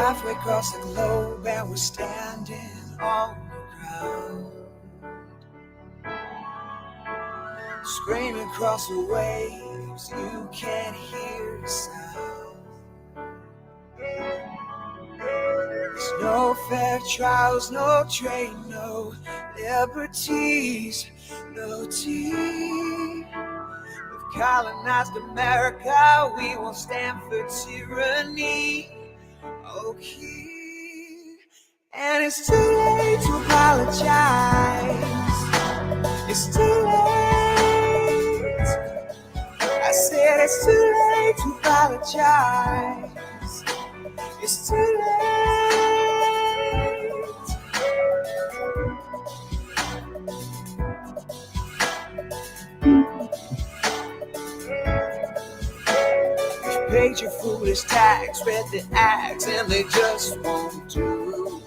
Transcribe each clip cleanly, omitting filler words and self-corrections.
halfway across the globe and we're standing on the ground, screaming across the waves, you can't hear the sound. There's no fair trials, no train, no liberties, no tea. We've colonized America, we won't stand for tyranny. Okay, and it's too late to apologize. It's too late. I said it's too late to apologize. It's too late. You paid your foolish tax, read the acts, and they just won't do.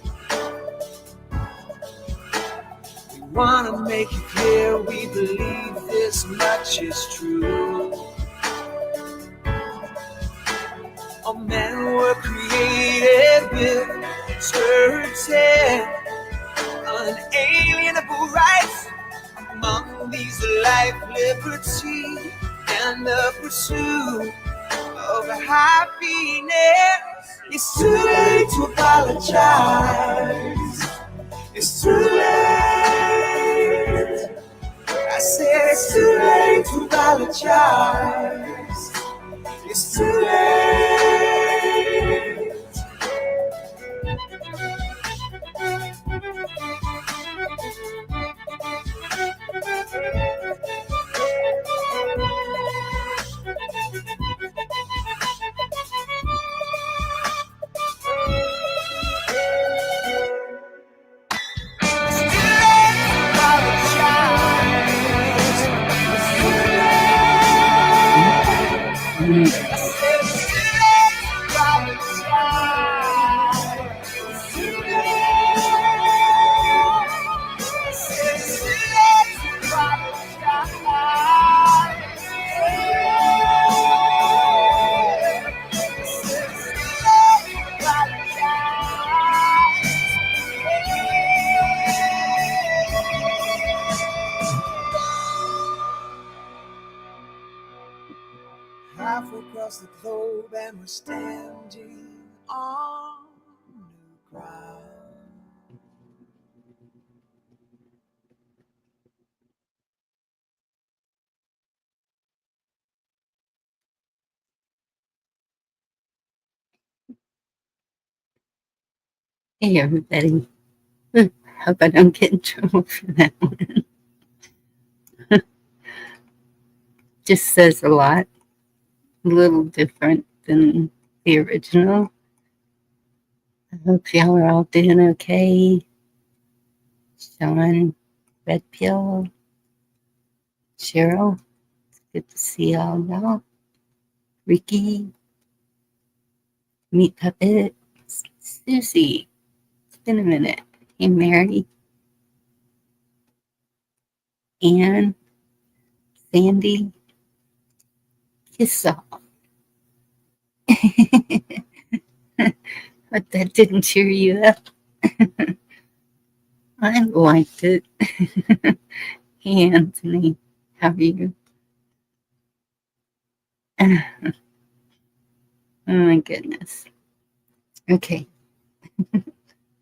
We wanna make it clear we believe this much is true. All men were created with certain unalienable rights. Among these, life, liberty, and the pursuit of happiness. It's too late to apologize. It's too late. I said it's too late to apologize. It's too late. Halfway across the globe and we're standing on new ground. Hey everybody. Hope I don't get in trouble for that one. Just says a lot. A little different than the original. I hope y'all are all doing okay. Sean, Red Pill, Cheryl, it's good to see all y'all. Ricky, Meat Puppet, Susie, it's been a minute. Hey Mary, Anne, Sandy, kiss off. But that didn't cheer you up. I liked it. Hey Anthony, how are you? Oh my goodness. Okay.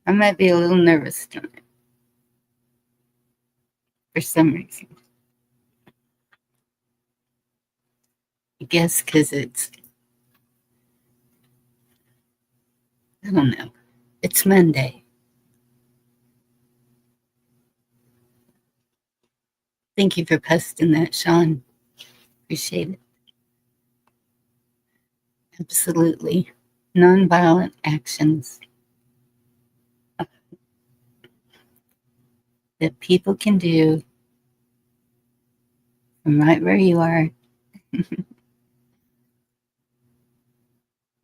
I might be a little nervous tonight. For some reason. I guess because it's, I don't know. It's Monday. Thank you for posting that, Sean. Appreciate it. Absolutely. Nonviolent actions that people can do from right where you are.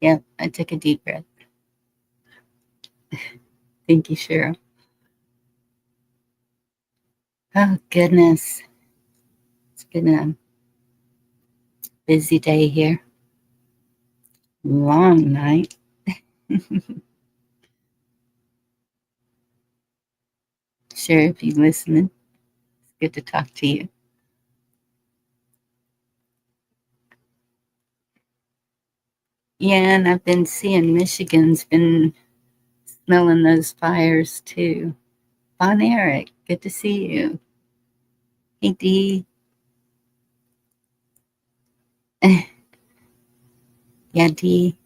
Yeah, I took a deep breath. Thank you, Cheryl. Oh, goodness. It's been a busy day here. Long night. Sheriff, you listening? It's good to talk to you. Yeah, and I've been seeing Michigan's been smelling those fires too. Bon Eric, good to see you. Hey Dee. Yeah, Dee,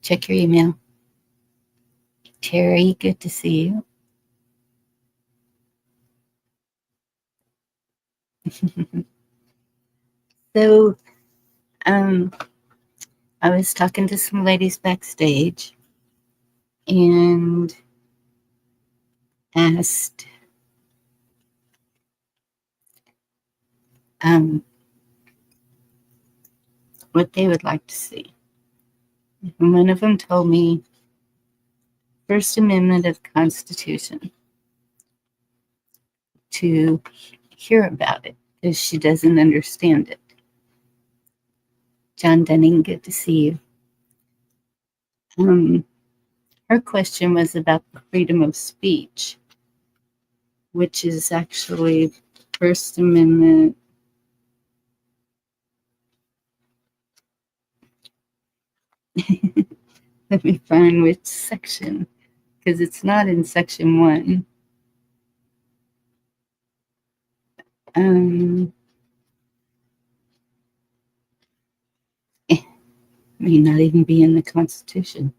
check your email. Terry, good to see you. So, I was talking to some ladies backstage and asked what they would like to see. And one of them told me First Amendment of the Constitution to hear about it because she doesn't understand it. John Dunning, good to see you. Her question was about the freedom of speech, which is actually First Amendment. Let me find which section, because it's not in section 1. It may not even be in the Constitution.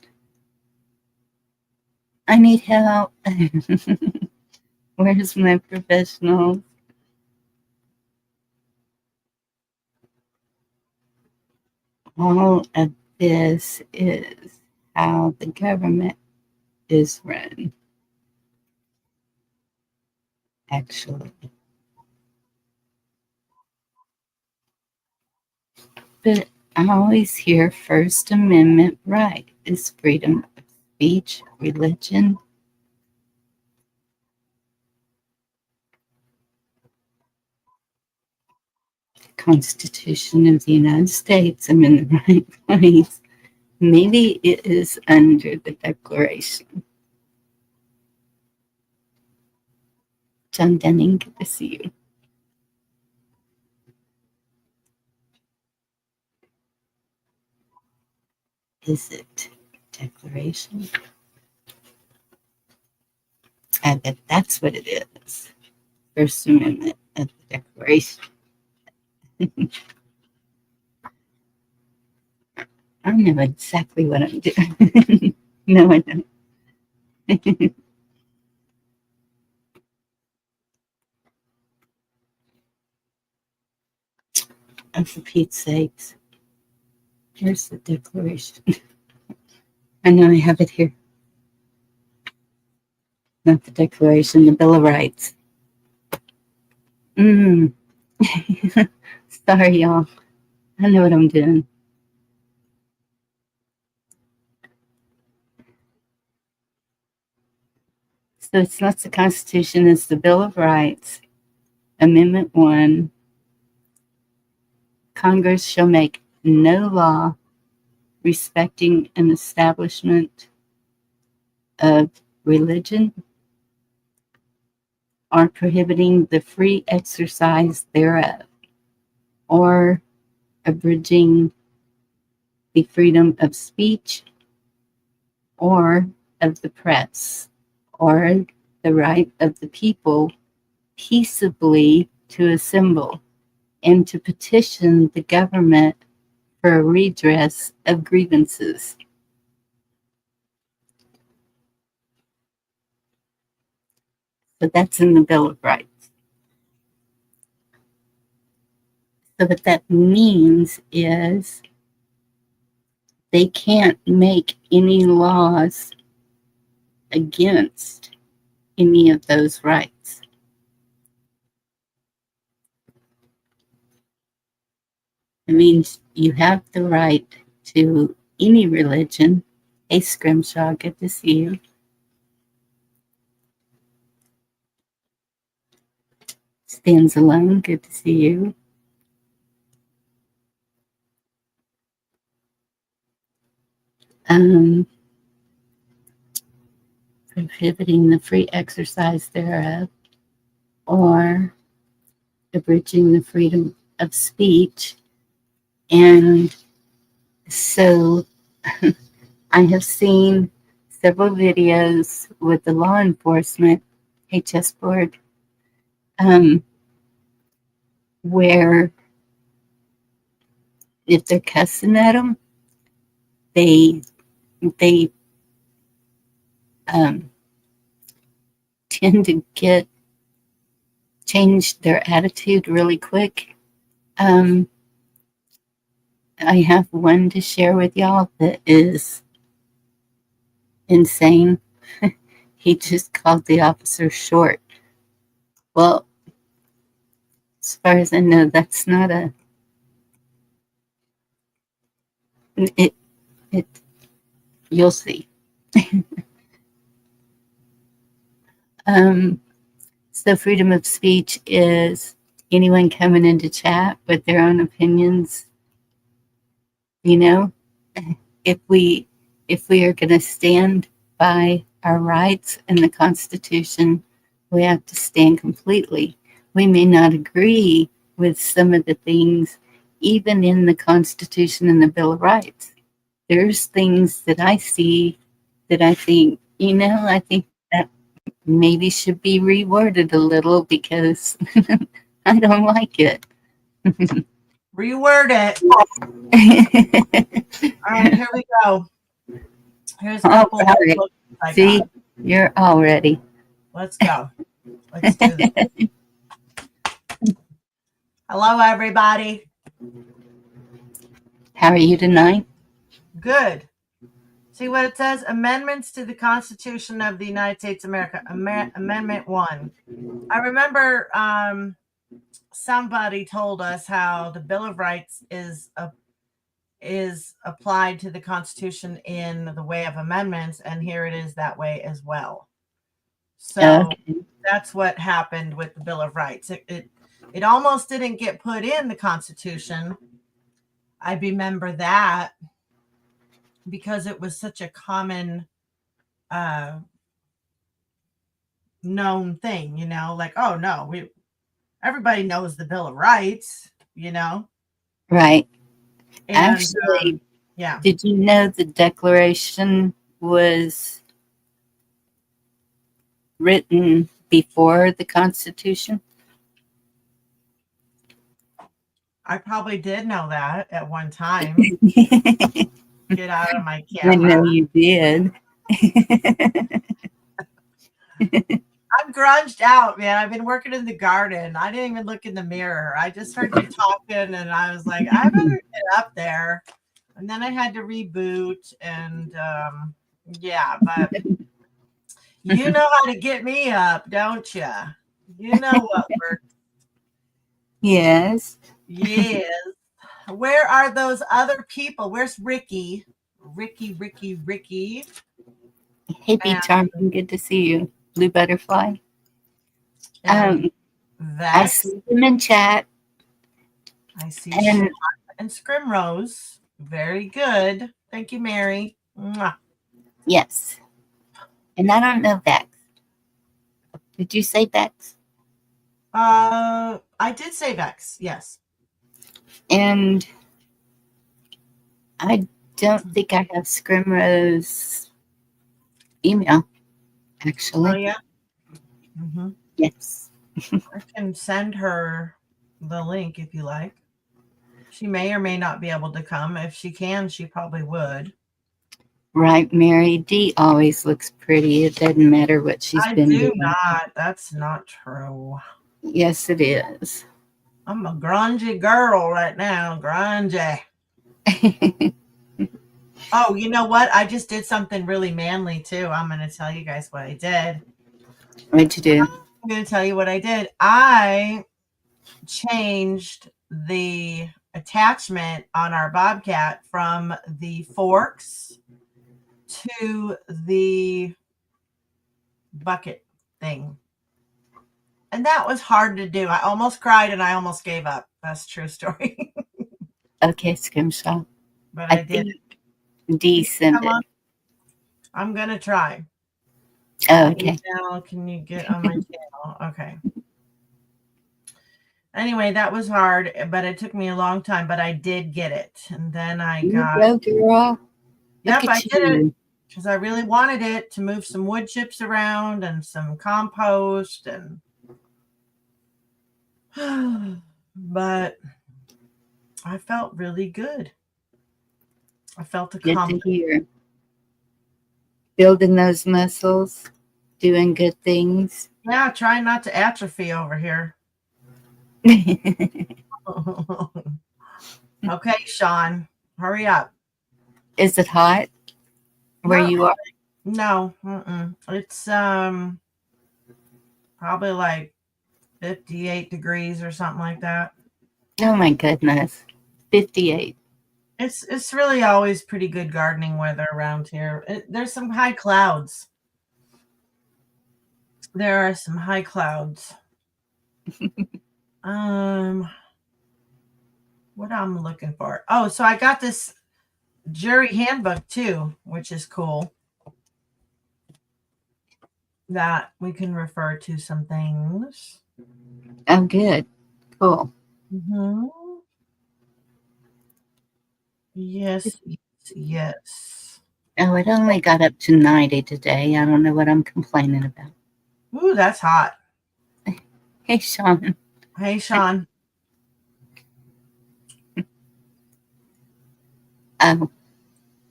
I need help. Where's my professional? All of this is how the government is run, actually. But I always hear First Amendment right is freedom of speech, religion. Constitution of the United States. I'm in the right place. Maybe it is under the Declaration. John Denning, good to see you. Is it Declaration? I bet that's what it is. First Amendment of the Declaration. I know exactly what I'm doing. No, I don't. And for Pete's sakes, here's the Declaration. I know I have it here. Not the Declaration, the Bill of Rights. Sorry, y'all. I know what I'm doing. So it's not the Constitution, it's the Bill of Rights. Amendment 1. Congress shall make no law respecting an establishment of religion or prohibiting the free exercise thereof, or abridging the freedom of speech or of the press, or the right of the people peaceably to assemble and to petition the government for a redress of grievances. So that's in the Bill of Rights. So what that means is they can't make any laws against any of those rights. It means you have the right to any religion. Hey, Scrimshaw, good to see you. Stands alone, good to see you. prohibiting the free exercise thereof, or abridging the freedom of speech. And so I have seen several videos with the law enforcement HS board where if they're cussing at them, they um, tend to change their attitude really quick. I have one to share with y'all that is insane. He just called the officer short. Well, as far as I know, that's not it. It you'll see. So freedom of speech is anyone coming into chat with their own opinions. You know, if we are going to stand by our rights and the Constitution, we have to stand completely. We may not agree with some of the things, even in the Constitution and the Bill of Rights. There's things that I see that I think, I think that maybe should be reworded a little because I don't like it. Reword it. All right, here we go. Here's a couple of books I See, got. you're all ready. Let's go. Let's do this. Hello, everybody. How are you tonight? Good. See what it says? Amendments to the Constitution of the United States of America. Amendment 1. I remember somebody told us how the Bill of Rights is applied to the Constitution in the way of amendments, and here it is that way as well. So that's what happened with the Bill of Rights. It almost didn't get put in the Constitution. I remember that because it was such a common known thing, like, oh no, everybody knows the Bill of Rights, Right. And, actually, yeah. Did you know the Declaration was written before the Constitution? I probably did know that at one time. Get out of my camera. I know you did. I'm grunged out, man. I've been working in the garden. I didn't even look in the mirror. I just heard you talking and I was like, I better get up there. And then I had to reboot and yeah, but you know how to get me up, don't you? You know what works. Yes. Yes. Where are those other people? Where's Ricky? Ricky. Hey, Be Charming. Good to see you. Blue Butterfly. I see them in chat. I see and Scrimrose. Very good. Thank you, Mary. Mwah. Yes. And I don't know Bex. Did you say Bex? I did say Bex, yes. And I don't think I have Scrimrose email, actually. Oh, yeah? Mm-hmm. Yes. I can send her the link if you like. She may or may not be able to come. If she can, she probably would. Right, Mary. D always looks pretty. It doesn't matter what she's been doing. I do not. That's not true. Yes, it is. I'm a grungy girl right now. Grungy. Oh, you know what? I just did something really manly, too. I'm going to tell you guys what I did. What'd you do? I'm going to tell you what I did. I changed the attachment on our Bobcat from the forks to the bucket thing. And that was hard to do. I almost cried and I almost gave up. That's a true story. Okay, Scrimshaw. But I did it. D sent it. I'm going to try. Oh, okay. Now, can you get on my channel? Okay. Anyway, that was hard, but it took me a long time, but I did get it. And then I You got, go, girl. yep, Look I at did it you. because I really wanted it to move some wood chips around and some compost and, but I felt really good. I felt Good to accomplished. hear. Building those muscles, doing good things. Yeah, trying not to atrophy over here. Okay, Sean, hurry up. Is it hot where Not you are? No, it's probably like 58 degrees or something like that. Oh my goodness. 58. It's really always pretty good gardening weather around here. There's some high clouds. There are some high clouds. What I'm looking for. Oh, so I got this jury handbook too, which is cool. That we can refer to some things. Oh, good. Cool. Mm-hmm. Yes, yes. Oh, it only got up to 90 today. I don't know what I'm complaining about. Ooh, that's hot. Hey, Sean. Hey, Sean. Oh,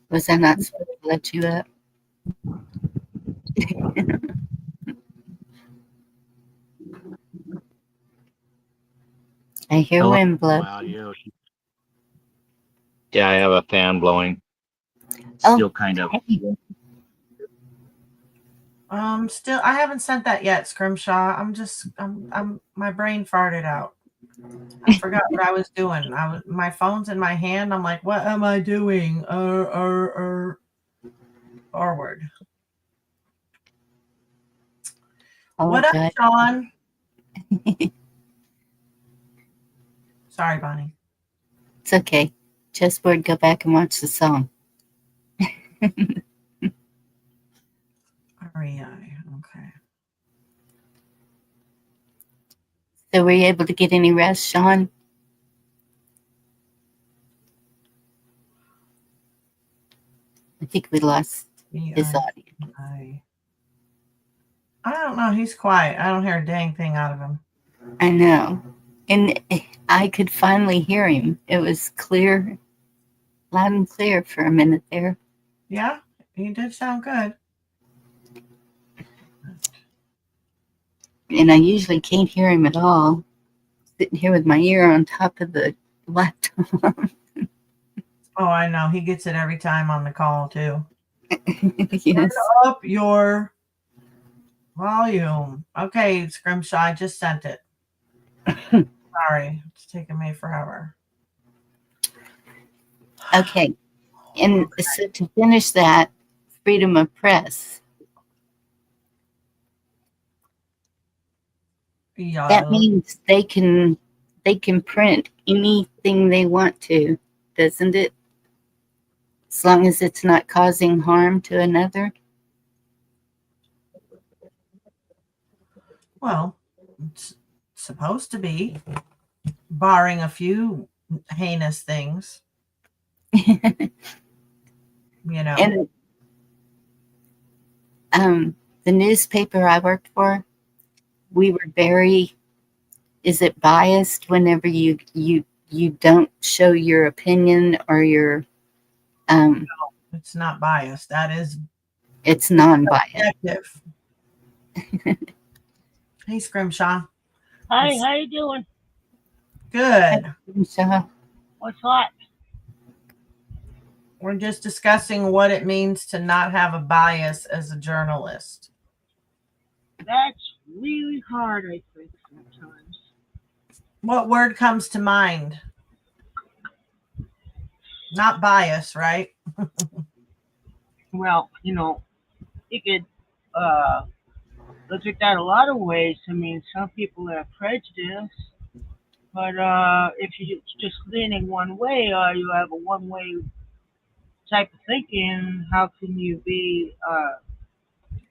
was I not supposed to let you up? I hear Hello. wind blow. My audio. Yeah, I have a fan blowing. Oh, Still kind of. hey. Still, I haven't sent that yet, Scrimshaw. I'm my brain farted out. I forgot what I was doing. My phone's in my hand. I'm like, what am I doing? Forward. Oh, What up, God. Sean? Sorry, Bonnie. It's okay. Chessboard, go back and watch the song. REI. Okay. So, were you able to get any rest, Sean? I think we lost his audio. I don't know. He's quiet. I don't hear a dang thing out of him. I know. And I could finally hear him. It was clear, loud and clear for a minute there. Yeah, he did sound good. And I usually can't hear him at all. Sitting here with my ear on top of the laptop. Oh, I know. He gets it every time on the call, too. Yes. Turn up your volume. Okay, Scrimshaw, I just sent it. Sorry, it's taking me forever. Okay. And so to finish that, freedom of press. Yeah. That means they can print anything they want to, doesn't it? As long as it's not causing harm to another. Well, it's supposed to be, barring a few heinous things. You know. And the newspaper I worked for, we were very, is it biased whenever you don't show your opinion or your No, it's not biased. That is, it's non-biased. objective. Hey, Scrimshaw. Hi, how you doing? Good. So, What's hot? We're just discussing what it means to not have a bias as a journalist. That's really hard, I think, sometimes. What word comes to mind? Not bias, right? Well, you could look at that a lot of ways. I mean, some people have prejudice, but if you just leaning one way or you have a one-way type of thinking, how can you be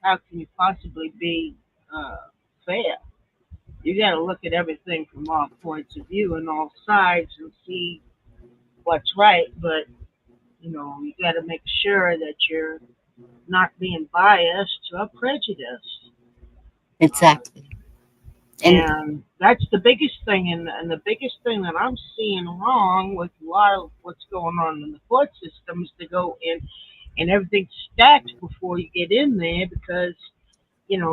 how can you possibly be fair? You got to look at everything from all points of view and all sides and see what's right. But you got to make sure that you're not being biased or prejudiced. Exactly. And that's the biggest thing, and the biggest thing that I'm seeing wrong with a lot of what's going on in the court system is to go in and everything's stacked before you get in there because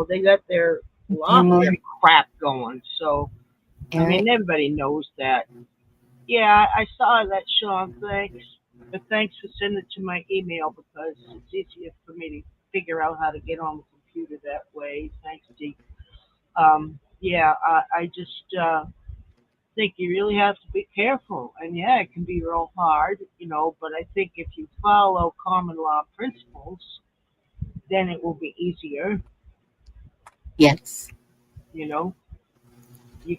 they got their law firm Family, crap going. So I Eric. mean, everybody knows that. Yeah, I saw that, Sean. Thanks, but thanks for sending it to my email because it's easier for me to figure out how to get on the computer that way. Thanks, Dee. Yeah, I just think you really have to be careful. And yeah, it can be real hard, but I think if you follow common law principles, then it will be easier. Yes. You know, you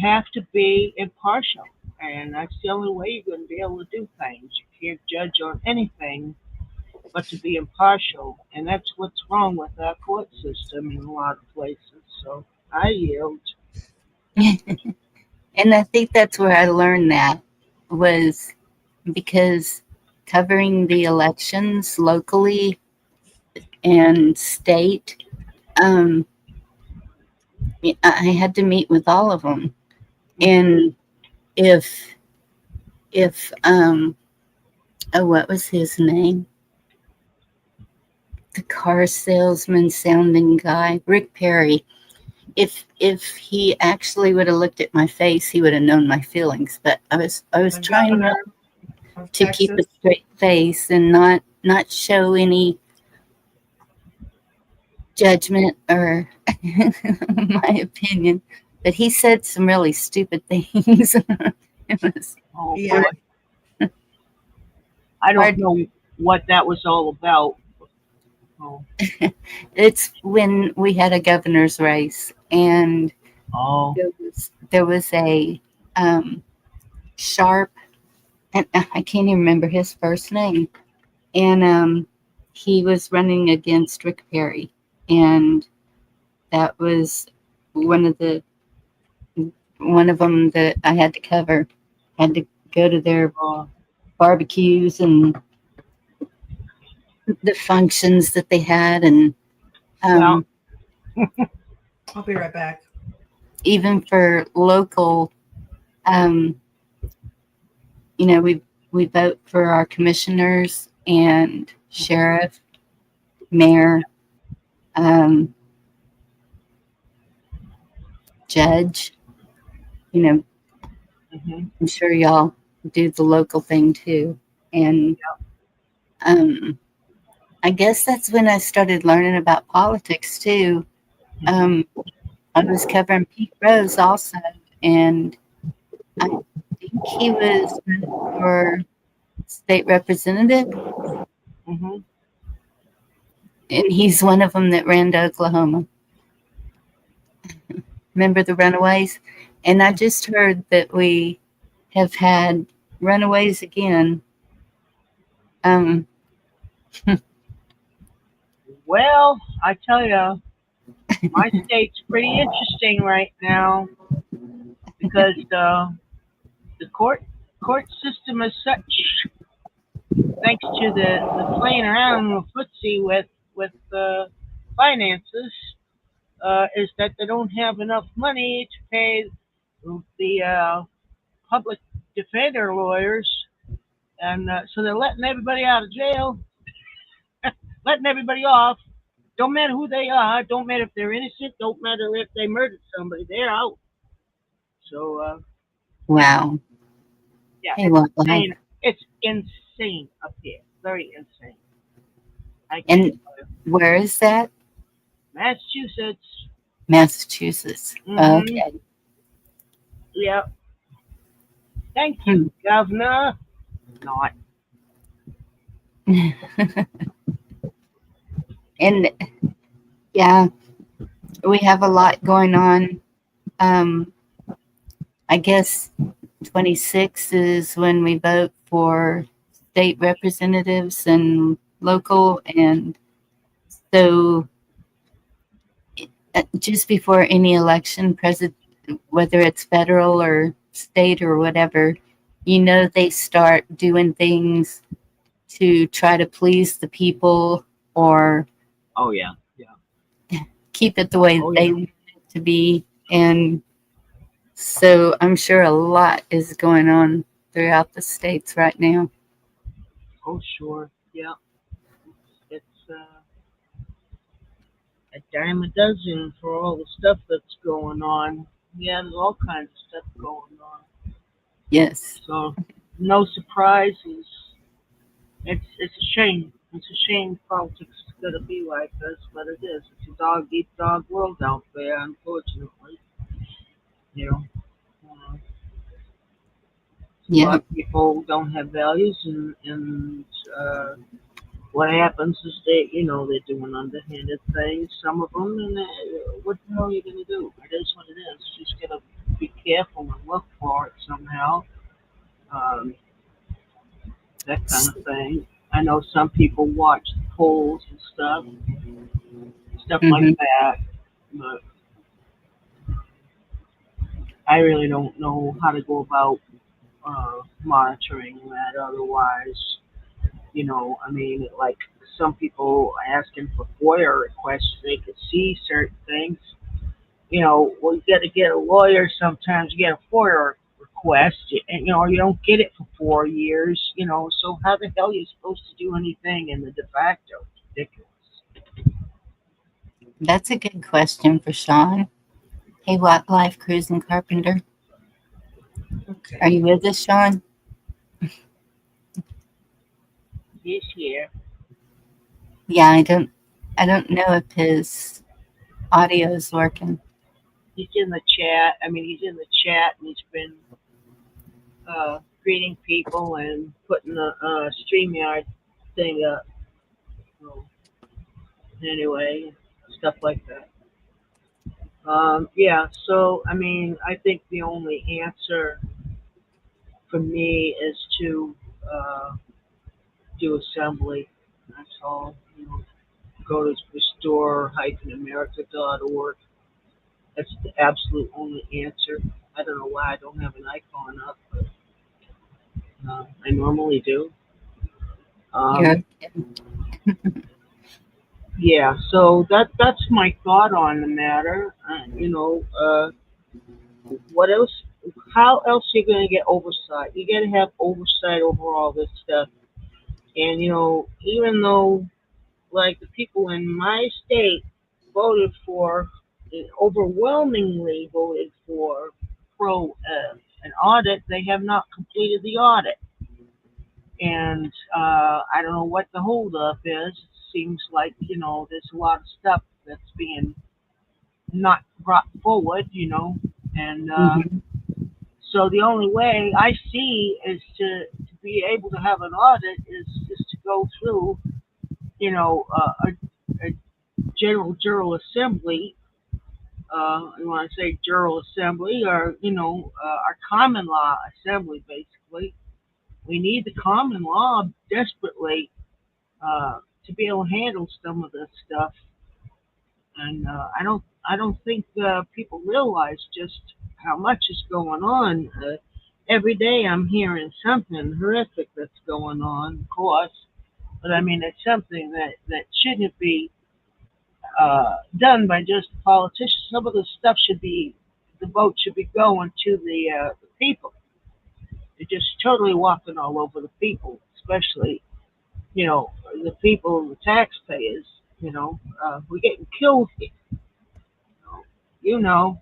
have to be impartial. And that's the only way you're going to be able to do things. You can't judge on anything but to be impartial. And that's what's wrong with our court system in a lot of places. So I yield. And I think that's where I learned that was because covering the elections locally and state, um, I had to meet with all of them. And if oh, what was his name? The car salesman sounding guy, Rick Perry. If he actually would have looked at my face, he would have known my feelings. But I was The trying governor of to keep a Texas. straight face and not show any judgment or my opinion. But he said some really stupid things. It was Oh Yeah. boy, I don't hard. know what that was all about. Oh, It's when we had a governor's race, and oh, there was a sharp, and I can't even remember his first name, and he was running against Rick Perry, and that was one of them that I had to cover. Had to go to their oh, barbecues and the functions that they had, and well, I'll be right back. even for local, um, we vote for our commissioners and sheriff, mayor, um, judge. mhm. I'm sure y'all do the local thing too, and I guess that's when I started learning about politics too. Um, I was covering Pete Rose also, and I think he was running for state representative, Mhm. and he's one of them that ran to Oklahoma. Remember the runaways? And I just heard that we have had runaways again. Well, I tell you, my state's pretty interesting right now because the court system is such, thanks to the playing around with footsie with finances, is that they don't have enough money to pay the public defender lawyers, and so they're letting everybody out of jail, letting everybody off. Don't matter who they are. Don't matter if they're innocent. Don't matter if they murdered somebody. They're out. So Wow. yeah, Hey, it's well, insane. It's insane up here. Very insane. I can't and tell you. where is that? Massachusetts. Massachusetts. Mm-hmm. Okay. Yeah. Thank you, Governor. Not. And yeah, we have a lot going on. I guess 26 is when we vote for state representatives, and local, and so just before any election, whether it's federal or state or whatever, they start doing things to try to please the people or Oh yeah, yeah. keep it the way Oh they yeah. want it to be. And so I'm sure a lot is going on throughout the states right now. Oh sure. Yeah. It's a dime a dozen for all the stuff that's going on. Yeah, there's all kinds of stuff going on. Yes. So no surprises. It's a shame. It's a shame politics is gonna be like this, but it is. It's a dog eat dog world out there, unfortunately. You know, uh, a lot Yeah. of people don't have values, and what happens is they're doing underhanded things. Some of them, and what the hell are you gonna do? It is what it is. You just gotta be careful and look for it somehow. Um, that kind of thing. I know some people watch the polls and stuff like Hmm. that. But I really don't know how to go about monitoring that. Otherwise, I mean, like some people asking for FOIA requests, so they could see certain things. Well, you got to get a lawyer. Sometimes you get a FOIA request, and you don't get it for 4 years. So how the hell are you supposed to do anything in the de facto? It's ridiculous. That's a good question for Sean. Hey, Life Cruising Carpenter. Okay. Are you with us, Sean? This year, Yeah, I don't know if his audio is working. he's in the chat. I mean, he's in the chat, and he's been greeting people and putting the StreamYard thing up. So, anyway, stuff like that. Yeah, so I mean, I think the only answer for me is to uh, do assembly. That's all. Go to restore-america.org. That's the absolute only answer. I don't know why I don't have an icon up, but I normally do. You're Um, yeah, so that's my thought on the matter. What else? How else are you going to get oversight? You got to have oversight over all this stuff. And even though like the people in my state voted for, overwhelmingly voted for pro an audit, they have not completed the audit. And I don't know what the holdup is. It seems like there's a lot of stuff that's being not brought forward, and mhm. so the only way I see is to be able to have an audit is to go through, a general assembly. You want to say general assembly, or our common law assembly, basically. We need the common law desperately to be able to handle some of this stuff, and I don't think people realize just how much is going on. Every day I'm hearing something horrific that's going on, of course, but I mean it's something that shouldn't be done by just politicians. Some of the stuff the vote should be going to the people. They're just totally walking all over the people, especially the people, the taxpayers. We're getting killed here. You know,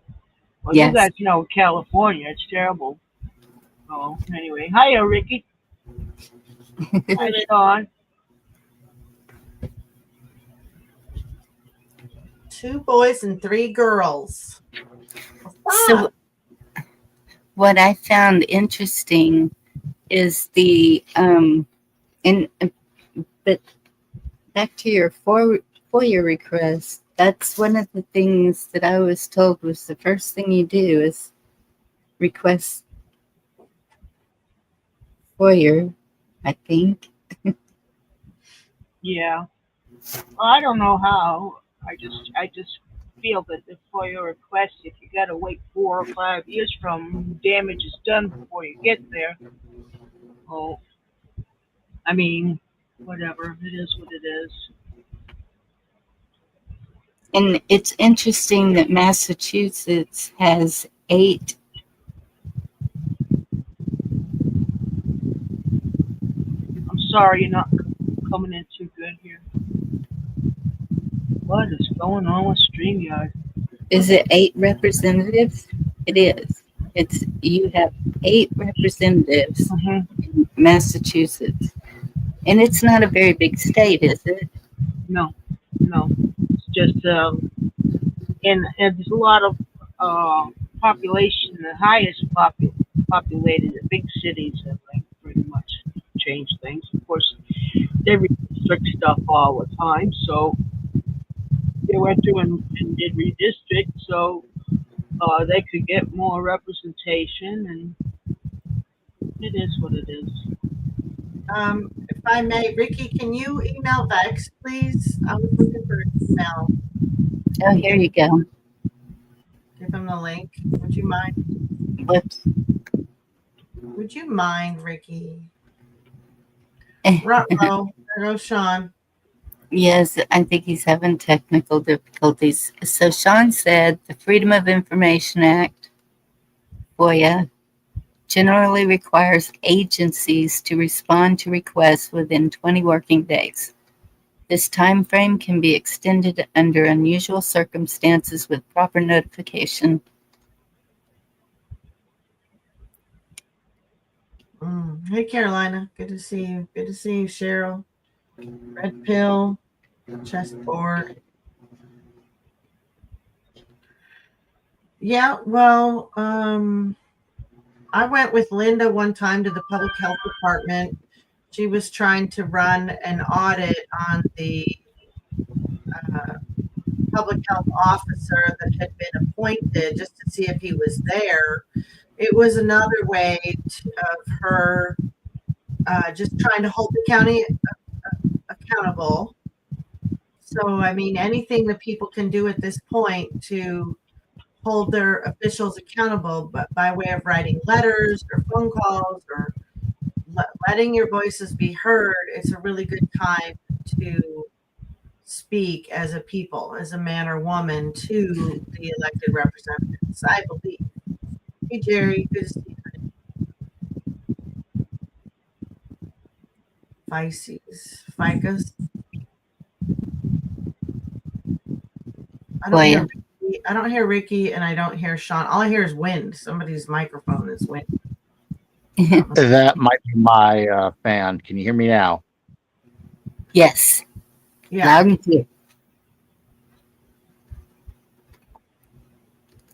well, you Yes. guys know California, it's terrible. Oh, anyway, hiya, Ricky. Hi, Sean. 2 boys and 3 girls. So what I found interesting is and but back to your FOIA request, that's one of the things that I was told was the first thing you do is request FOIA, I think. Yeah. Well, I don't know how. I just feel that the FOIA request, if you got to wait 4 or 5 years from damage is done before you get there, well, I mean, whatever. It is what it is. And it's interesting that Massachusetts has 8. I'm sorry you're not coming in too good here. What is going on with StreamYard? Is it 8 representatives? It is. It's you have 8 representatives Mm-hmm. in Massachusetts, and it's not a very big state, is it? No, no. It's just, and there's a lot of population, the highest populated big cities have like pretty much changed things. Of course, they restrict stuff all the time, so they went through and did redistrict so they could get more representation, and it is what it is. If I may, Ricky, can you email Vex, please? I was looking for an email. Oh, here you go. Give him the link. Would you mind? Whoops. Would you mind, Ricky? Ruh-roh. There goes Sean. Yes, I think he's having technical difficulties. So Sean said the Freedom of Information Act, FOIA, generally requires agencies to respond to requests within 20 working days. This time frame can be extended under unusual circumstances with proper notification. Hey, Carolina. Good to see you. Good to see you, Cheryl. Red pill, chessboard. Yeah, well, I went with Linda one time to the public health department. She was trying to run an audit on the public health officer that had been appointed just to see if he was there. It was another way of her just trying to hold the county accountable. So, I mean, anything that people can do at this point to hold their officials accountable, but by way of writing letters or phone calls or letting your voices be heard, it's a really good time to speak as a people, as a man or woman, to the elected representatives, I believe. Hey, Jerry, good to see you. Ficus. I don't hear Ricky, and I don't hear Sean. All I hear is wind. Somebody's microphone is wind. That might be my fan. Can you hear me now? Yes. Yeah. Loud and clear.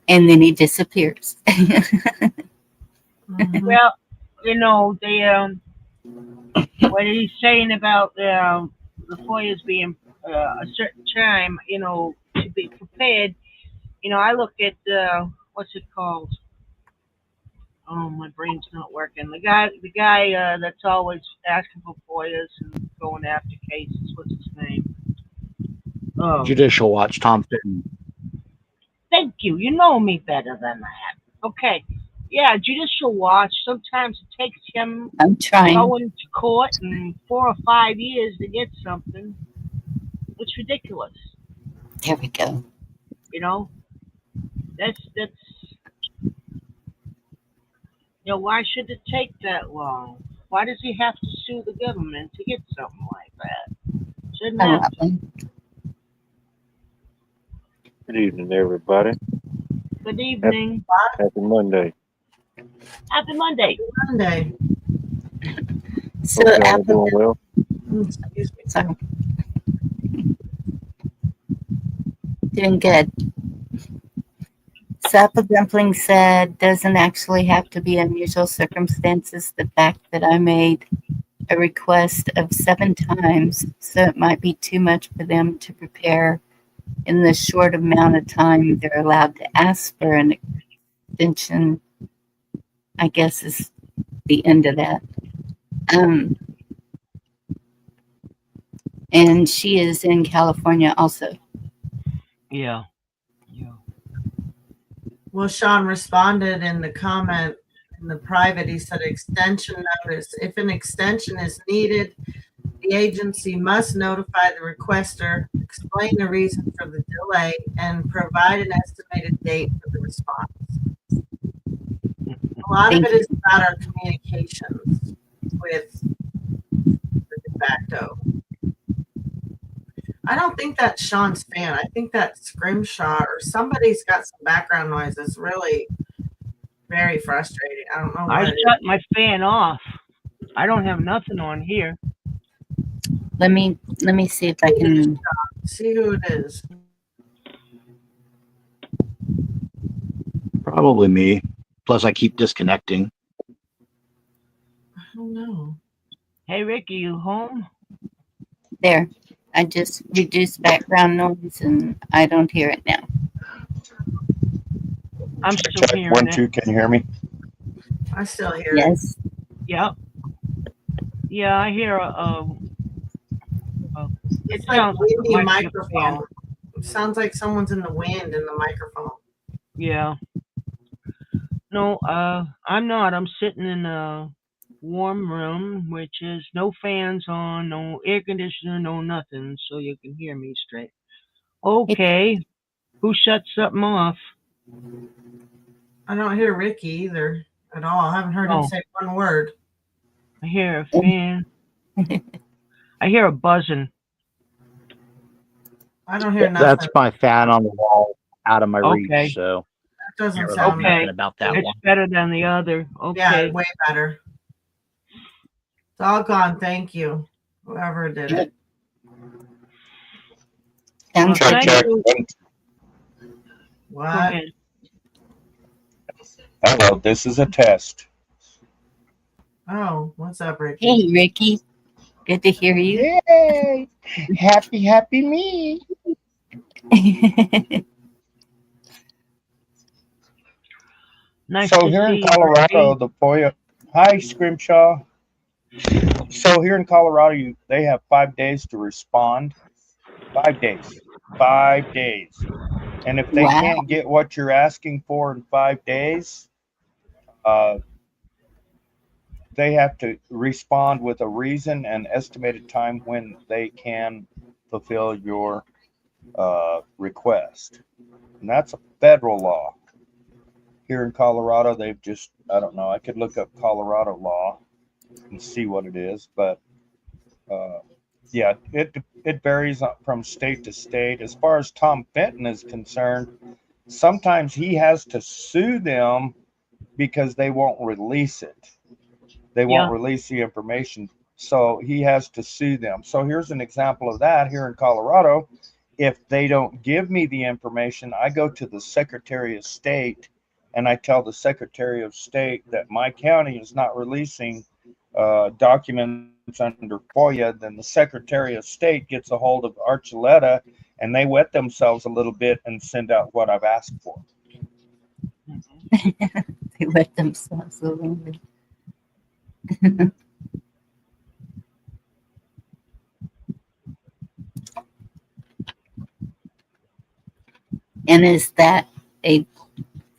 And then he disappears. Well, you know, what he's saying about the FOIAs being a certain time, you know, to be prepared. You know, I look at what's it called? Oh, my brain's not working. The guy that's always asking for FOIAs and going after cases. What's his name? Oh, Judicial Watch, Tom Fitton. thank you. You know me better than that. Okay. Yeah, Judicial Watch. Sometimes it takes him I'm trying. going to court in 4 or 5 years to get something. It's ridiculous. There we go. You know, that's you know, why should it take that long? Why does he have to sue the government to get something like that? Shouldn't Oh, have to. lovely. Good evening, everybody. Good evening. Happy Monday. Happy Monday. Monday. So, Hope y'all are doing well. Excuse me. sorry. Doing good. Sappa Dumpling said, doesn't actually have to be unusual circumstances. The fact that I made a request of 7 times, so it might be too much for them to prepare in the short amount of time they're allowed to ask for an extension, I guess is the end of that. And she is in California also. Yeah. Well, Sean responded in the comment in the private. He said extension notice. If an extension is needed, the agency must notify the requester, explain the reason for the delay, and provide an estimated date for the response. A lot of it is about our communications with the de facto. I don't think that's Sean's fan. I think that's Scrimshaw or somebody's got some background noise that's really very frustrating. I don't know I what. shut my fan off. I don't have nothing on here. Let me see if I can. See who it is. Probably me. Plus, I keep disconnecting. I don't know. Hey, Ricky, you home? There. I just reduced background noise and I don't hear it now. I'm still Check, hearing 1, it. 2, can you hear me? I still hear it. Yes. Yep. Yeah, I hear it It's like sounds like it windy might be a fan. microphone. It sounds like someone's in the wind in the microphone. Yeah. No, I'm not. I'm sitting in a warm room, which is no fans on, no air conditioner, no nothing, so you can hear me straight. Okay. Who shut something off? I don't hear Ricky either at all. I haven't heard him Oh. say one word. I hear a fan. I hear a buzzing. I don't hear nothing. That's my fan on the wall out of my Okay. reach. So That doesn't can't really sound do Okay. nothing about that It's one. better than the other. Yeah, Okay. way better. Doggone, thank you, whoever did it. Sounds Well, like thank you. Go What? ahead. Hello, this is a test. Oh, what's up, Ricky? hey, Ricky. Good to hear you. Yay! Happy me. Nice So to here see in you, Colorado, Ricky. the FOIA. Hi, Scrimshaw. So here in Colorado, they have 5 days to respond. 5 days. 5 days. And if they Wow. can't get what you're asking for in 5 days, they have to respond with a reason and estimated time when they can fulfill your request. And that's a federal law. Here in Colorado, they've just, I don't know, I could look up Colorado law and see what it is, but yeah, it varies from state to state. As far as Tom Fenton is concerned, sometimes he has to sue them because they won't release it. They won't release the information, so he has to sue them. So here's an example of that here in Colorado. If they don't give me the information, I go to the Secretary of State and I tell the Secretary of State that my county is not releasing documents under FOIA. Then the Secretary of State gets a hold of Archuleta and they wet themselves a little bit and send out what I've asked for. They wet themselves a little bit. And is that a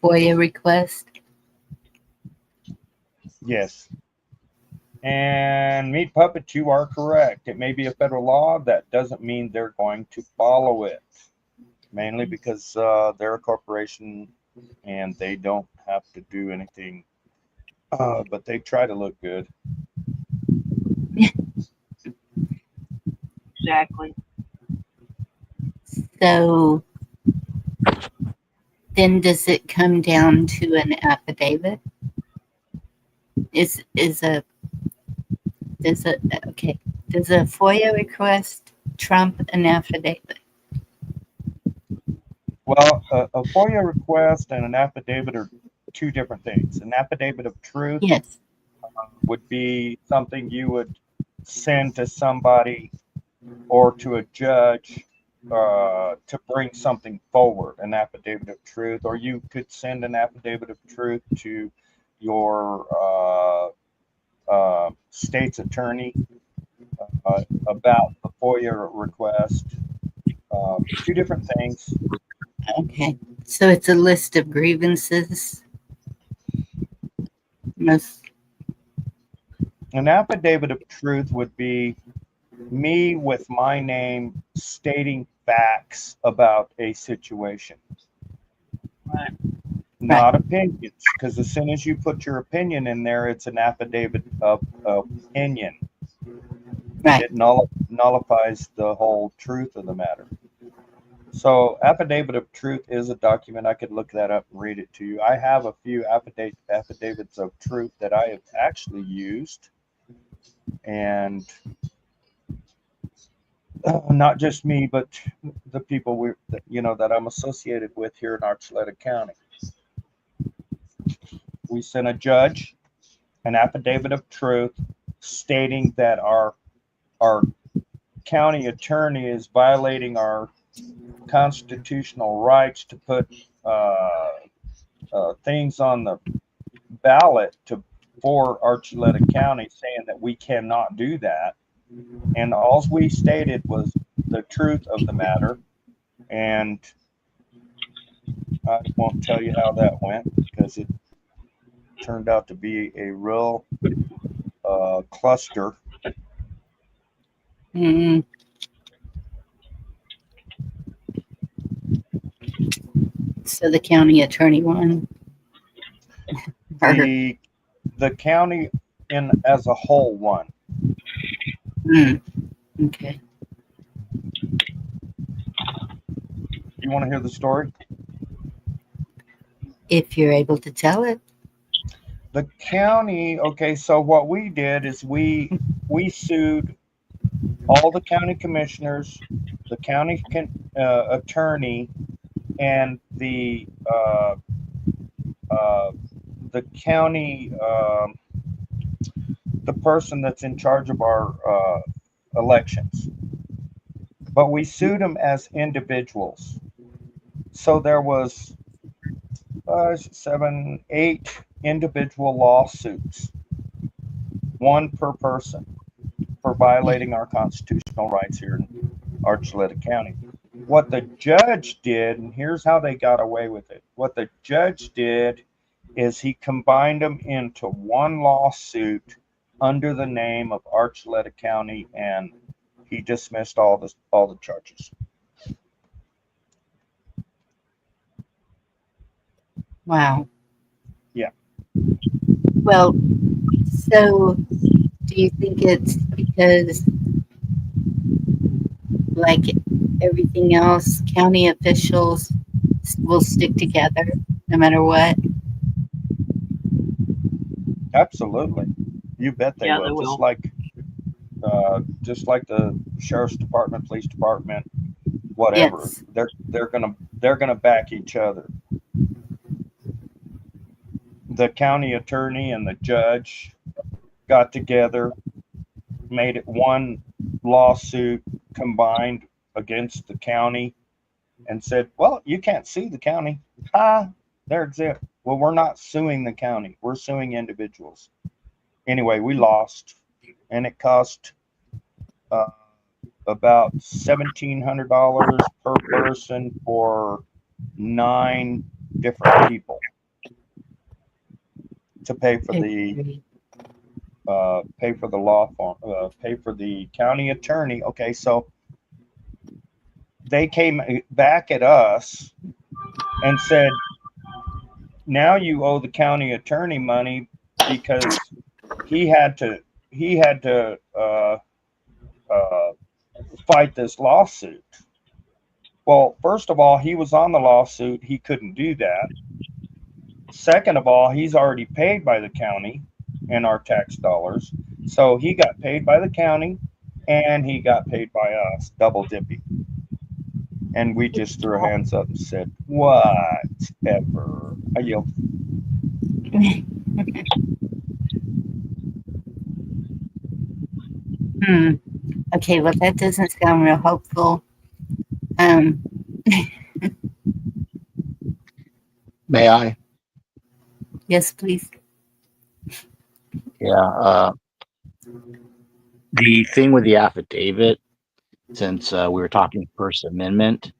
FOIA request? Yes. And Meat Puppet, you are correct. It may be a federal law. That doesn't mean they're going to follow it. Mainly because they're a corporation and they don't have to do anything. But they try to look good. Exactly. So then does it come down to an affidavit? Does a FOIA request trump an affidavit? Well, a FOIA request and an affidavit are two different things. An affidavit of truth Yes. would be something you would send to somebody or to a judge to bring something forward, an affidavit of truth, or you could send an affidavit of truth to your state's attorney about the FOIA request. Two different things. Okay. So it's a list of grievances. Most, An affidavit of truth would be me with my name stating facts about a situation, Right. not opinions. Because as soon as you put your opinion in there, it's an affidavit of opinion. right. It nullifies the whole truth of the matter. So, affidavit of truth is a document. I could look that up and read it to you. I have a few affidavits of truth that I have actually used, and not just me, but the people that I'm associated with here in Archuleta County. We sent a judge an affidavit of truth stating that our county attorney is violating our constitutional rights to put things on the ballot for Archuleta County, saying that we cannot do that. And all we stated was the truth of the matter. And I won't tell you how that went because it turned out to be a real cluster. Mm. So the county attorney won. The county as a whole won. Okay. You want to hear the story? If you're able to tell it. The county, okay, so what we did is we sued all the county commissioners, the county attorney, and the county, the person that's in charge of our elections. But we sued them as individuals. So there was 7, 8 individual lawsuits, one per person, for violating our constitutional rights here in Archuleta County. What the judge did, and here's how they got away with it. What the judge did is he combined them into one lawsuit under the name of Archuleta County, and he dismissed all the charges. Wow. Yeah. Well, so do you think it's because, like everything else, county officials will stick together no matter what? Absolutely. You bet they Yeah, will. they will. Just like the sheriff's department, police department, whatever. Yes. They're gonna back each other. The county attorney and the judge got together, made it one lawsuit combined against the county, and said, "Well, you can't sue the county." They're exempt. Well, we're not suing the county. We're suing individuals. Anyway, we lost, and it cost about $1,700 per person for 9 different people to pay for the law firm, pay for the county attorney. Okay, so they came back at us and said, now you owe the county attorney money because he had to fight this lawsuit. Well, first of all, he was on the lawsuit. He couldn't do that. Second of all, he's already paid by the county and our tax dollars. So he got paid by the county and he got paid by us, double dipping. And we just threw our hands up and said, whatever. I yield. Okay, well, that doesn't sound real hopeful. May I? Yes, please. Yeah. The thing with the affidavit, since we were talking First Amendment,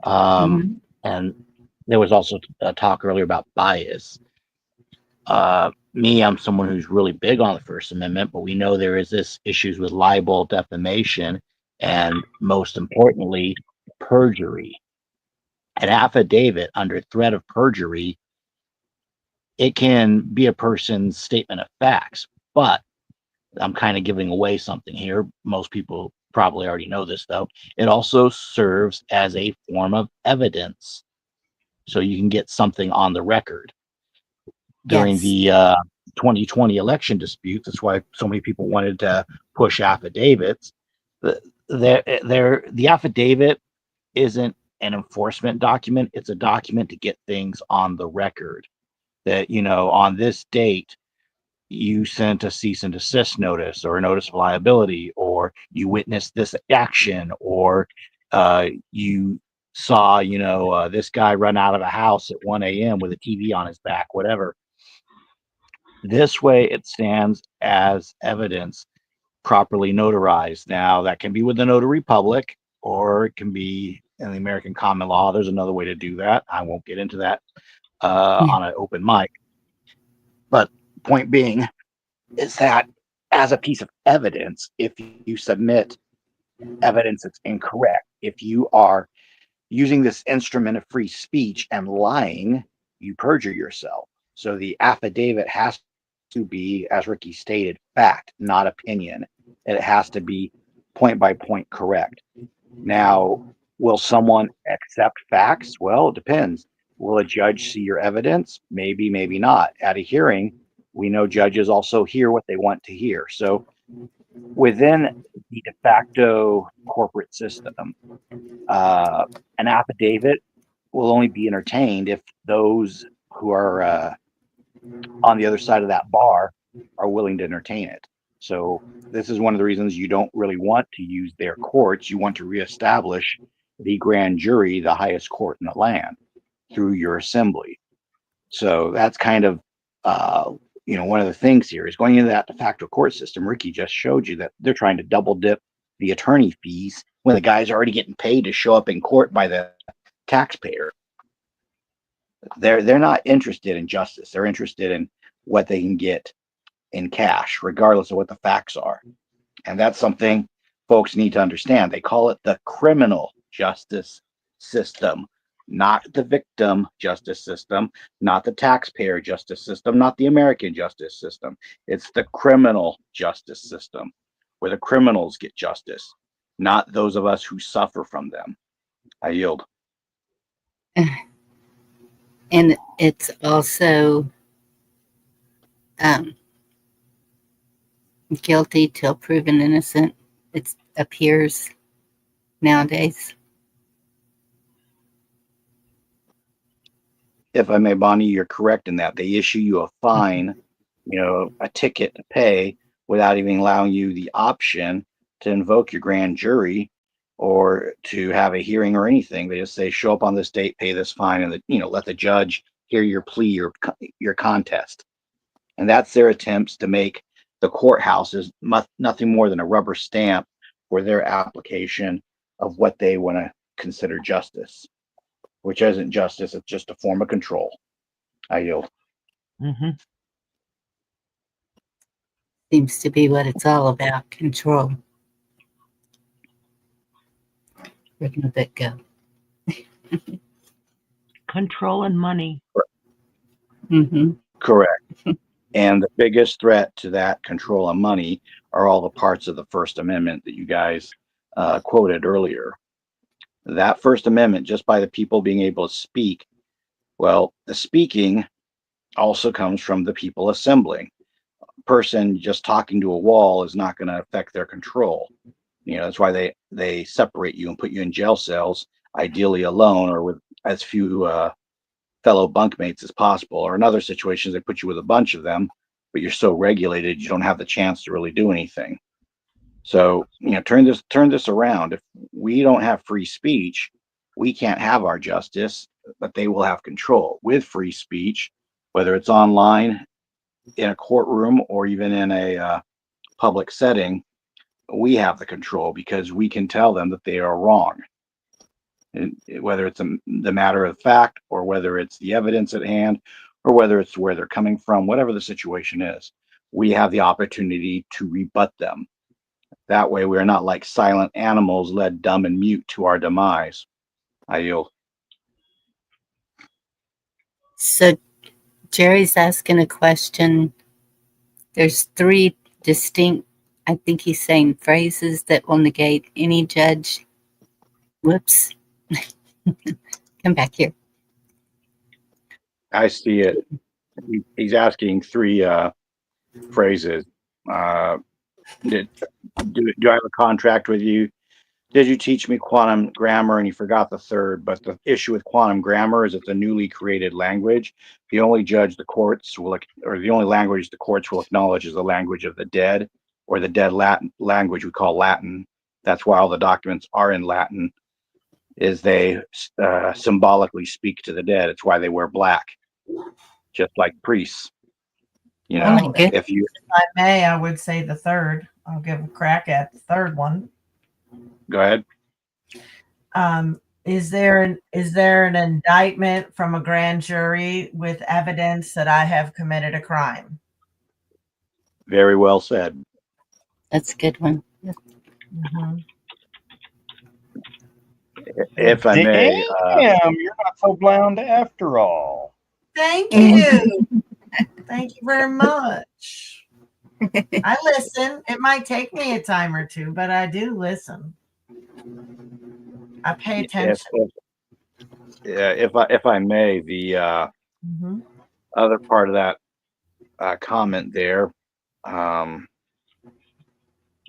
and there was also a talk earlier about bias. Me, I'm someone who's really big on the First Amendment, but we know there is this issues with libel, defamation, and most importantly, perjury. An affidavit under threat of perjury, it can be a person's statement of facts, but I'm kind of giving away something here. Most people probably already know this, though. It also serves as a form of evidence. So you can get something on the record. During the 2020 election dispute, that's why so many people wanted to push affidavits. The affidavit isn't an enforcement document. It's a document to get things on the record. That, on this date, you sent a cease and desist notice or a notice of liability, or you witnessed this action, or you saw, this guy run out of a house at 1 a.m. with a TV on his back, whatever. This way it stands as evidence properly notarized. Now, that can be with the notary public, or it can be in the American common law. There's another way to do that. I won't get into that on an open mic. But point being is that as a piece of evidence, if you submit evidence that's incorrect, if you are using this instrument of free speech and lying, you perjure yourself. So the affidavit has to be, as Ricky stated, fact, not opinion. It has to be point by point correct. Now, will someone accept facts? Well, it depends. Will a judge see your evidence? Maybe, maybe not. At a hearing, we know judges also hear what they want to hear. So within the de facto corporate system, an affidavit will only be entertained if those who are on the other side of that bar are willing to entertain it. So this is one of the reasons you don't really want to use their courts. You want to reestablish the grand jury, the highest court in the land, through your assembly. So that's kind of, one of the things here is going into that de facto court system. Ricky just showed you that they're trying to double dip the attorney fees when the guy's already getting paid to show up in court by the taxpayer. They're not interested in justice. They're interested in what they can get in cash, regardless of what the facts are. And that's something folks need to understand. They call it the criminal justice system, not the victim justice system, not the taxpayer justice system, not the American justice system. It's the criminal justice system, where the criminals get justice, not those of us who suffer from them. I yield. And it's also guilty till proven innocent. It appears nowadays. If I may, Bonnie, you're correct in that. They issue you a fine, a ticket to pay without even allowing you the option to invoke your grand jury or to have a hearing or anything. They just say, show up on this date, pay this fine, and let the judge hear your plea, your contest. And that's their attempts to make the courthouses nothing more than a rubber stamp for their application of what they want to consider justice, which isn't justice. It's just a form of control. I yield. Mm-hmm. Seems to be what it's all about, control. Where can that go? Control and money. Mm-hmm. Correct. And the biggest threat to that control and money are all the parts of the First Amendment that you guys quoted earlier. That First Amendment, just by the people being able to speak, well, the speaking also comes from the people assembling. A person just talking to a wall is not going to affect their control. That's why they separate you and put you in jail cells, ideally alone or with as few fellow bunkmates as possible. Or in other situations, they put you with a bunch of them, but you're so regulated, you don't have the chance to really do anything. So, turn this around. If we don't have free speech, we can't have our justice, but they will have control. With free speech, whether it's online, in a courtroom, or even in a public setting, we have the control because we can tell them that they are wrong. And whether it's the matter of fact, or whether it's the evidence at hand, or whether it's where they're coming from, whatever the situation is, we have the opportunity to rebut them. That way, we are not like silent animals led dumb and mute to our demise. I yield. So Jerry's asking a question. There's 3 distinct, I think he's saying, phrases that will negate any judge. Whoops. Come back here. I see it. He's asking 3 phrases. Do I have a contract with you? Did you teach me quantum grammar? And you forgot the third. But the issue with quantum grammar is it's a newly created language. The only language the courts will acknowledge is the language of the dead, or the dead Latin language we call Latin. That's why all the documents are in Latin, is they symbolically speak to the dead. It's why they wear black, just like priests. You know, Oh my goodness. if you, If I may, I would say the third. I'll give a crack at the third one. go ahead. Is there an indictment from a grand jury with evidence that I have committed a crime? Very well said. That's a good one. Mhm. If I may, Damn, you're not so blind after all. Thank you. Thank you very much. I listen. It might take me a time or two, but I do listen. I pay attention. if I may, the Mhm. other part of that comment there,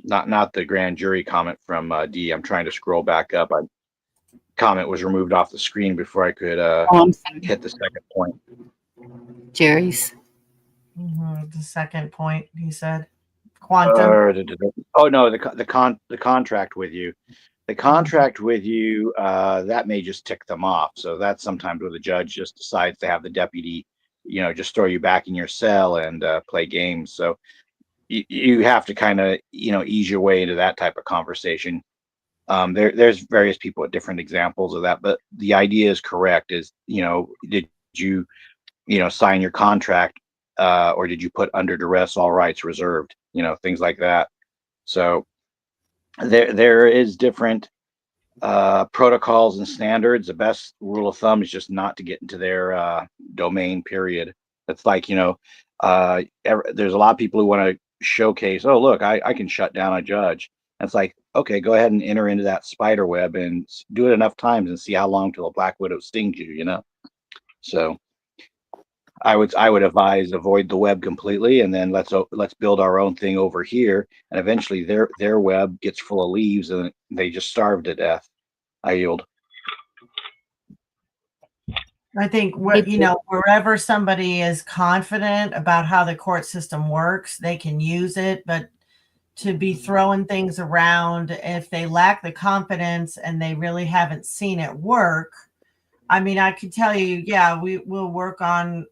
not the grand jury comment from D. I'm trying to scroll back up. Comment was removed off the screen before I could I'm sorry. hit the second point. Jerry's. The second point, he said. Quantum. Oh no, the contract with you. The contract with you, that may just tick them off. So that's sometimes where the judge just decides to have the deputy, just throw you back in your cell and play games. So you have to kind of, ease your way into that type of conversation. There's various people with different examples of that, but the idea is correct. Is, did you, sign your contract, or did you put under duress, all rights reserved, things like that. So there is different protocols and standards. The best rule of thumb is just not to get into their domain, period. It's like, there's a lot of people who want to showcase, oh, look, I can shut down a judge. And it's like, okay, go ahead and enter into that spider web and do it enough times and see how long till a black widow stings you, So I would advise avoid the web completely, and then let's build our own thing over here. And eventually their web gets full of leaves and they just starve to death. I yield. I think wherever somebody is confident about how the court system works, they can use it. But to be throwing things around, if they lack the confidence and they really haven't seen it work, I mean, I could tell you, yeah, we will work on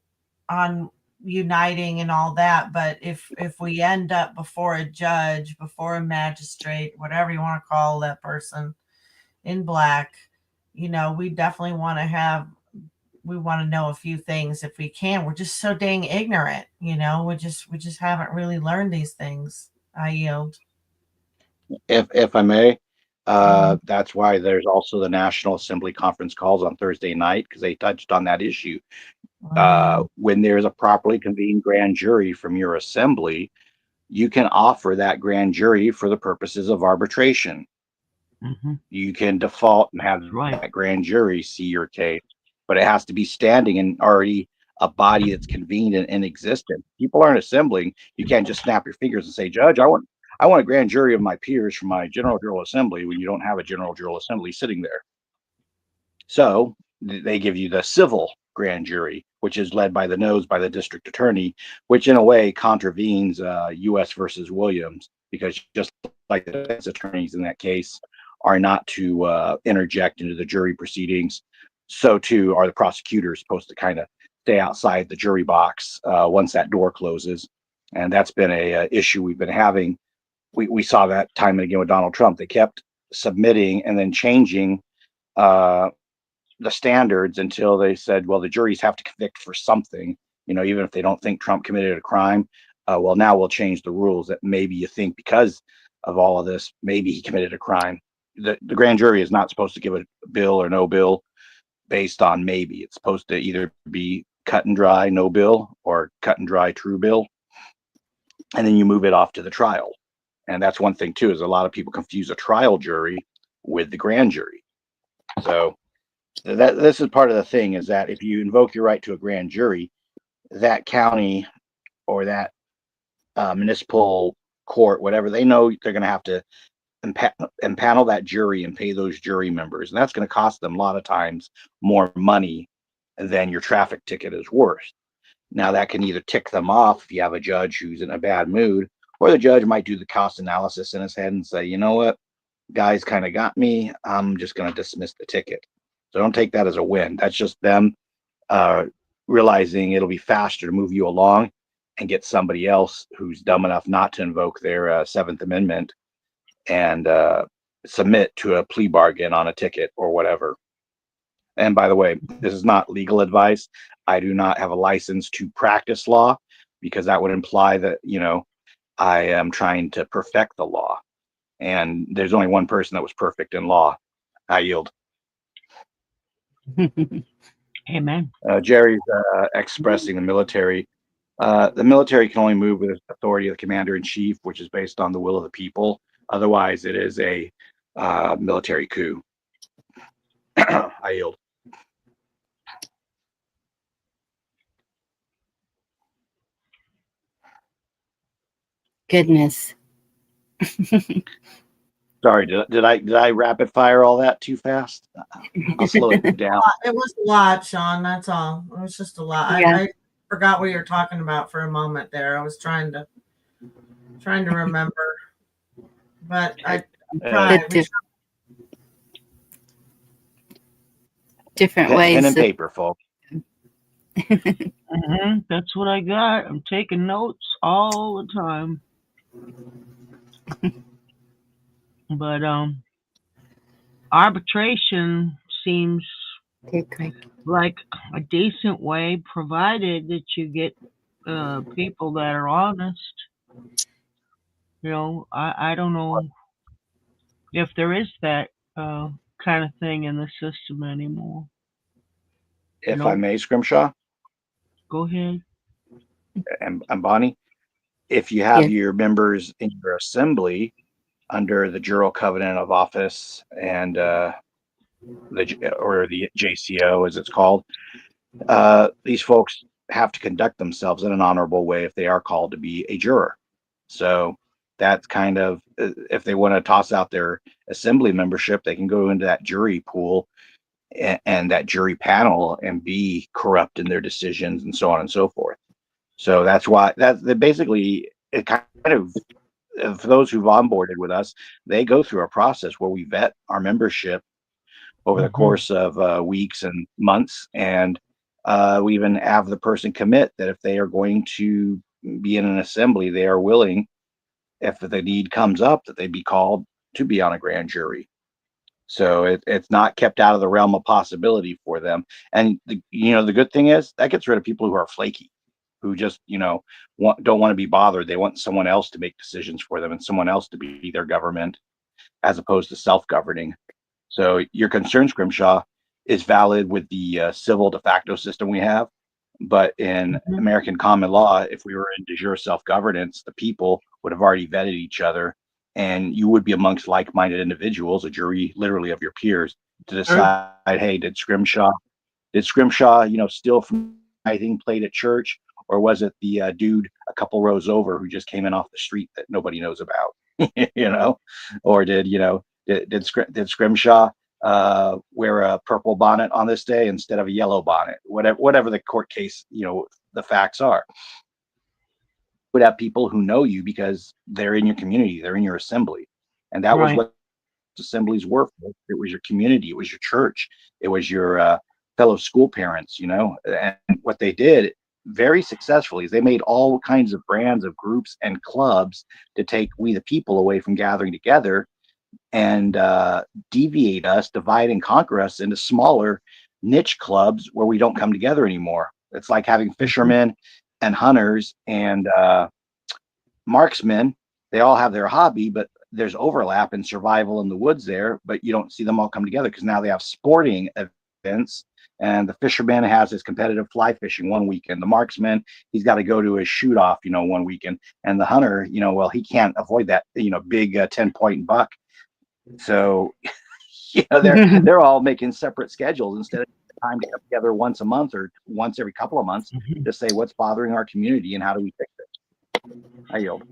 uniting and all that. But if we end up before a judge, before a magistrate, whatever you want to call that person in black, we definitely want to know a few things if we can. We're just so dang ignorant, we just haven't really learned these things. I yield. If I may, that's why there's also the National Assembly conference calls on Thursday night, because they touched on that issue. When there's a properly convened grand jury from your assembly, you can offer that grand jury for the purposes of arbitration. You can default and have that grand jury see your case, but it has to be standing and already a body that's convened and in existence. People aren't assembling. You can't just snap your fingers and say, Judge, I want a grand jury of my peers from my General Jural Assembly, when you don't have a General Jural Assembly sitting there. So they give you the civil grand jury, which is led by the nose by the district attorney, which in a way contravenes U.S. versus Williams, because just like the defense attorneys in that case are not to interject into the jury proceedings, so too are the prosecutors supposed to kind of stay outside the jury box once that door closes. And that's been a issue we've been having we saw that time and again with Donald Trump. They kept submitting and then changing the standards until they said, well, the juries have to convict for something, even if they don't think Trump committed a crime. Well, now we'll change the rules that maybe you think because of all of this, maybe he committed a crime. The grand jury is not supposed to give a bill or no bill based on maybe. It's supposed to either be cut and dry, no bill, or cut and dry, true bill. And then you move it off to the trial. And that's one thing too, is a lot of people confuse a trial jury with the grand jury. So this is part of the thing, is that if you invoke your right to a grand jury, that county or that municipal court, whatever, they know they're going to have to impanel that jury and pay those jury members. And that's going to cost them a lot of times more money than your traffic ticket is worth. Now, that can either tick them off if you have a judge who's in a bad mood, or the judge might do the cost analysis in his head and say, you know what, guys kind of got me. I'm just going to dismiss the ticket. So don't take that as a win. That's just them realizing it'll be faster to move you along and get somebody else who's dumb enough not to invoke their Seventh Amendment and submit to a plea bargain on a ticket or whatever. And by the way, this is not legal advice. I do not have a license to practice law, because that would imply that, I am trying to perfect the law. And there's only one person that was perfect in law. I yield. Amen. Jerry's expressing the military. The military can only move with the authority of the commander in chief, which is based on the will of the people. Otherwise, it is a military coup. I yield. Goodness. Sorry, did I rapid fire all that too fast? I'll slow it down. It was a lot, Sean. That's all. It was just a lot. Yeah. I forgot what you were talking about for a moment there. I was trying to remember, but I tried. Different ways. Pen and paper, folks. That's what I got. I'm taking notes all the time. But arbitration seems like a decent way, provided that you get people that are honest. I don't know if there is that kind of thing in the system anymore. If I may, Scrimshaw. Go ahead. And Bonnie, if you have your members in your assembly under the Jural Covenant of Office and the JCO, as it's called, these folks have to conduct themselves in an honorable way if they are called to be a juror. So that's kind of, if they want to toss out their assembly membership, they can go into that jury pool and that jury panel and be corrupt in their decisions and so on and so forth. So that's why basically it kind of, for those who've onboarded with us, they go through a process where we vet our membership over the course of weeks and months. And we even have the person commit that if they are going to be in an assembly, they are willing, if the need comes up, that they be called to be on a grand jury. So it's not kept out of the realm of possibility for them. And the good thing is that gets rid of people who are flaky, who just don't want to be bothered. They want someone else to make decisions for them and someone else to be their government, as opposed to self-governing. So your concern, Scrimshaw, is valid with the civil de facto system we have. But in American common law, if we were in de jure self-governance, the people would have already vetted each other, and you would be amongst like-minded individuals, a jury literally of your peers, to decide, hey, did Scrimshaw, steal from anything played at church, or was it the dude a couple rows over who just came in off the street that nobody knows about, or did Scrimshaw wear a purple bonnet on this day instead of a yellow bonnet? Whatever the court case, the facts are. Would have people who know you because they're in your community, they're in your assembly, and that was what assemblies were. It was your community, it was your church, it was your fellow school parents, and what they did very successfully is they made all kinds of brands of groups and clubs to take we the people away from gathering together and deviate us, divide and conquer us into smaller niche clubs where we don't come together anymore. It's like having fishermen and hunters and marksmen. They all have their hobby, but there's overlap in survival in the woods there, but you don't see them all come together because now they have sporting events. And the fisherman has his competitive fly fishing one weekend. The marksman, he's got to go to his shoot off, one weekend. And the hunter, well, he can't avoid that, big 10-point buck. So, they're all making separate schedules instead of time to come together once a month or once every couple of months to say what's bothering our community and how do we fix it. I yield.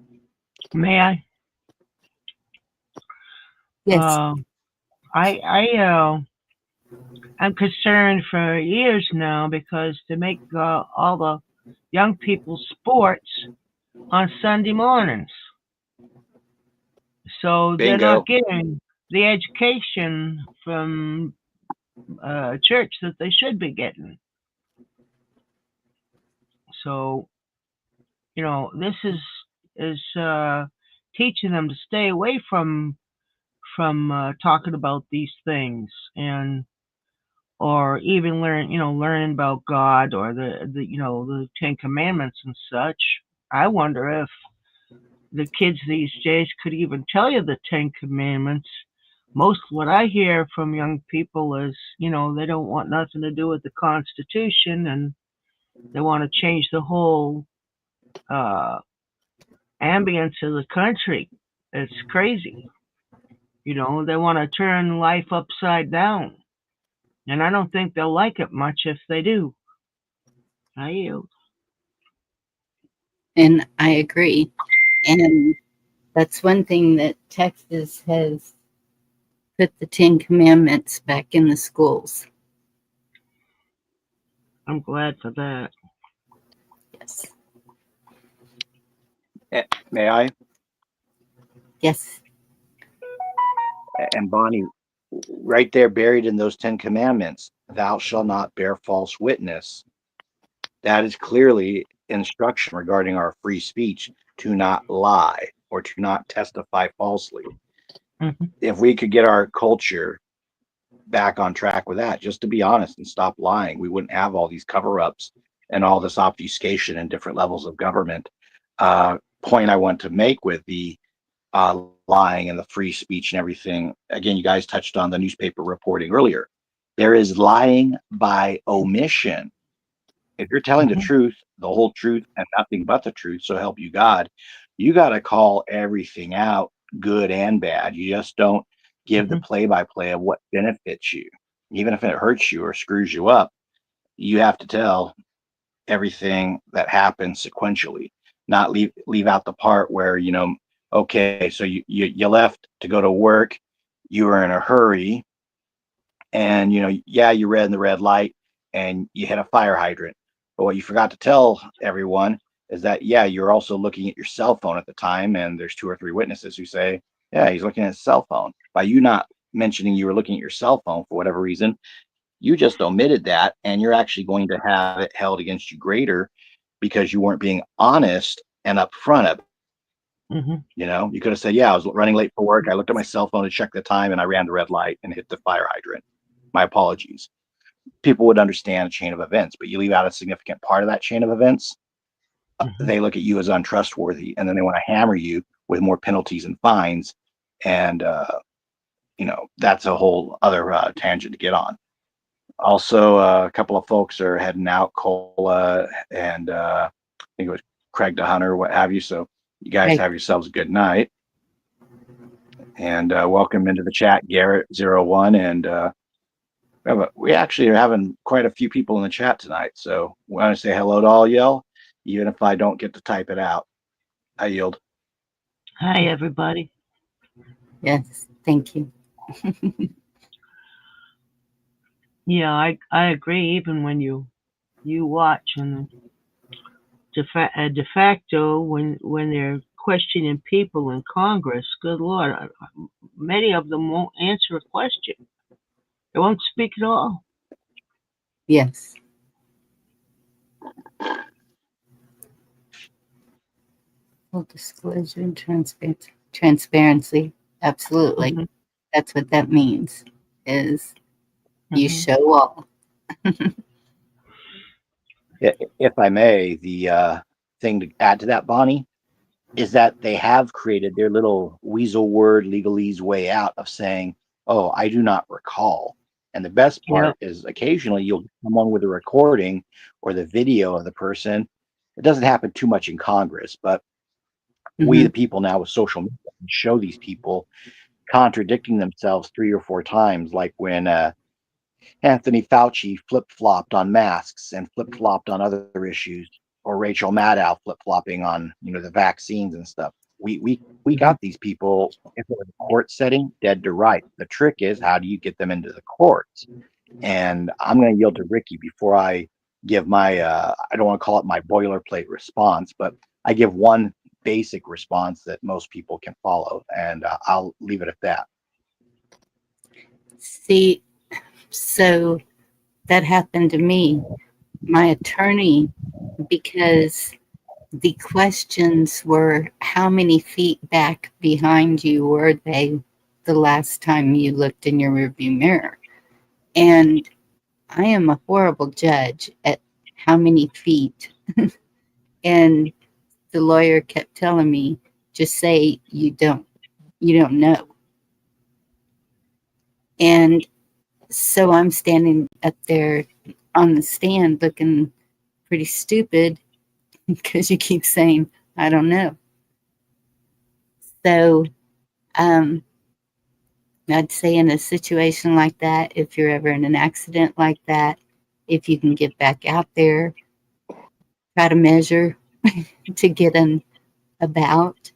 May I? Yes. I'm concerned for years now because they make all the young people sports on Sunday mornings. So they're Bingo. not getting the education from church that they should be getting. So, this is teaching them to stay away from talking about these things or even learning about God or the Ten Commandments and such. I wonder if the kids these days could even tell you the Ten Commandments. Most what I hear from young people is, they don't want nothing to do with the Constitution and they want to change the whole ambience of the country. It's crazy. They want to turn life upside down. And I don't think they'll like it much if they do. I yield. And I agree. And that's one thing that Texas has put the 10 Commandments back in the schools. I'm glad for that. Yes. May I? Yes. And Bonnie, right there buried in those 10 Commandments, thou shalt not bear false witness. That is clearly instruction regarding our free speech to not lie or to not testify falsely. Mm-hmm. If we could get our culture back on track with that, just to be honest and stop lying, we wouldn't have all these cover-ups and all this obfuscation in different levels of government. Point I want to make with the lying and the free speech and everything. Again, you guys touched on the newspaper reporting earlier. There is lying by omission. If you're telling the truth, the whole truth, and nothing but the truth, so help you God, you got to call everything out, good and bad. You just don't give the play-by-play of what benefits you. Even if it hurts you or screws you up, you have to tell everything that happens sequentially, not leave out the part where, okay, so you left to go to work, you were in a hurry, and you read in the red light and you hit a fire hydrant. But what you forgot to tell everyone is that you're also looking at your cell phone at the time, and there's 2 or 3 witnesses who say, he's looking at his cell phone. By you not mentioning you were looking at your cell phone for whatever reason, you just omitted that, and you're actually going to have it held against you greater because you weren't being honest and upfront of it. You could have said, I was running late for work. I looked at my cell phone to check the time, and I ran the red light and hit the fire hydrant. My apologies. People would understand a chain of events, but you leave out a significant part of that chain of events. They look at you as untrustworthy, and then they want to hammer you with more penalties and fines. And, that's a whole other tangent to get on. Also, a couple of folks are heading out, Cola and I think it was Craig the Hunter, what have you. So you guys have yourselves a good night. And welcome into the chat, Garrett01. And we actually are having quite a few people in the chat tonight. So we want to say hello to all y'all, even if I don't get to type it out. I yield. Hi, everybody. Yes, thank you. Yeah, I agree. Even when you watch and de facto when they're questioning people in Congress, good Lord, many of them won't answer a question. They won't speak at all. Yes. Full disclosure and transparency. Absolutely. Mhm. That's what that means, is you Mhm. show all. If I may, the thing to add to that, Bonnie, is that they have created their little weasel word legalese way out of saying, "Oh, I do not recall." And the best Yeah. part is occasionally you'll come on with a recording or the video of the person. It doesn't happen too much in Congress, but we, the people now with social media, can show these people contradicting themselves 3 or 4 times, like when Anthony Fauci flip flopped on masks and flip flopped on other issues, or Rachel Maddow flip flopping on the vaccines and stuff. We got these people, if it was a court setting, dead to right. The trick is, how do you get them into the courts? And I'm going to yield to Ricky before I give my I don't want to call it my boilerplate response, but I give one basic response that most people can follow, and I'll leave it at that. See, so that happened to me. My attorney, because the questions were, how many feet back behind you were they the last time you looked in your rearview mirror? And I am a horrible judge at how many feet. And the lawyer kept telling me, just say you don't know. And so I'm standing up there on the stand looking pretty stupid because you keep saying, I don't know. So I'd say in a situation like that, if you're ever in an accident like that, if you can get back out there, try to measure to get an about.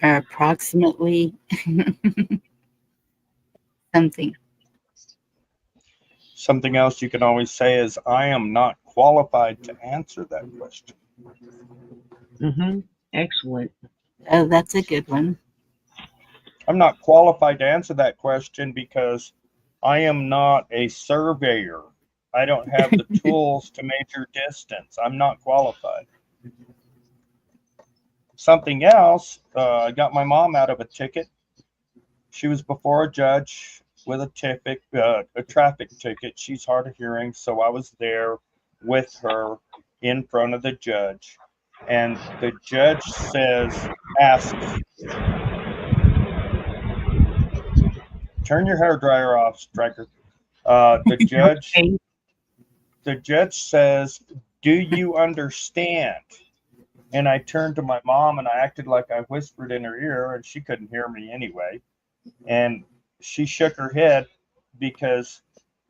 Or approximately something. Something else you can always say is, I am not qualified to answer that question. Excellent. Oh, that's a good one. I'm not qualified to answer that question because I am not a surveyor. I don't have the tools to measure distance. I'm not qualified. Something else, I got my mom out of a ticket. She was before a judge with a traffic ticket. She's hard of hearing, so I was there with her in front of the judge. And the judge asks, turn your hair dryer off, Striker. The judge Okay. the judge says, do you understand? And I turned to my mom and I acted like I whispered in her ear, and she couldn't hear me anyway. And she shook her head, because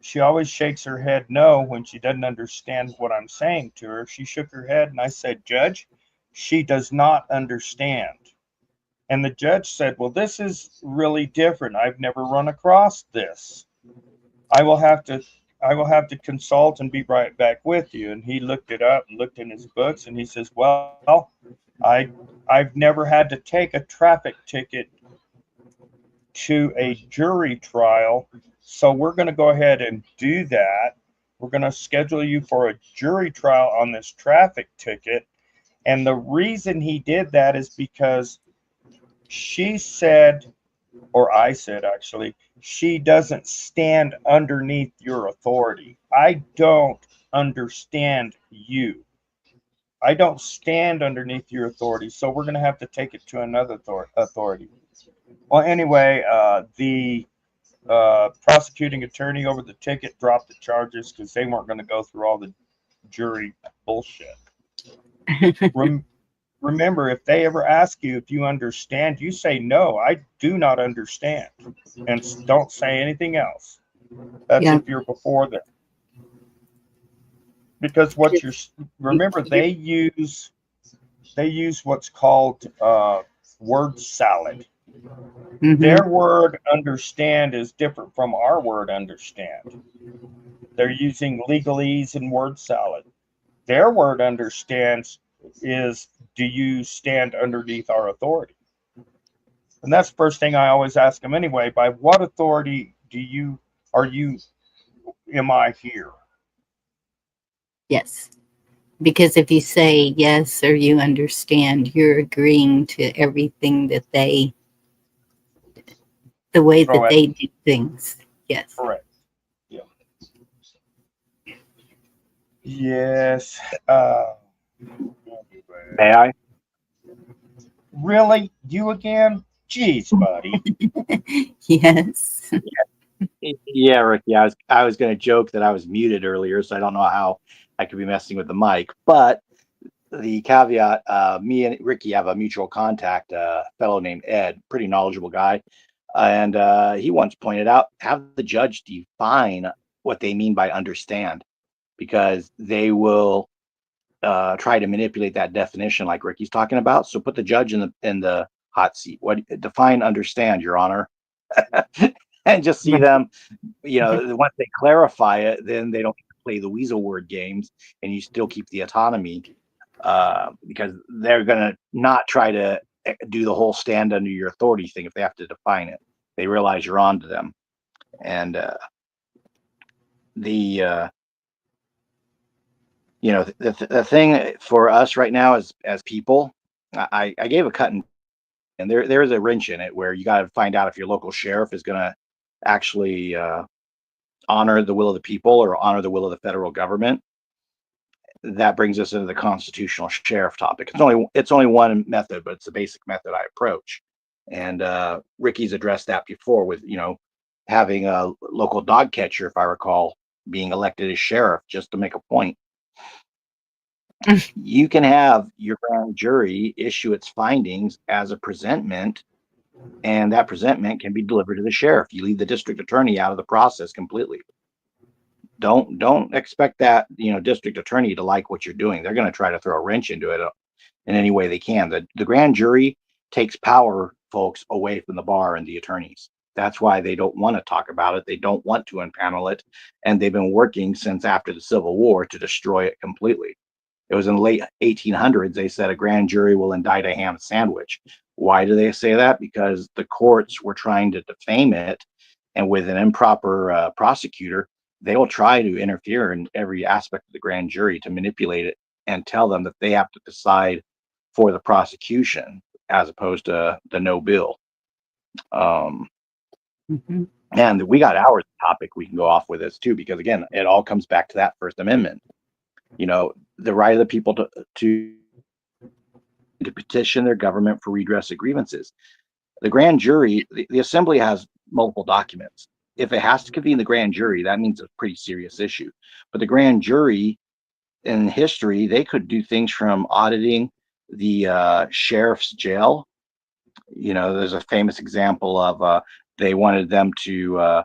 she always shakes her head no when she doesn't understand what I'm saying to her. She shook her head and I said, Judge, she does not understand. And the judge said, well, this is really different. I've never run across this. I will have to consult and be right back with you. And he looked it up and looked in his books, and he says, well, I've never had to take a traffic ticket to a jury trial, so we're going to go ahead and do that. We're going to schedule you for a jury trial on this traffic ticket. And the reason he did that is because she said, or I said actually, she doesn't stand underneath your authority. I don't understand you. I don't stand underneath your authority, so we're going to have to take it to another authority. Well, anyway, the prosecuting attorney over the ticket dropped the charges because they weren't going to go through all the jury bullshit. Remember, if they ever ask you if you understand, you say, no, I do not understand. And don't say anything else. That's Yeah. if you're before them. Because remember, they use what's called word salad. Their word understand is different from our word understand. They're using legalese and word salad. Their word understands is, do you stand underneath our authority? And that's the first thing I always ask them anyway. By what authority am I here? Yes. Because if you say yes or you understand, you're agreeing to everything that the way Throw that it. they do things. Yes. Correct. Yeah. Yes. May I? Really? You again? Jeez, buddy. Yes. Yeah, Ricky, I was going to joke that I was muted earlier, so I don't know how I could be messing with the mic. But the caveat, me and Ricky have a mutual contact, a fellow named Ed, pretty knowledgeable guy. And he once pointed out, have the judge define what they mean by understand, because they will try to manipulate that definition like Ricky's talking about. So put the judge in the hot seat. What define understand, Your Honor? And just see them, once they clarify it, then they don't play the weasel word games, and you still keep the autonomy, because they're going to not try to do the whole stand under your authority thing if they have to define it. They realize you're on to them. And the thing for us right now as people, I gave a cut and there is a wrench in it where you got to find out if your local sheriff is going to actually honor the will of the people or honor the will of the federal government. That brings us into the constitutional sheriff topic. It's only one method, but it's the basic method I approach. And Ricky's addressed that before with having a local dog catcher, if I recall, being elected as sheriff just to make a point. You can have your grand jury issue its findings as a presentment, and that presentment can be delivered to the sheriff. You leave the district attorney out of the process completely. Don't expect that district attorney to like what you're doing. They're going to try to throw a wrench into it in any way they can. The grand jury takes power, folks, away from the bar and the attorneys. That's why they don't want to talk about it. They don't want to impanel it, and they've been working since after the Civil War to destroy it completely. It was in the late 1800s. They said a grand jury will indict a ham sandwich. Why do they say that? Because the courts were trying to defame it, and with an improper prosecutor, they will try to interfere in every aspect of the grand jury to manipulate it and tell them that they have to decide for the prosecution as opposed to the no bill. Mhm. And we got hours of topic we can go off with this too, because again, it all comes back to that First Amendment. The right of the people to petition their government for redress of grievances. The grand jury, the assembly has multiple documents. If it has to convene the grand jury, that means a pretty serious issue. But the grand jury in history, they could do things from auditing the sheriff's jail. There's a famous example of they wanted them to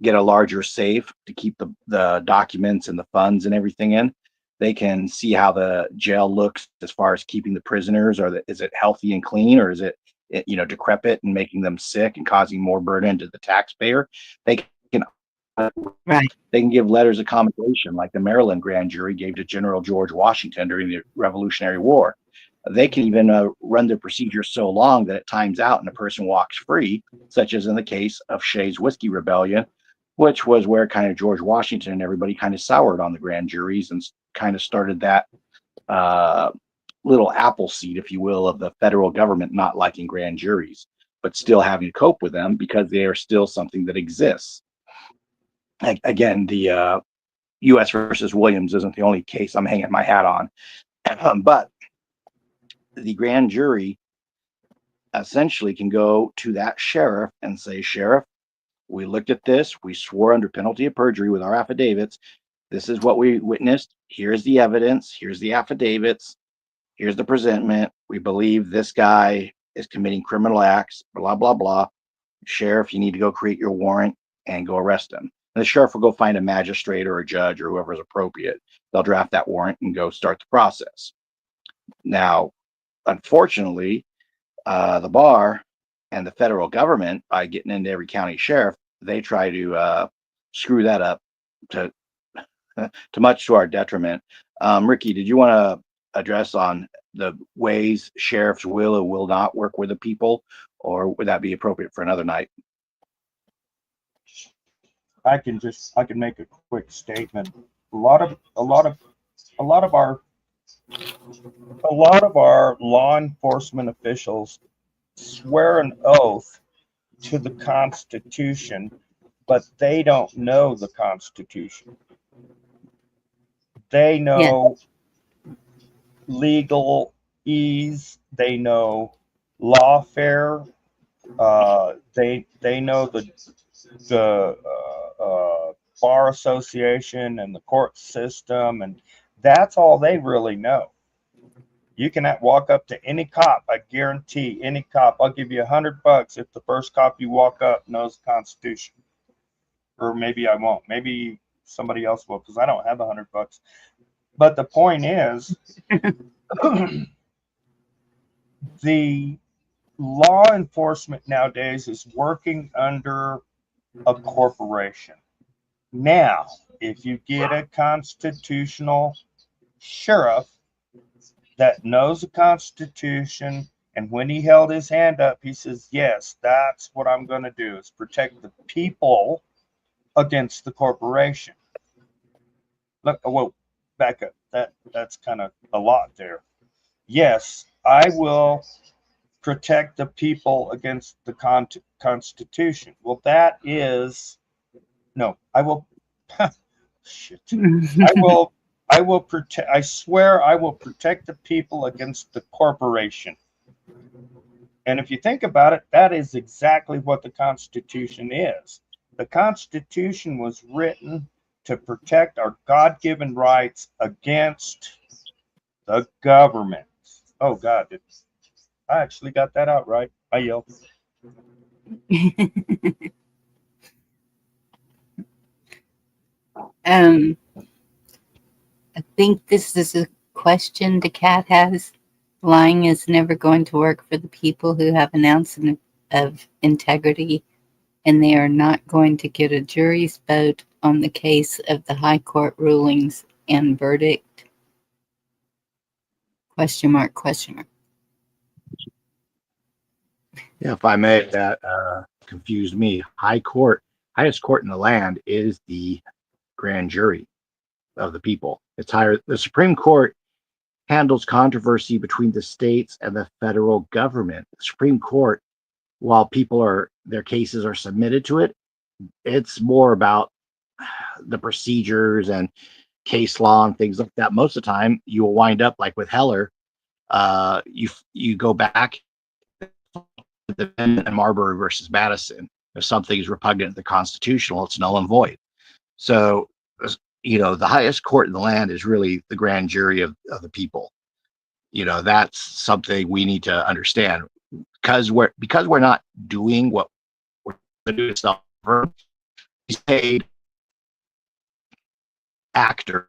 get a larger safe to keep the documents and the funds and everything in. They can see how the jail looks as far as keeping the prisoners, or is it healthy and clean, or is it decrepit and making them sick and causing more burden to the taxpayer. They can Right. They can give letters of commendation, like the Maryland grand jury gave to General George Washington during the Revolutionary War. They can even run their procedure so long that it times out and the person walks free, such as in the case of Shays Whiskey Rebellion, which was where kind of George Washington and everybody kind of soured on the grand juries and kind of started that little apple seed, if you will, of the federal government not liking grand juries, but still having to cope with them because they are still something that exists. Again, the U.S. versus Williams isn't the only case I'm hanging my hat on, but the grand jury essentially can go to that sheriff and say, Sheriff, we looked at this. We swore under penalty of perjury with our affidavits. This is what we witnessed. Here's the evidence. Here's the affidavits. Here's the presentment. We believe this guy is committing criminal acts, blah, blah, blah. Sheriff, you need to go create your warrant and go arrest him. And the sheriff will go find a magistrate or a judge or whoever is appropriate. They'll draft that warrant and go start the process. Now, unfortunately, the bar and the federal government, by getting into every county sheriff, they try to screw that up to much to our detriment. Ricky, did you want to address on the ways sheriffs will or will not work with the people, or would that be appropriate for another night? I can make a quick statement. A lot of a lot of our law enforcement officials swear an oath to the Constitution, but they don't know the Constitution. They know legalese, they know lawfare, they know the bar association and the court system, and that's all they really know. You can walk up to any cop. I guarantee any cop. I'll give you $100 if the first cop you walk up knows the Constitution. Or maybe I won't. Maybe somebody else will, because I don't have $100. But the point is, the law enforcement nowadays is working under a corporation. Now, if you get a constitutional sheriff that knows the Constitution, and when he held his hand up, he says, yes, that's what I'm going to do, is protect the people against the corporation. Look, whoa, back up. That's kind of a lot there. Yes, I will protect the people against the Constitution. Well, that is, no, I will, shit. I will protect, I swear I will protect the people against the corporation. And if you think about it, that is exactly what the Constitution is. The Constitution was written to protect our God-given rights against the government. Oh, God, I actually got that out right. I yelled. I think this is a question the cat has. Lying is never going to work for the people who have an ounce of integrity, and they are not going to get a jury's vote on the case of the high court rulings and verdict. Question mark, question mark. Yeah, if I may, that confused me. Highest court in the land is the grand jury of the people. It's higher. The Supreme Court handles controversy between the states and the federal government. The Supreme Court, while their cases are submitted to it, it's more about the procedures and case law and things like that. Most of the time, you will wind up like with Heller. You go back to the and Marbury versus Madison. If something is repugnant to the Constitution, it's null and void. So, the highest court in the land is really the grand jury of the people. That's something we need to understand, because we're not doing what we're doing stuff for these paid actors.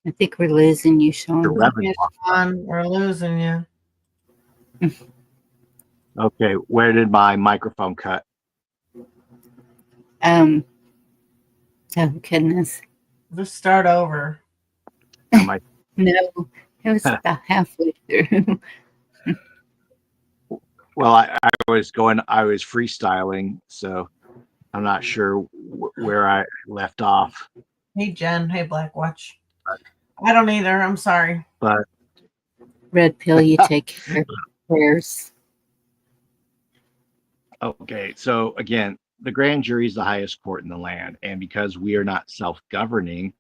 I think we're losing you, Sean. We're losing you. Okay, where did my microphone cut? Oh goodness. Just start over. No, it was about halfway through. Well, I was freestyling, so I'm not sure where I left off. Hey, Jen. Hey, Blackwatch. I don't either. I'm sorry. But Red pill, you take care of prayers. Okay, so again, the grand jury is the highest court in the land, and because we are not self-governing,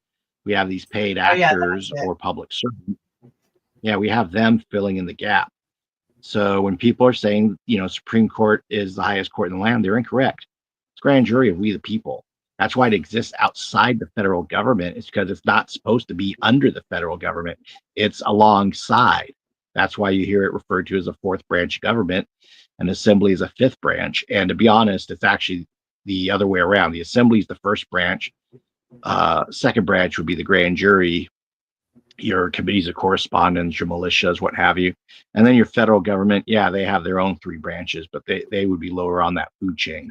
we have these paid actors or public servants. Yeah, we have them filling in the gap. So when people are saying, Supreme Court is the highest court in the land, they're incorrect. It's grand jury of we the people. That's why it exists outside the federal government. It's because it's not supposed to be under the federal government. It's alongside. That's why you hear it referred to as a fourth branch of government, and assembly is a fifth branch. And to be honest, it's actually the other way around. The assembly is the first branch. Second branch would be the grand jury, your committees of correspondence, your militias, what have you. And then your federal government, yeah, they have their own three branches, but they would be lower on that food chain.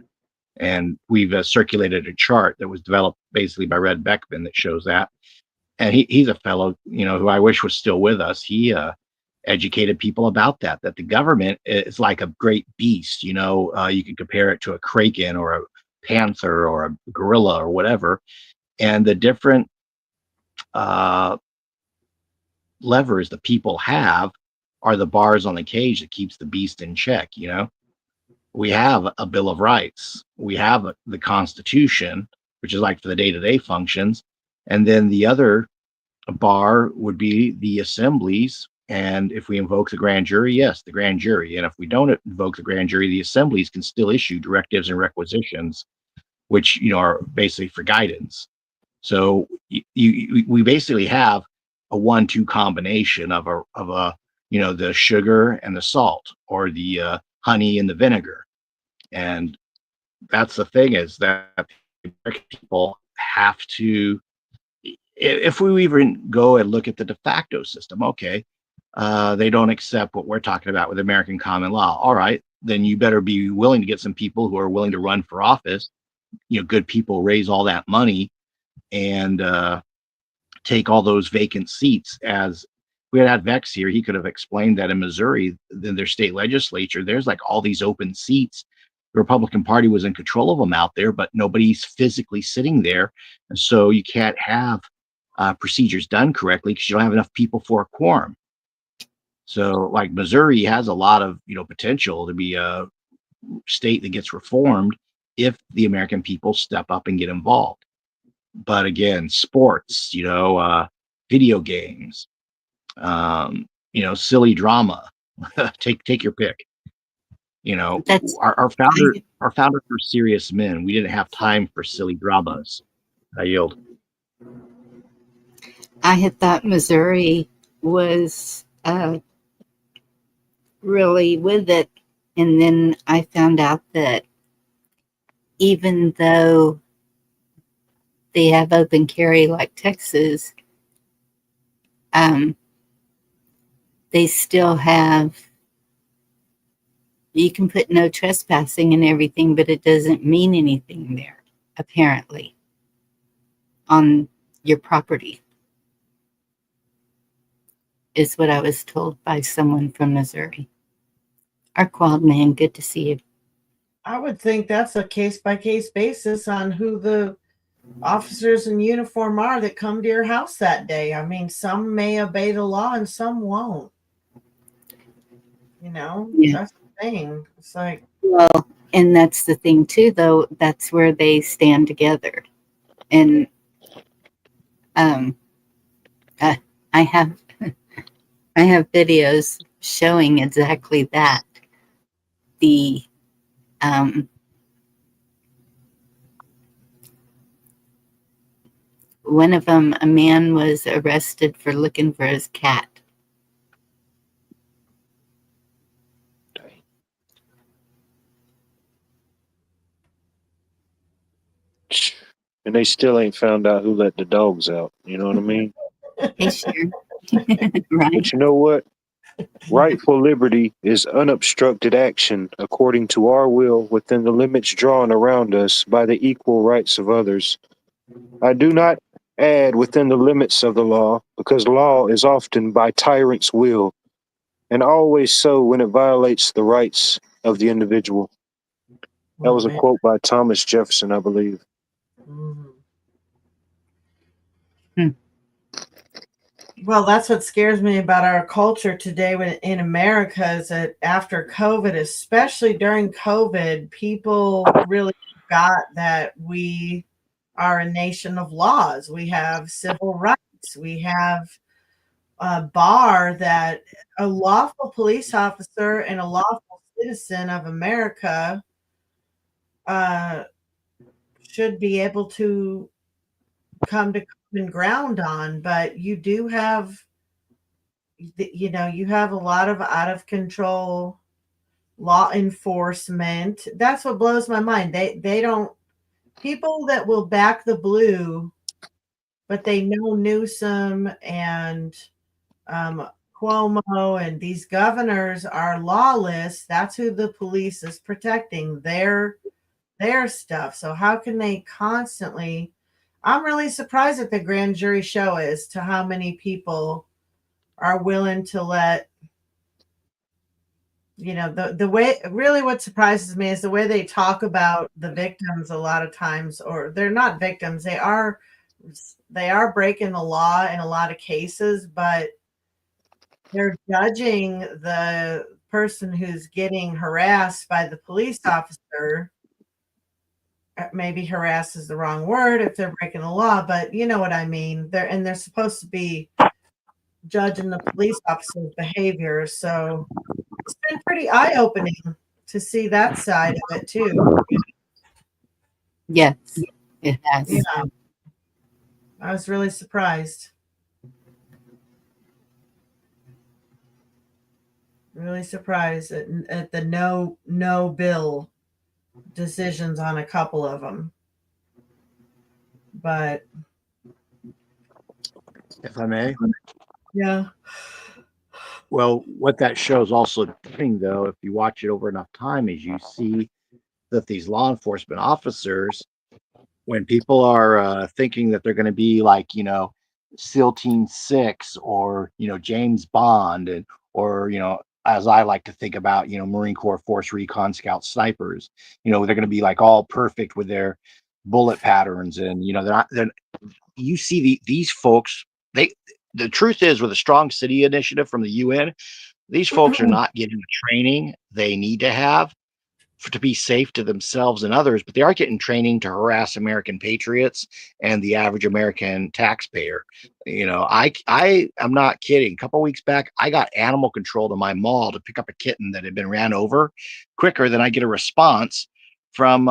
And we've circulated a chart that was developed basically by Red Beckman that shows that. And he's a fellow, who I wish was still with us. He educated people about that the government is like a great beast. You can compare it to a kraken or a panther or a gorilla or whatever. And the different levers the people have are the bars on the cage that keeps the beast in check. You know, we have a Bill of Rights, we have the Constitution, which is like for the day-to-day functions, and then the other bar would be the assemblies. And if we invoke the grand jury, yes, the grand jury. And if we don't invoke the grand jury, the assemblies can still issue directives and requisitions, which, you know, are basically for guidance. So we basically have a 1-2 combination of a you know, the sugar and the salt, or the honey and the vinegar. And that's the thing, is that people have to, if we even go and look at the de facto system, okay, they don't accept what we're talking about with American common law. All right, then you better be willing to get some people who are willing to run for office. You know, good people raise all that money and take all those vacant seats. As we had Vex here, he could have explained that in Missouri, in their state legislature, there's like all these open seats. The Republican Party was in control of them out there, but nobody's physically sitting there. And so you can't have procedures done correctly because you don't have enough people for a quorum. So like Missouri has a lot of, you know, potential to be a state that gets reformed if the American people step up and get involved. But again, sports, you know, video games, you know, silly drama, take your pick. You know, That's our founders were serious men. We didn't have time for silly dramas. I yield. I had thought Missouri was really with it, and then I found out that even though they have open carry like Texas, they still have, you can put no trespassing and everything, but it doesn't mean anything there, apparently, on your property, is what I was told by someone from Missouri. Our quad man, good to see you. I would think that's a case-by-case basis on who the officers in uniform are that come to your house that day. I mean, some may obey the law and some won't. You know, Yeah. that's the thing. It's like, Well, and that's the thing too, though. That's where they stand together. And I have I have videos showing exactly that. The one of them, a man was arrested for looking for his cat. And they still ain't found out who let the dogs out. You know what I mean? Hey, Sharon. Right? But you know what? Rightful liberty is unobstructed action according to our will within the limits drawn around us by the equal rights of others. I do not add within the limits of the law, because law is often by tyrants' will, and always so when it violates the rights of the individual. That was a quote by Thomas Jefferson, I believe. Well, that's what scares me about our culture today in America, is that after COVID, especially during COVID, people really got that we are a nation of laws. We have civil rights. We have a bar that a lawful police officer and a lawful citizen of America should be able to come to common ground on. But you do have, you know, you have a lot of out of control law enforcement. That's what blows my mind. They don't, people that will back the blue, but they know Newsom and Cuomo and these governors are lawless. That's who the police is protecting, their stuff. So how can they constantly, I'm really surprised at the grand jury show as to how many people are willing to let, you know, the way, really what surprises me is the way they talk about the victims a lot of times, or they're not victims, they are they are breaking the law in a lot of cases, but they're judging the person who's getting harassed by the police officer. Maybe harass is the wrong word if they're breaking the law, but you know what I mean. They're supposed to be judging the police officer's behavior. So it's been pretty eye-opening to see that side of it too. Yes, it has. Yeah, I was really surprised. Really surprised at the no bill decisions on a couple of them. But If I may. yeah. Well, what that shows also, though, if you watch it over enough time, is you see that these law enforcement officers, when people are thinking that they're going to be like, SEAL Team 6 or, James Bond, and or, as I like to think about, Marine Corps Force Recon Scout snipers, they're going to be like all perfect with their bullet patterns, and you see these folks. The truth is, with a strong city initiative from the UN, these folks are not getting the training they need to have to be safe to themselves and others, but they are getting training to harass American patriots and the average American taxpayer. I am not kidding. A couple of weeks back, I got animal control to my mall to pick up a kitten that had been ran over quicker than I get a response from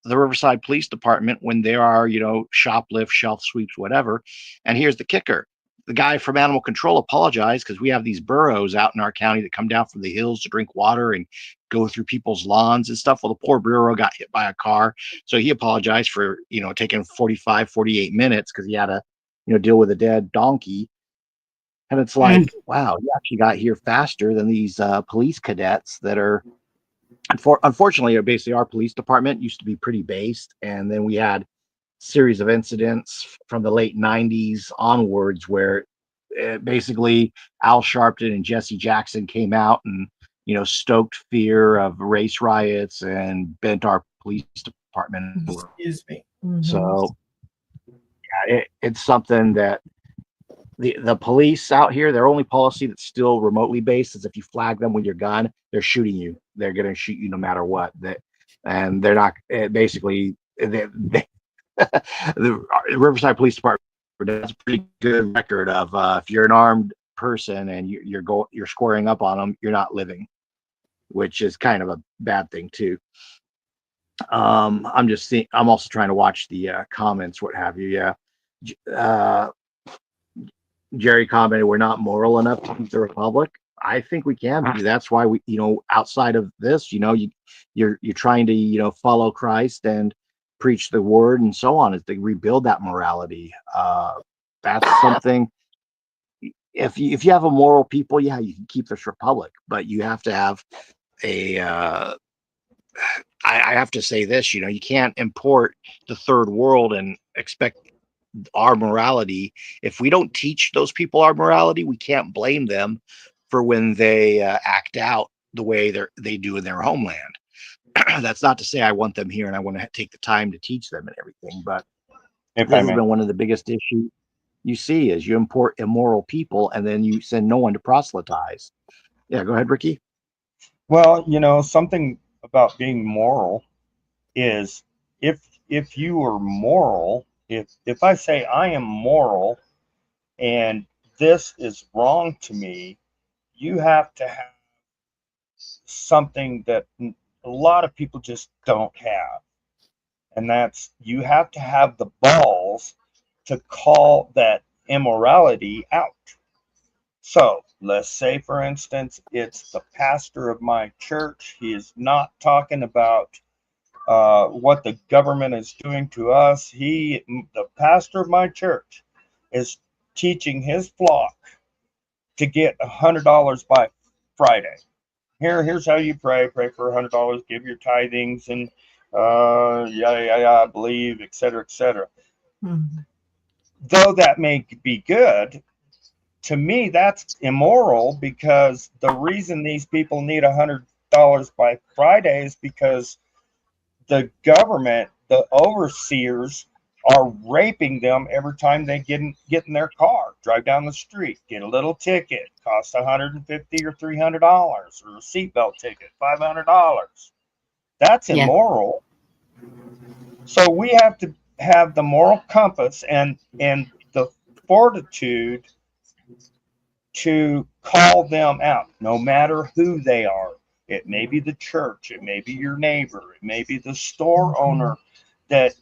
the Riverside Police Department when there are, shoplift, shelf sweeps, whatever. And here's the kicker. The guy from animal control apologized because we have these burros out in our county that come down from the hills to drink water and go through people's lawns and stuff. Well, the poor burro got hit by a car. So he apologized for, taking 45, 48 minutes because he had to, deal with a dead donkey. And it's like, wow, you actually got here faster than these police cadets that are, unfortunately, basically our police department used to be pretty based. And then we had series of incidents from the late 90s onwards where basically Al Sharpton and Jesse Jackson came out and stoked fear of race riots and bent our police department. Excuse me. So it's something that the police out here, their only policy that's still remotely based is if you flag them with your gun, they're shooting you. They're going to shoot you no matter what. And they're not basically the Riverside Police Department has a pretty good record of if you're an armed person and you're squaring up on them, you're not living, which is kind of a bad thing too. I'm also trying to watch the comments, what have you. Yeah. Jerry commented, we're not moral enough to keep the republic. I think we can be. That's why we, outside of this, you're trying to, follow Christ and preach the word and so on, is to rebuild that morality. That's something. If you have a moral people, yeah, you can keep this republic, but you have to have a. I have to say this, you can't import the third world and expect our morality. If we don't teach those people our morality, we can't blame them for when they act out the way they do in their homeland. That's not to say I want them here and I want to take the time to teach them and everything, but this has been one of the biggest issues you see is you import immoral people and then you send no one to proselytize. Yeah, go ahead, Ricky. Well, something about being moral is if you are moral, if I say I am moral and this is wrong to me, you have to have something that a lot of people just don't have. And that's, you have to have the balls to call that immorality out. So let's say, for instance, it's the pastor of my church. He is not talking about what the government is doing to us. The pastor of my church, is teaching his flock to get $100 by Friday. Here's how you pray for $100, give your tithings, and I believe, etc., etc. Though that may be good, to me that's immoral, because the reason these people need $100 by Friday is because the government, the overseers, are raping them every time they get in their car, drive down the street, get a little ticket, cost $150 or $300, or a seatbelt ticket, $500. That's Yeah. immoral. So we have to have the moral compass and the fortitude to call them out, no matter who they are. It may be the church, it may be your neighbor, it may be the store owner that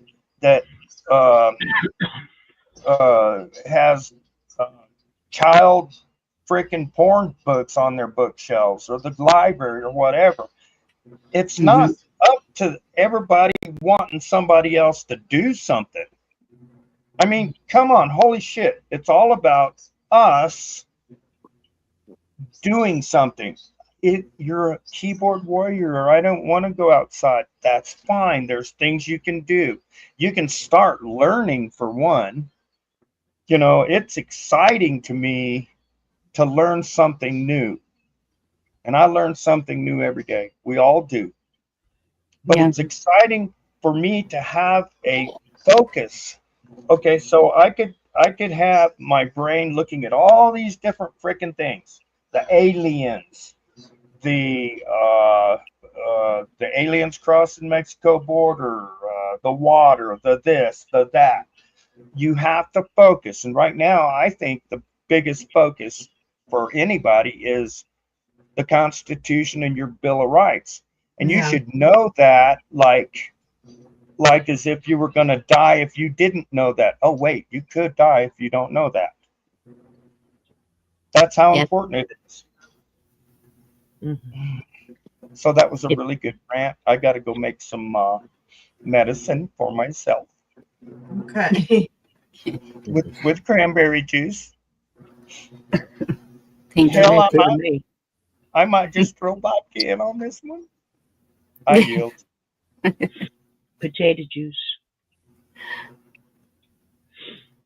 has child freaking porn books on their bookshelves, or the library, or whatever. It's not up to everybody wanting somebody else to do something. I mean, come on, holy shit. It's all about us doing something. You're a keyboard warrior, or I don't want to go outside. That's fine. There's things you can do. You can start learning, for one. You know, it's exciting to me to learn something new. And I learn something new every day. We all do. But Yeah. it's exciting for me to have a focus. Okay, so I could have my brain looking at all these different freaking things. The aliens, the aliens crossing Mexico border, the water, the this, the that. You have to focus. And right now, I think the biggest focus for anybody is the Constitution and your Bill of Rights. And you should know that like as if you were going to die if you didn't know that. Oh, wait, you could die if you don't know that. That's how important it is. So that was a really good rant. I got to go make some medicine for myself. Okay. With cranberry juice. Thank you. Hell, I might just throw vodka in on this one. I yield. Potato juice.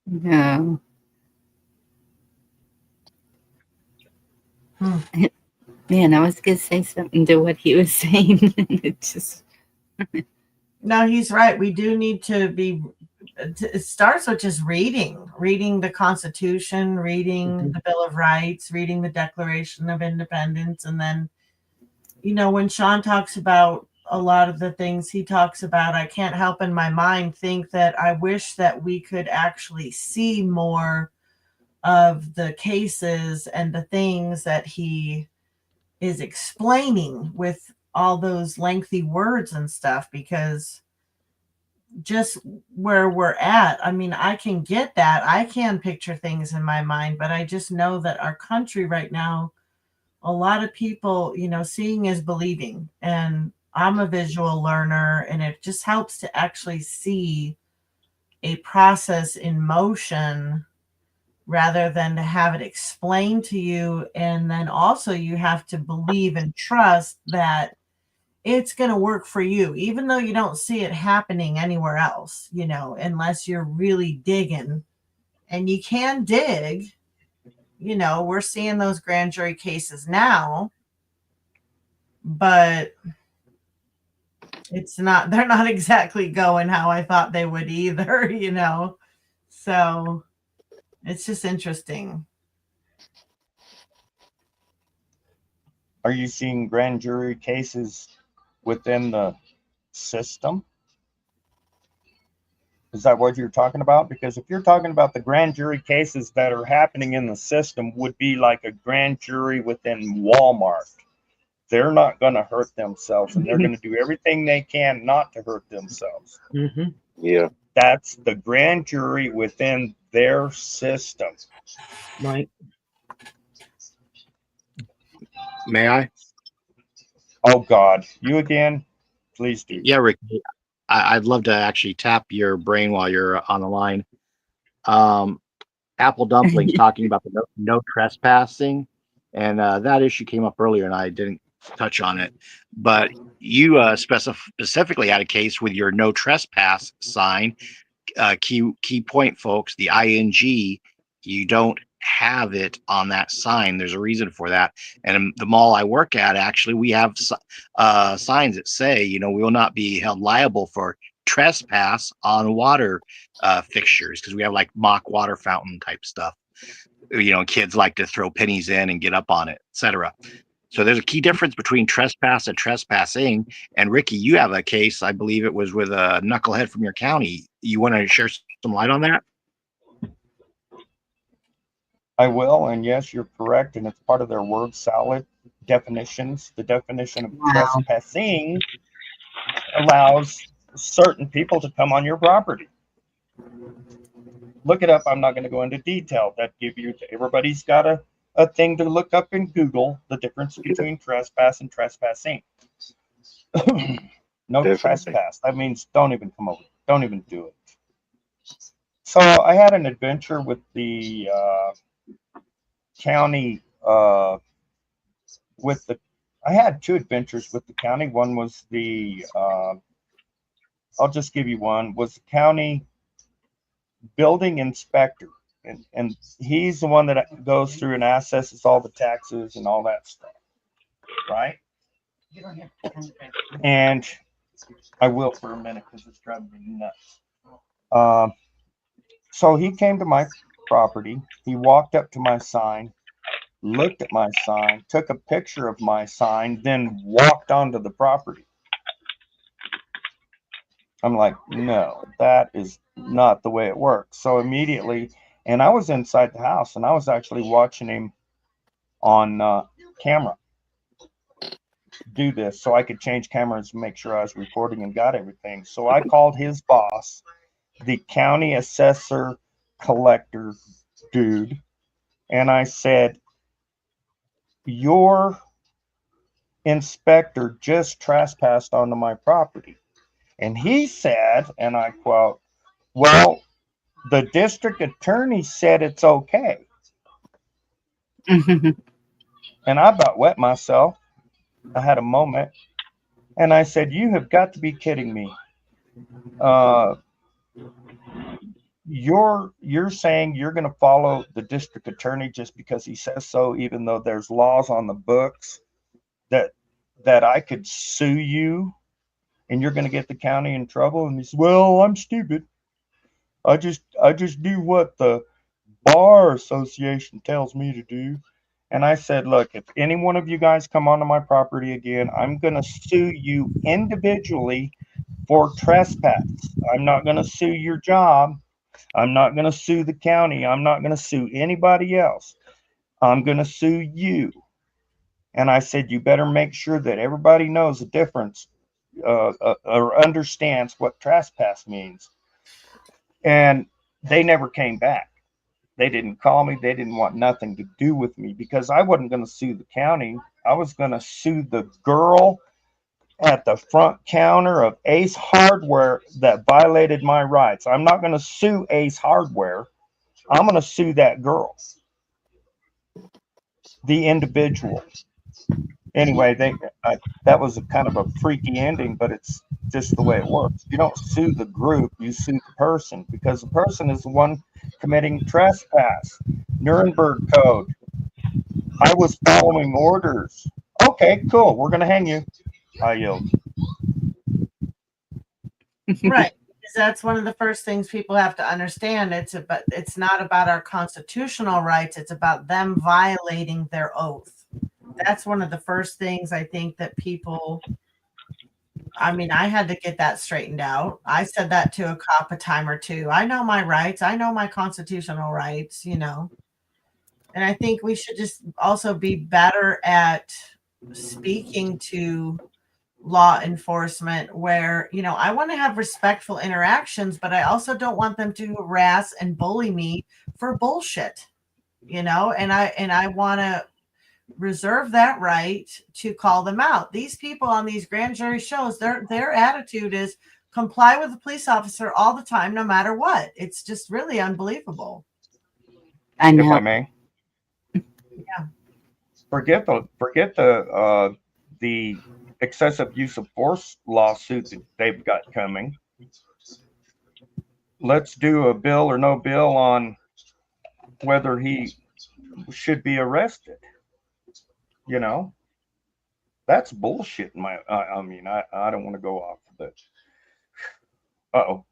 No. Man, I was going to say something to what he was saying. It just. No, he's right. We do need to be. It starts with just reading the Constitution, reading the Bill of Rights, reading the Declaration of Independence. And then, you know, when Sean talks about a lot of the things he talks about, I can't help in my mind think that I wish that we could actually see more of the cases and the things that he is explaining with all those lengthy words and stuff, because just where we're at, I mean, I can get that. I can picture things in my mind, but I just know that our country right now, a lot of people, you know, seeing is believing. And I'm a visual learner, and it just helps to actually see a process in motion rather than to have it explained to you. And then also you have to believe and trust that it's going to work for you, even though you don't see it happening anywhere else, you know, unless you're really digging. And you can dig, you know, we're seeing those grand jury cases now, but they're not exactly going how I thought they would either, you know. So it's just interesting. Are you seeing grand jury cases within the system? Is that what you're talking about? Because if you're talking about the grand jury cases that are happening in the system, would be like a grand jury within Walmart. They're not going to hurt themselves, and they're going to do everything they can not to hurt themselves. Yeah. That's the grand jury within their system. Right. May I? Oh, God. You again? Please do. Yeah, Rick. I'd love to actually tap your brain while you're on the line. Apple Dumplings talking about the no trespassing, and that issue came up earlier, and I didn't touch on it. But you specifically had a case with your no trespass sign. Key point, folks. The ing, you don't have it on that sign. There's a reason for that. And the mall I work at, actually, we have signs that say, you know, we will not be held liable for trespass on water fixtures, because we have like mock water fountain type stuff. Kids like to throw pennies in and get up on it, etc. So there's a key difference between trespass and trespassing. And Ricky, you have a case, I believe it was with a knucklehead from your county. You want to share some light on that? I will, and yes, you're correct, and it's part of their word salad definitions. The definition of trespassing allows certain people to come on your property. Look it up. I'm not going to go into detail. That give you, everybody's got a thing to look up in Google, the difference between trespass and trespassing. No Definitely. trespass. That means don't even come over. Don't even do it. So I had an adventure with the county. I had two adventures with the county. One was the I'll just give you one, was the county building inspector. And he's the one that goes through and assesses all the taxes and all that stuff, right? And I will for a minute because it's driving me nuts. So he came to my property. He walked up to my sign, looked at my sign, took a picture of my sign, then walked onto the property. I'm like, no, that is not the way it works. So immediately, and I was inside the house, and I was actually watching him on camera do this, so I could change cameras and make sure I was recording and got everything. So I called his boss, the county assessor collector dude, and I said, your inspector just trespassed onto my property. And he said, and I quote, well, the district attorney said it's okay. And I about wet myself. I had a moment, and I said, you have got to be kidding me. You're saying you're going to follow the district attorney just because he says so, even though there's laws on the books that I could sue you, and you're going to get the county in trouble? And he said, well, I'm stupid. I just do what the bar association tells me to do. And I said, look, if any one of you guys come onto my property again, I'm going to sue you individually for trespass. I'm not going to sue your job. I'm not going to sue the county. I'm not going to sue anybody else. I'm going to sue you. And I said, you better make sure that everybody knows the difference or understands what trespass means. And they never came back. They didn't call me. They didn't want nothing to do with me because I wasn't going to sue the county. I was going to sue the girl at the front counter of Ace Hardware that violated my rights. I'm not going to sue Ace Hardware. I'm going to sue that girl, the individual. Anyway, that was a kind of a freaky ending, but it's just the way it works. You don't sue the group, you sue the person, because the person is the one committing trespass. Nuremberg Code. I was following orders. Okay, cool. We're going to hang you. I yield. Right. Because that's one of the first things people have to understand. It's not about our constitutional rights. It's about them violating their oath. That's one of the first things I think that people, I mean, I had to get that straightened out. I said that to a cop a time or two. I know my rights. I know my constitutional rights, you know. And I think we should just also be better at speaking to law enforcement where, you know, I want to have respectful interactions, but I also don't want them to harass and bully me for bullshit, you know, and I want to reserve that right to call them out. These people on these grand jury shows, their attitude is comply with the police officer all the time, no matter what. It's just really unbelievable. I If I know. may. Yeah. Forget the excessive use of force lawsuit that they've got coming. Let's do a bill or no bill on whether he should be arrested. You know, that's bullshit. I mean, I don't want to go off, but Uh-oh.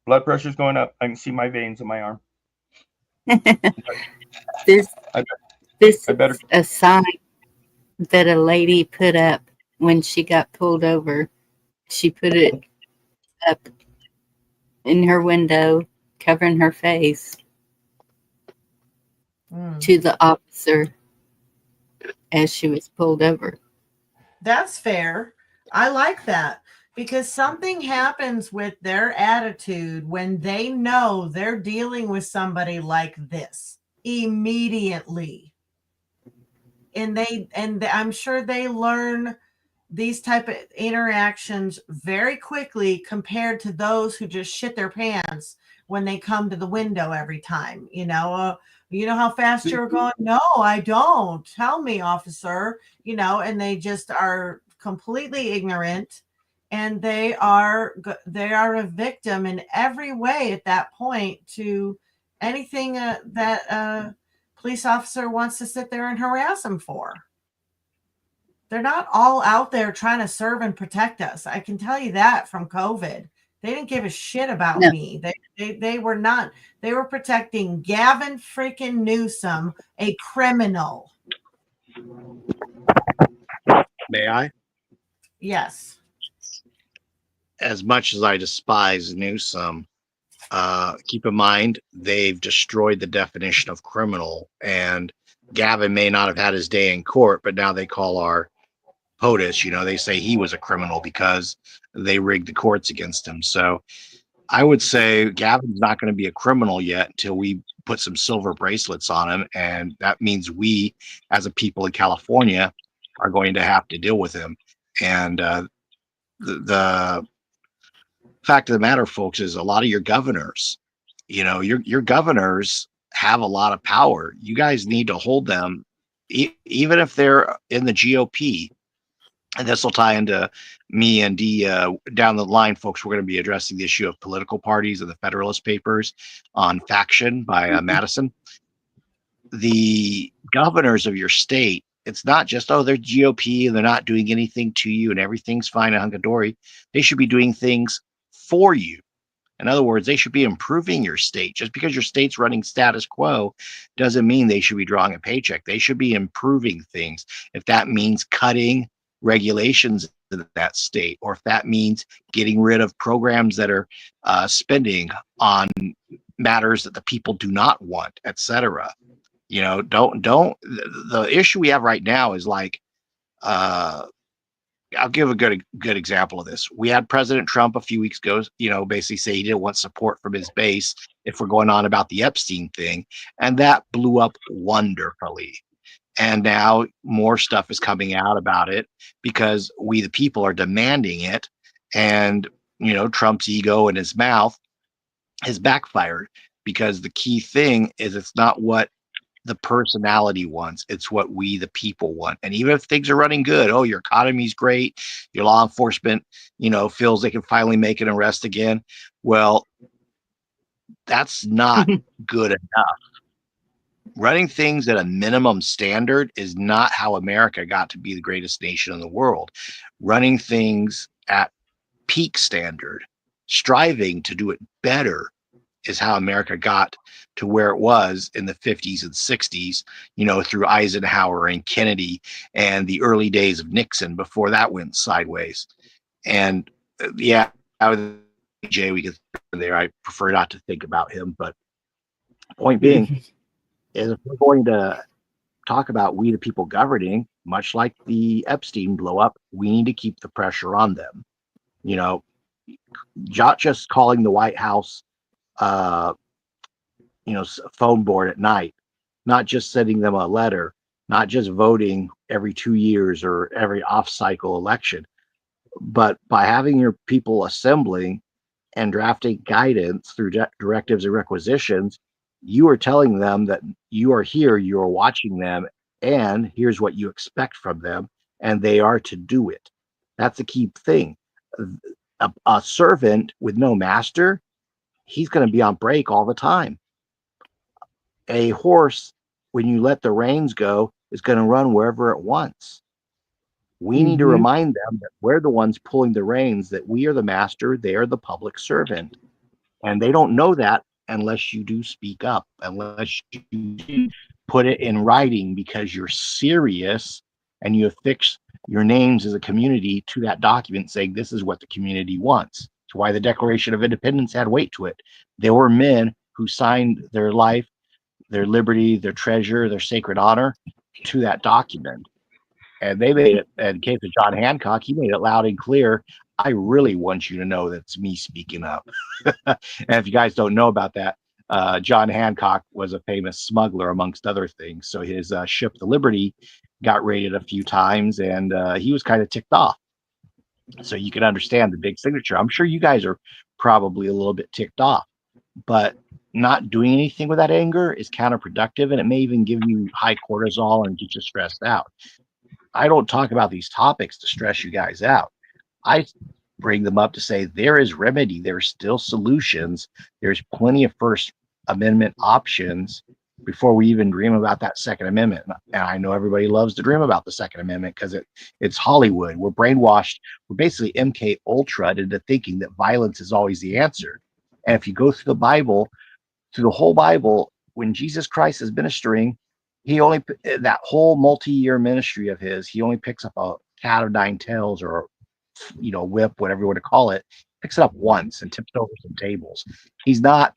Blood pressure's going up. I can see my veins in my arm. This I, this I better. is a sign that a lady put up when she got pulled over. She put it up in her window, covering her face, to the officer as she was pulled over. That's fair. I like that because something happens with their attitude when they know they're dealing with somebody like this immediately. And I'm sure they learn these type of interactions very quickly compared to those who just shit their pants when they come to the window every time. You know how fast you're going? No, I don't. Tell me, officer. And they just are completely ignorant, and they are a victim in every way at that point to anything that a police officer wants to sit there and harass them for. They're not all out there trying to serve and protect us. I can tell you that from COVID. They didn't give a shit about No. me. They were not. They were protecting Gavin freaking Newsom, a criminal. May I? Yes. As much as I despise Newsom, keep in mind they've destroyed the definition of criminal, and Gavin may not have had his day in court, but now they call our POTUS, they say he was a criminal because they rigged the courts against him. So I would say Gavin's not going to be a criminal yet until we put some silver bracelets on him, and that means we, as a people in California, are going to have to deal with him. And the fact of the matter, folks, is a lot of your governors, your governors have a lot of power. You guys need to hold them, even if they're in the GOP. And this will tie into me and Dee down the line, folks. We're going to be addressing the issue of political parties and the Federalist Papers on Faction by Madison. The governors of your state, it's not just, they're GOP and they're not doing anything to you and everything's fine and hunky-dory. They should be doing things for you. In other words, they should be improving your state. Just because your state's running status quo doesn't mean they should be drawing a paycheck. They should be improving things. If that means cutting regulations in that state, or if that means getting rid of programs that are spending on matters that the people do not want, etc. Don't the issue we have right now is like, I'll give a good example of this. We had President Trump a few weeks ago, basically say he didn't want support from his base if we're going on about the Epstein thing, and that blew up wonderfully. And now more stuff is coming out about it because we, the people, are demanding it. And, Trump's ego in his mouth has backfired, because the key thing is it's not what the personality wants, it's what we, the people, want. And even if things are running good, your economy's great, your law enforcement, feels they can finally make an arrest again. Well, that's not good enough. Running things at a minimum standard is not how America got to be the greatest nation in the world. Running things at peak standard, striving to do it better, is how America got to where it was in the 50s and 60s, through Eisenhower and Kennedy and the early days of Nixon before that went sideways. And I would, Jay, we could there. I prefer not to think about him, but point being is, if we're going to talk about we the people governing, much like the Epstein blow up, we need to keep the pressure on them. Not just calling the White House phone board at night, not just sending them a letter, not just voting every 2 years or every off-cycle election, but by having your people assembling and drafting guidance through directives and requisitions. You are telling them that you are here, you are watching them, and here's what you expect from them, and they are to do it. That's the key thing. A servant with no master, he's going to be on break all the time. A horse, when you let the reins go, is going to run wherever it wants. We need to Mhm. remind them that we're the ones pulling the reins, that we are the master, they are the public servant. And they don't know that unless you do speak up, unless you do put it in writing because you're serious and you affix your names as a community to that document saying this is what the community wants. It's why the Declaration of Independence had weight to it. There were men who signed their life, their liberty, their treasure, their sacred honor to that document. And they made it, in case of John Hancock, he made it loud and clear. I really want you to know that's me speaking up. And if you guys don't know about that, John Hancock was a famous smuggler, amongst other things. So his ship, the Liberty, got raided a few times, and he was kind of ticked off. So you can understand the big signature. I'm sure you guys are probably a little bit ticked off, but not doing anything with that anger is counterproductive, and it may even give you high cortisol and get you stressed out. I don't talk about these topics to stress you guys out. I bring them up to say there is remedy, there's still solutions, there's plenty of First Amendment options before we even dream about that Second Amendment. And I know everybody loves to dream about the Second Amendment because it's Hollywood. We're brainwashed. We're basically MK Ultra into thinking that violence is always the answer. And if you go through the Bible, through the whole Bible, when Jesus Christ is ministering, he only, that whole multi-year ministry of his, he only picks up a cat of nine tails, or whip, whatever you want to call it, picks it up once and tips over some tables. He's not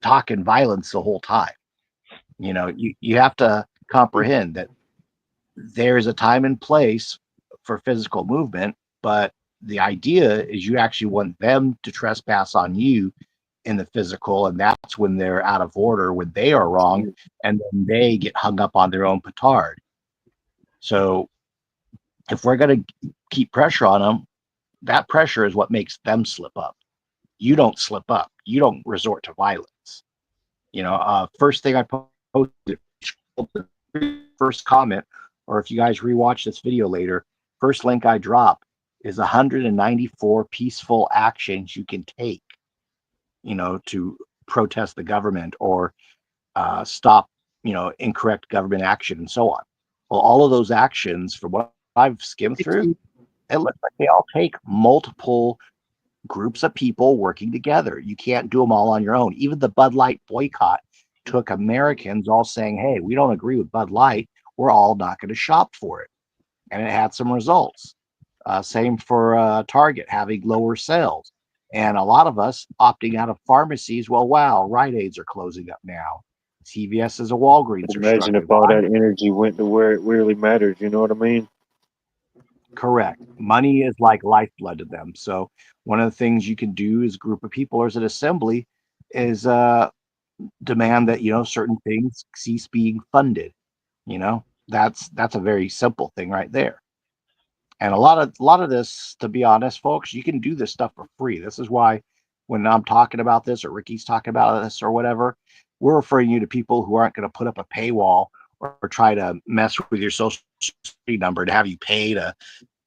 talking violence the whole time. You have to comprehend that there's a time and place for physical movement, but the idea is you actually want them to trespass on you in the physical, and that's when they're out of order, when they are wrong, and then they get hung up on their own petard. So if we're going to keep pressure on them, that pressure is what makes them slip up. You don't slip up. You don't resort to violence. First thing I posted, first comment, or if you guys rewatch this video later, first link I drop is 194 peaceful actions you can take, to protest the government or stop, incorrect government action and so on. Well, all of those actions, from what I've skimmed through, it looks like they all take multiple groups of people working together. You can't do them all on your own. Even the Bud Light boycott took Americans all saying, hey, we don't agree with Bud Light. We're all not going to shop for it. And it had some results. Same for Target having lower sales. And a lot of us opting out of pharmacies. Well, wow, Rite Aids are closing up now. CVS is a Walgreens are Imagine struggling. if all that energy went to where it really matters. You know what I mean? Correct. Money is like lifeblood to them. So one of the things you can do as a group of people or as an assembly is demand that certain things cease being funded. That's a very simple thing right there. And a lot of this, to be honest, folks, you can do this stuff for free. This is why when I'm talking about this, or Ricky's talking about this, or whatever, we're referring you to people who aren't going to put up a paywall or try to mess with your social security number to have you pay to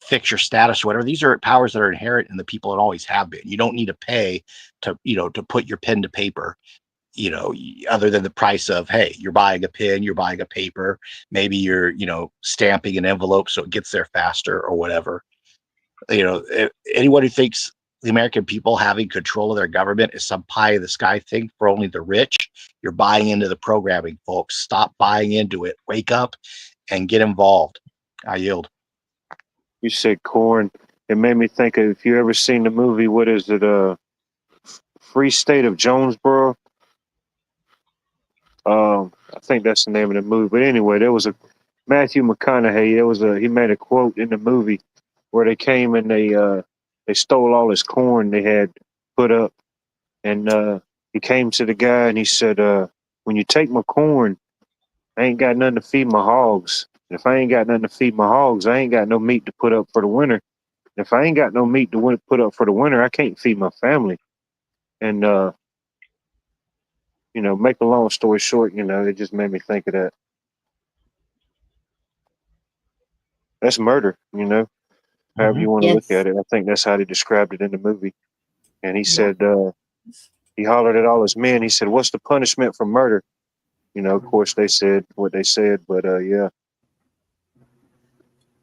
fix your status or whatever. These are powers that are inherent in the people that always have been. You don't need to pay to to put your pen to paper, other than the price of, hey, you're buying a pen, you're buying a paper, maybe you're stamping an envelope so it gets there faster or whatever. Anyone who thinks the American people having control of their government is some pie in the sky thing for only the rich, you're buying into the programming, folks. Stop buying into it. Wake up and get involved. I yield. You said corn. It made me think of, if you ever seen the movie, what is it? Free State of Jonesboro. I think that's the name of the movie. But anyway, there was a Matthew McConaughey. He made a quote in the movie where they came and they stole all his corn they had put up, and he came to the guy and he said, "When you take my corn, I ain't got nothing to feed my hogs. And if I ain't got nothing to feed my hogs, I ain't got no meat to put up for the winter. And if I ain't got no meat to put up for the winter, I can't feed my family." And make a long story short, it just made me think of that. That's murder, however you want to look Yes. at it. I think that's how they described it in the movie. And he said, he hollered at all his men. He said, "What's the punishment for murder?" Of course they said what they said, but yeah.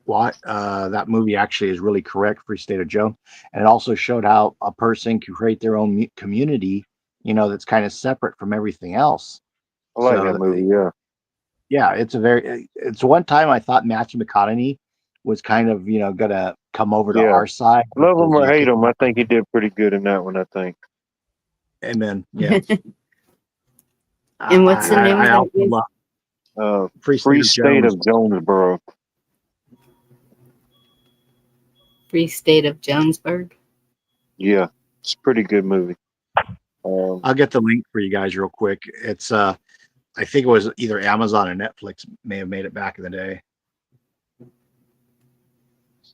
that movie actually is really correct, Free State of Jones, and it also showed how a person can create their own community, that's kind of separate from everything else. I like So that movie. Yeah. yeah, it's one time I thought Matthew McConaughey was kind of gonna come over to Yeah. our side. Love him because, or hate him, I think he did pretty good in that one. I think. Amen. Yeah. And what's the name of I that also movie? love Free State of Jonesboro. Free State of Jonesburg. Yeah, it's a pretty good movie. I'll get the link for you guys real quick. It's I think it was either Amazon or Netflix may have made it back in the day.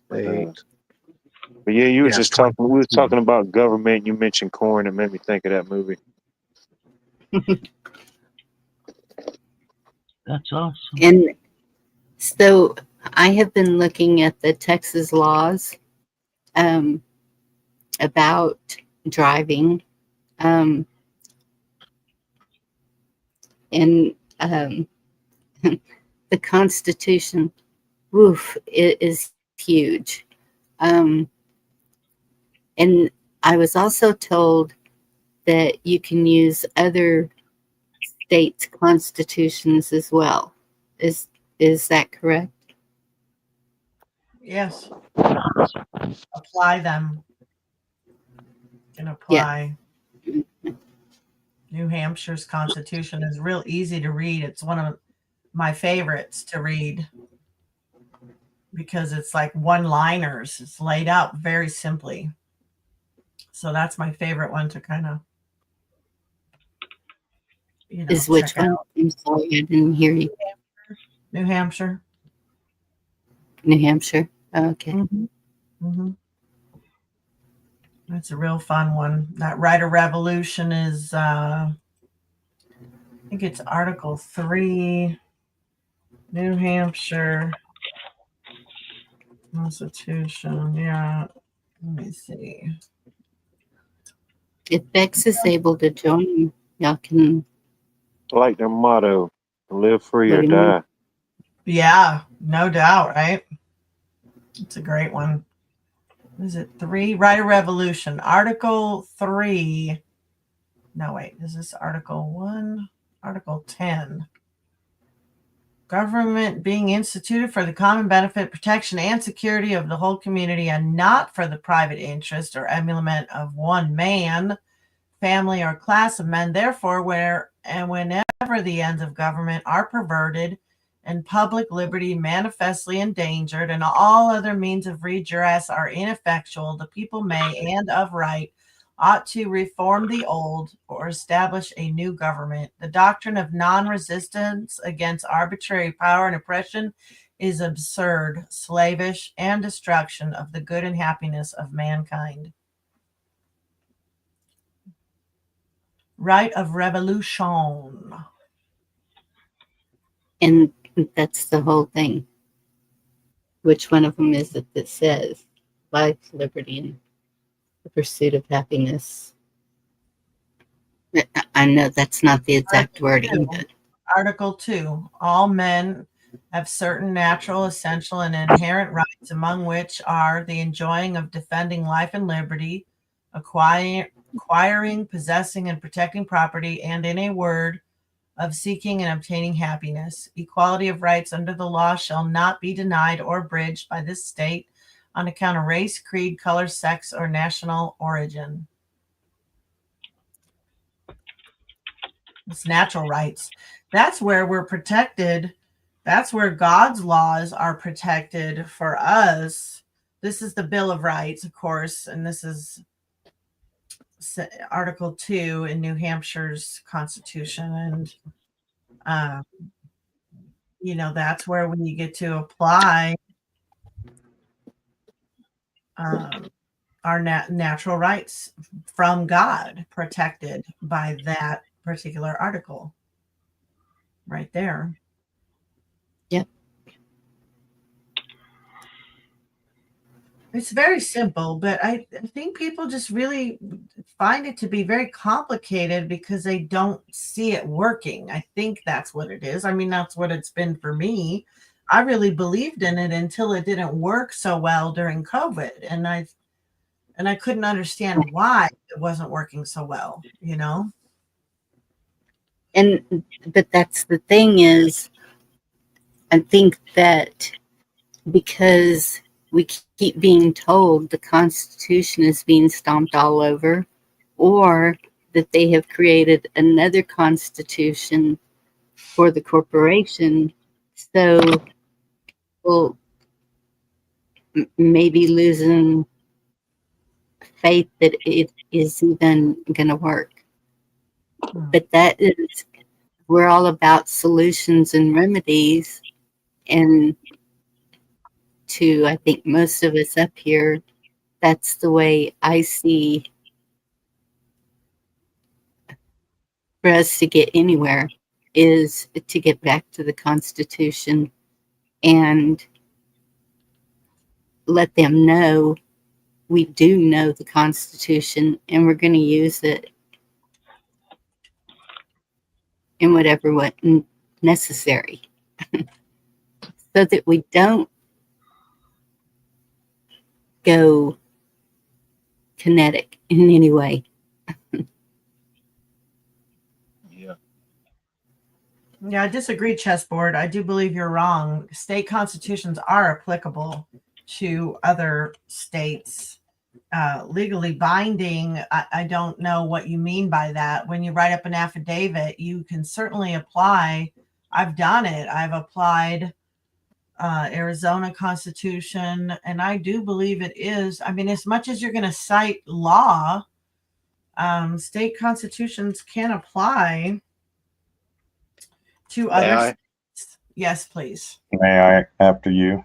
But yeah, you were Yeah, just it's talking. We were 2016. talking about government. You mentioned corn, and made me think of that movie. That's awesome. And so I have been looking at the Texas laws about driving. And the Constitution, woof, it is huge. And I was also told that you can use other states' constitutions as well. Is that correct? Yes. Apply them. Can apply. Yeah. New Hampshire's Constitution is real easy to read. It's one of my favorites to read because it's like one-liners. It's laid out very simply. So that's my favorite one to kind of, Is which one? out. I'm sorry, I didn't hear you. New Hampshire. New Hampshire. Okay. Mm-hmm. Mm-hmm. That's a real fun one. That right of revolution is, I think it's Article 3, New Hampshire Constitution. Yeah. Let me see. If Bex is able to join, y'all can. I like their motto: "Live free or die." Yeah, no doubt, right? It's a great one. Is it 3? Right of revolution. Article 3. No, wait. Is this Article 1? Article 10. Government being instituted for the common benefit, protection, and security of the whole community, and not for the private interest or emolument of one man, family, or class of men. Therefore, where and whenever the ends of government are perverted and public liberty manifestly endangered, and all other means of redress are ineffectual, the people may, and of right, ought to reform the old or establish a new government. The doctrine of non-resistance against arbitrary power and oppression is absurd, slavish, and destruction of the good and happiness of mankind. Right of revolution. And that's the whole thing. Which one of them is it that says life, liberty, and the pursuit of happiness? I know that's not the exact wording, but Article 2. All men have certain natural, essential, and inherent rights, among which are the enjoying of defending life and liberty, acquiring, possessing, and protecting property, and in a word, of seeking and obtaining happiness. Equality of rights under the law shall not be denied or abridged by this state on account of race, creed, color, sex, or national origin. It's natural rights. That's where we're protected. That's where God's laws are protected for us. This is the Bill of Rights, of course, and this is Article 2 in New Hampshire's Constitution. And, that's where when you get to apply our natural rights from God, protected by that particular article right there. Yep. It's very simple, but I think people just really find it to be very complicated because they don't see it working. I think that's what it is. I mean, that's what it's been for me. I really believed in it until it didn't work so well during COVID, and I couldn't understand why it wasn't working so well, you know? And but that's the thing is, I think that because we keep being told the Constitution is being stomped all over, or that they have created another Constitution for the corporation, so we'll maybe losing faith that it is even going to work. But that is, we're all about solutions and remedies, and to I think most of us up here, that's the way I see for us to get anywhere is to get back to the Constitution and let them know we do know the Constitution and we're going to use it in whatever way necessary so that we don't go kinetic in any way. Yeah. Yeah, I disagree, chessboard. I do believe you're wrong. State constitutions are applicable to other states. Legally binding, I don't know what you mean by that. When you write up an affidavit, you can certainly apply. I've done it. I've applied Arizona Constitution, and I do believe it is. I mean, as much as you're going to cite law, state constitutions can apply to May other I? states. Yes, please. May I, after you?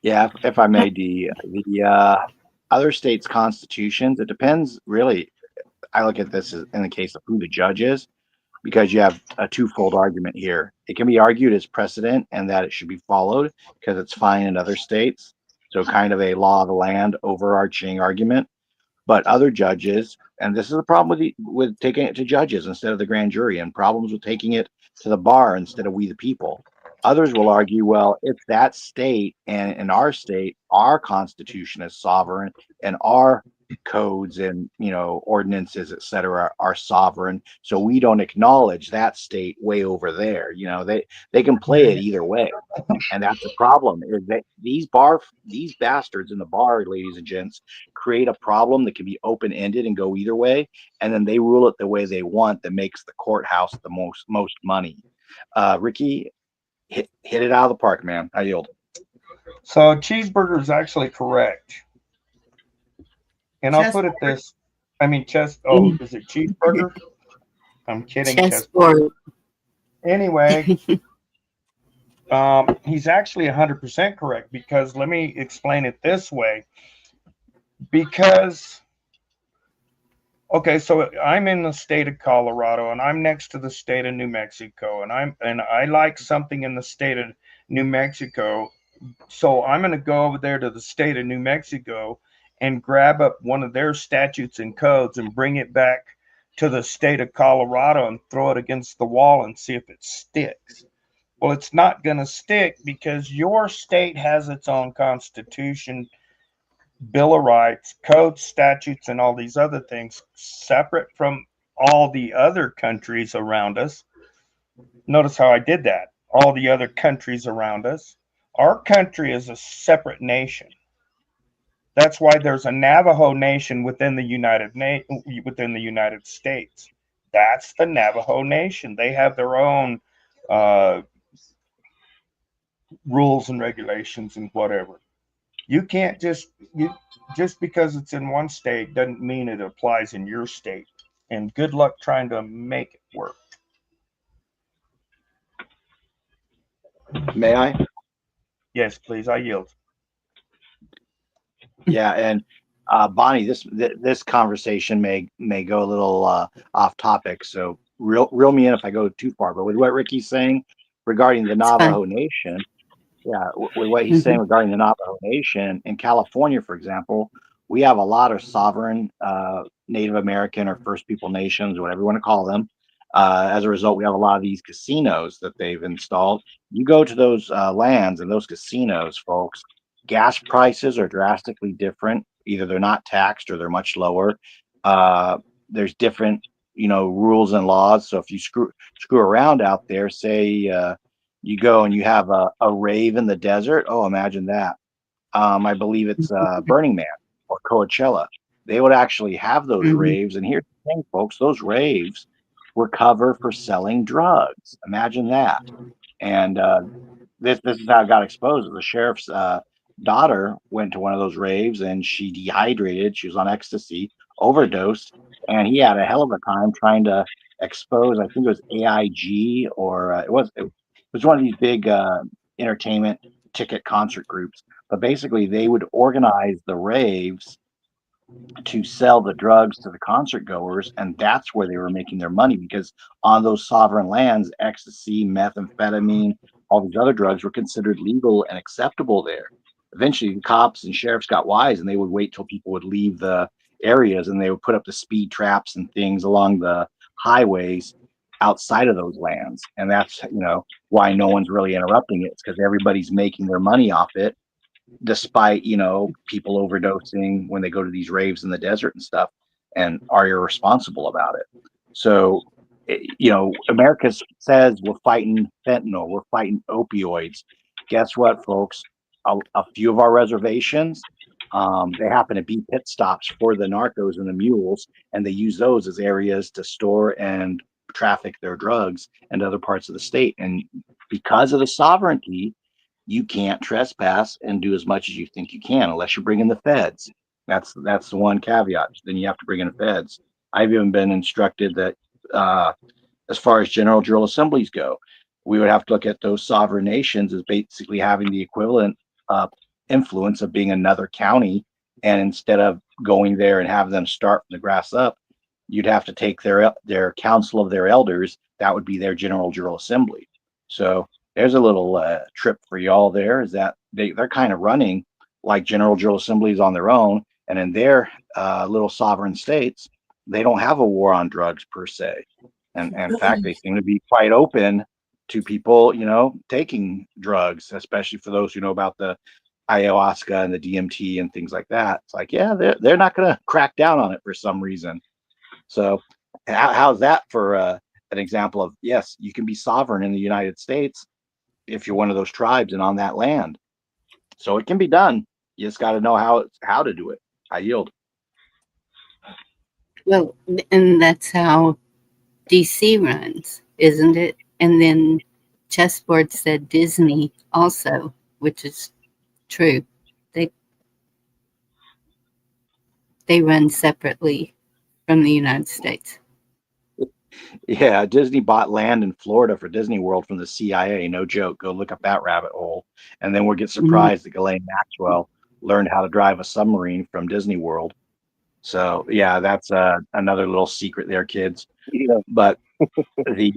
Yeah, if I may, the other states' constitutions, it depends really. I look at this as in the case of who the judge is, because you have a twofold argument here. It can be argued as precedent and that it should be followed because it's fine in other states. So kind of a law of the land overarching argument. But other judges, and this is a problem with taking it to judges instead of the grand jury, and problems with taking it to the bar instead of we the people. Others will argue, well, it's that state, and in our state, our constitution is sovereign, and our codes and ordinances, et cetera, are sovereign. So we don't acknowledge that state way over there. They can play it either way. And that's the problem is that these bastards in the bar, ladies and gents, create a problem that can be open-ended and go either way, and then they rule it the way they want that makes the courthouse the most money. Ricky, hit it out of the park, man. I yield. So cheeseburger is actually correct. And I'll put it this, I mean, is it cheeseburger? I'm kidding. Chessboard. Anyway, he's actually 100% correct because let me explain it this way. Because, okay, so I'm in the state of Colorado and I'm next to the state of New Mexico, and I like something in the state of New Mexico. So I'm going to go over there to the state of New Mexico and grab up one of their statutes and codes and bring it back to the state of Colorado and throw it against the wall and see if it sticks. Well, it's not going to stick because your state has its own constitution, Bill of Rights, codes, statutes, and all these other things separate from all the other countries around us. Notice how I did that. All the other countries around us. Our country is a separate nation. That's why there's a Navajo nation within the United States. That's the Navajo nation. They have their own rules and regulations and whatever. You can't just because it's in one state doesn't mean it applies in your state. And good luck trying to make it work. May I? Yes, please. I yield. Yeah, and Bonnie, this conversation may go a little off topic, so reel me in if I go too far. But with what Ricky's saying regarding the Navajo Nation, with what he's saying regarding the Navajo Nation in California, for example, we have a lot of sovereign Native American or First People nations, whatever you want to call them, As a result, we have a lot of these casinos that they've installed. You go to those lands and those casinos, folks, gas prices are drastically different. Either they're not taxed or they're much lower. There's different, rules and laws. So if you screw around out there, say you go and you have a rave in the desert. Oh, imagine that. I believe it's Burning Man or Coachella. They would actually have those Mhm. raves. And here's the thing, folks, those raves were covered for selling drugs. Imagine that. And this is how it got exposed. The sheriff's daughter went to one of those raves and she dehydrated. She was on ecstasy, overdosed, and he had a hell of a time trying to expose. I think it was AIG or it was one of these big entertainment ticket concert groups. But basically, they would organize the raves to sell the drugs to the concert goers, and that's where they were making their money because on those sovereign lands, ecstasy, methamphetamine, all these other drugs were considered legal and acceptable there. Eventually, the cops and sheriffs got wise, and they would wait till people would leave the areas, and they would put up the speed traps and things along the highways outside of those lands, and that's why no one's really interrupting it. It's because everybody's making their money off it despite people overdosing when they go to these raves in the desert and stuff and are irresponsible about it. So America says we're fighting fentanyl, we're fighting opioids. Guess what, folks? A few of our reservations, they happen to be pit stops for the narcos and the mules, and they use those as areas to store and traffic their drugs and other parts of the state. And because of the sovereignty, you can't trespass and do as much as you think you can unless you bring in the feds. That's the one caveat. Then you have to bring in the feds. I've even been instructed that uh, as far as general drill assemblies go, we would have to look at those sovereign nations as basically having the equivalent uh, influence of being another county. And instead of going there and have them start from the grass up, you'd have to take their council of their elders. That would be their general drill assembly. So there's a little trip for y'all there. Is that they're kind of running like general drill assemblies on their own, and in their little sovereign states, they don't have a war on drugs per se. And in fact, they seem to be quite open to people, taking drugs, especially for those who know about the ayahuasca and the DMT and things like that. It's like, yeah, they're not going to crack down on it for some reason. So, how's that for an example of yes, you can be sovereign in the United States if you're one of those tribes and on that land. So it can be done. You just got to know how to do it. I yield. Well, and that's how DC runs, isn't it? And then Chessboard said Disney also, which is true. They run separately from the United States. Yeah, Disney bought land in Florida for Disney World from the CIA. No joke. Go look up that rabbit hole, and then we'll get surprised that Ghislaine Maxwell learned how to drive a submarine from Disney World. So yeah, that's another little secret there, kids. Yeah. But the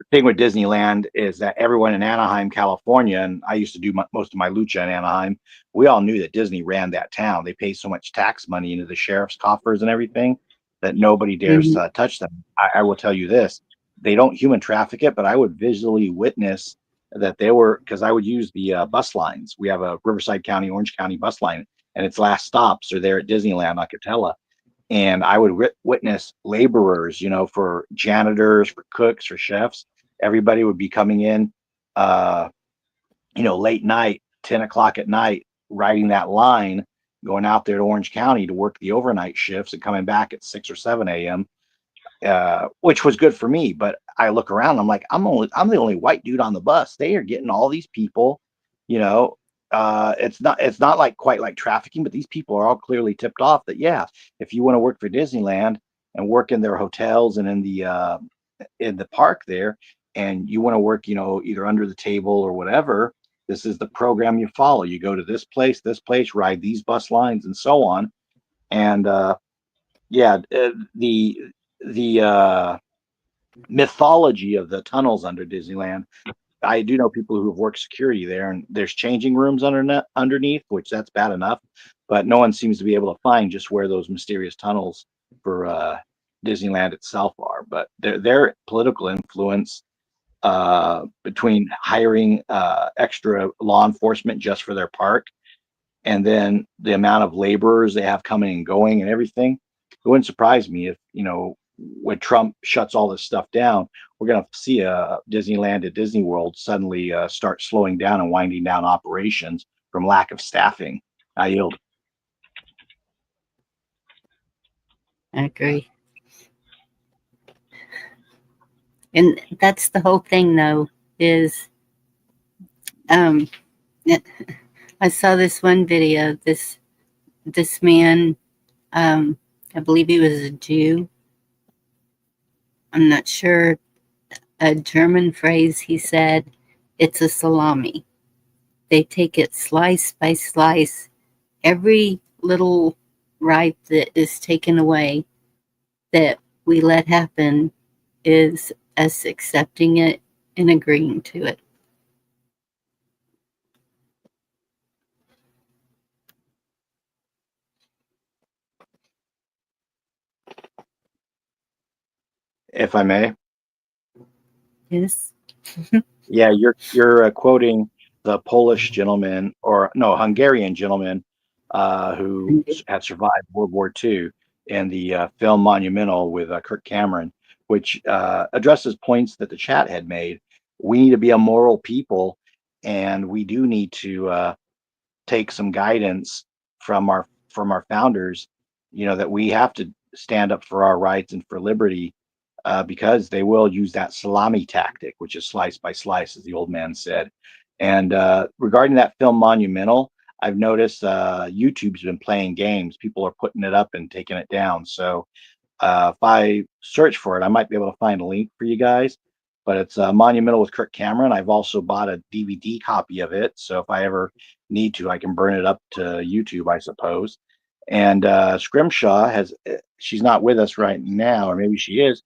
thing with Disneyland is that everyone in Anaheim, California, and I used to do most of my lucha in Anaheim, we all knew that Disney ran that town. They pay so much tax money into the sheriff's coffers and everything that nobody dares touch them. I will tell you this, they don't human traffic it, but I would visually witness that they were, because I would use the bus lines. We have a Riverside County, Orange County bus line, and its last stops are there at Disneyland, Ocatella. And I would witness laborers, for janitors, for cooks, for chefs. Everybody would be coming in, late night, 10 o'clock at night, riding that line, going out there to Orange County to work the overnight shifts and coming back at 6 or 7 a.m., which was good for me. But I look around, I'm like, I'm the only white dude on the bus. They are getting all these people, you know. It's not like quite like trafficking, but these people are all clearly tipped off that yeah, if you want to work for Disneyland and work in their hotels and in the park there, and you want to work, either under the table or whatever, this is the program you follow. You go to this place, ride these bus lines, and so on. And the mythology of the tunnels under Disneyland. I do know people who have worked security there, and there's changing rooms underneath, which that's bad enough, but no one seems to be able to find just where those mysterious tunnels for Disneyland itself are, but their political influence between hiring extra law enforcement just for their park, and then the amount of laborers they have coming and going and everything, it wouldn't surprise me if, when Trump shuts all this stuff down, we're going to see a Disneyland at Disney World suddenly start slowing down and winding down operations from lack of staffing. I yield. I agree. And that's the whole thing, though, is I saw this one video. This man, I believe he was a Jew. I'm not sure. A German phrase, he said, it's a salami. They take it slice by slice. Every little right that is taken away that we let happen is us accepting it and agreeing to it. If I may. Yes. Yeah, you're quoting the Polish gentleman, or no, Hungarian gentleman, who had survived World War II in the film Monumental with Kirk Cameron, which addresses points that the chat had made. We need to be a moral people, and we do need to take some guidance from our founders. That we have to stand up for our rights and for liberty. Because they will use that salami tactic, which is slice by slice, as the old man said. And regarding that film Monumental, I've noticed YouTube's been playing games. People are putting it up and taking it down. So if I search for it, I might be able to find a link for you guys. But it's Monumental with Kirk Cameron. I've also bought a DVD copy of it. So if I ever need to, I can burn it up to YouTube, I suppose. And Scrimshaw she's not with us right now, or maybe she is.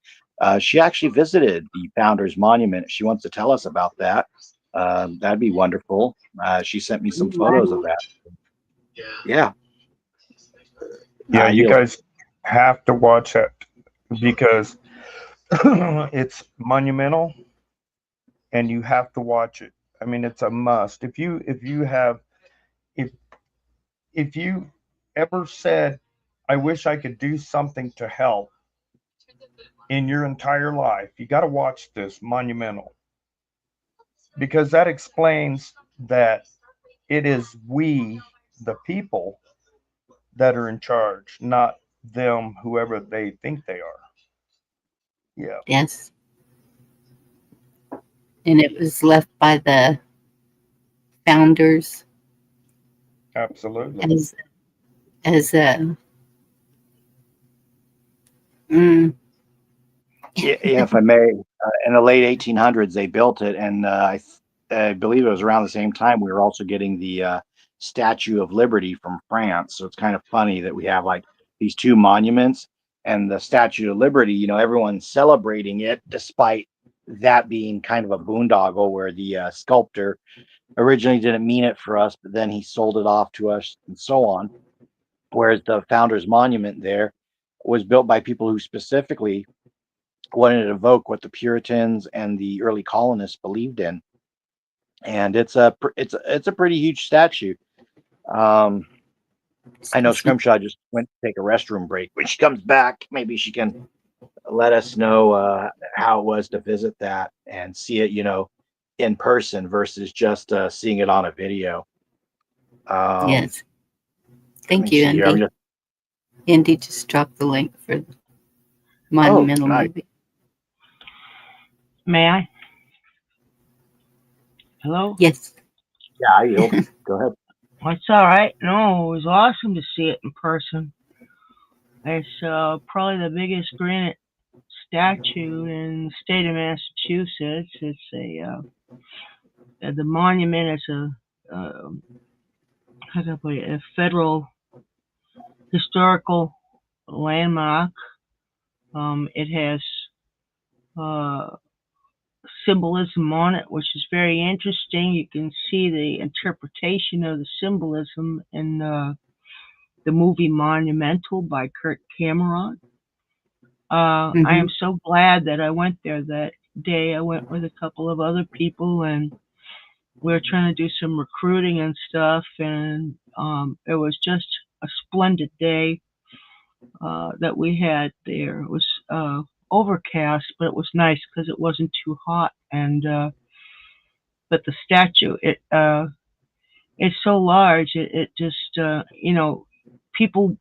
She actually visited the Founders Monument. She wants to tell us about that. That'd be wonderful. She sent me some photos of that. Yeah. Yeah, you guys have to watch it because it's monumental and you have to watch it. I mean, it's a must. If you ever said, I wish I could do something to help in your entire life, you got to watch this Monumental, because that explains that it is we, the people, that are in charge, not them, whoever they think they are. Yeah. Yes. And it was left by the founders Absolutely. as a Yeah, if I may, in the late 1800s, they built it, and I believe it was around the same time we were also getting the Statue of Liberty from France. So it's kind of funny that we have like these two monuments, and the Statue of Liberty. Everyone's celebrating it, despite that being kind of a boondoggle where the sculptor originally didn't mean it for us, but then he sold it off to us, and so on. Whereas the Founders Monument there was built by people who specifically wanted to evoke what the Puritans and the early colonists believed in, and it's a pretty huge statue. I know Scrimshaw just went to take a restroom break. When she comes back, maybe she can let us know how it was to visit that and see it, in person versus just seeing it on a video. yes. Thank you, Andy. Andy just dropped the link for the Monumental movie. May I? Hello? Yes. Yeah, I yield. Go ahead. That's all right. No, it was awesome to see it in person. It's probably the biggest granite statue in the state of Massachusetts. It's the monument is how can I put it, a federal historical landmark. It has symbolism on it, which is very interesting. You can see the interpretation of the symbolism in the movie Monumental by Kirk Cameron. I am so glad that I went there that day. I went with a couple of other people, and we were trying to do some recruiting and stuff, and it was just a splendid day that we had there. It was overcast, but it was nice because it wasn't too hot. And but the statue, it's so large. It just people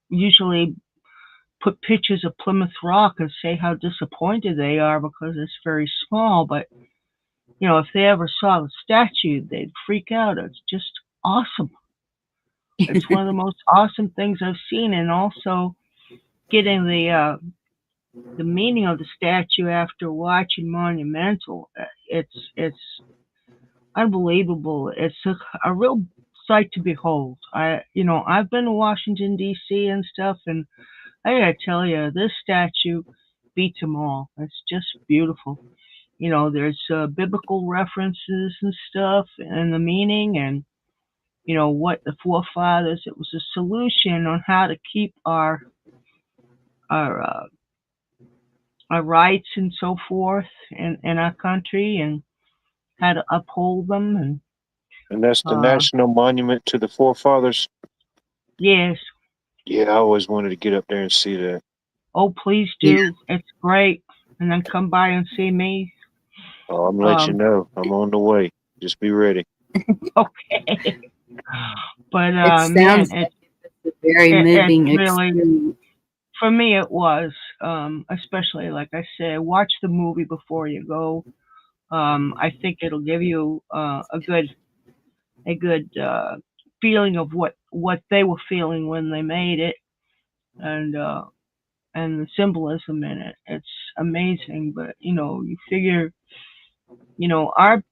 usually put pictures of Plymouth Rock and say how disappointed they are because it's very small. But if they ever saw the statue, they'd freak out. It's just awesome. It's one of the most awesome things I've seen, and also getting the meaning of the statue after watching Monumental. It's unbelievable. It's a real sight to behold. I've been to Washington D.C. and stuff, and I gotta tell you, this statue beats them all. It's just beautiful. There's biblical references and stuff, and the meaning, and what the forefathers. It was a solution on how to keep our rights and so forth in our country, and how to uphold them. And that's the National Monument to the Forefathers. Yes. Yeah, I always wanted to get up there and see that. Oh, please do. It's great. And then come by and see me. Oh, I'm gonna let you know. I'm on the way. Just be ready. Okay. But it sounds like it's a very moving experience. Really, for me, it was, especially like I said, watch the movie before you go. I think it'll give you a good feeling of what they were feeling when they made it, and the symbolism in it. It's amazing. But you figure, our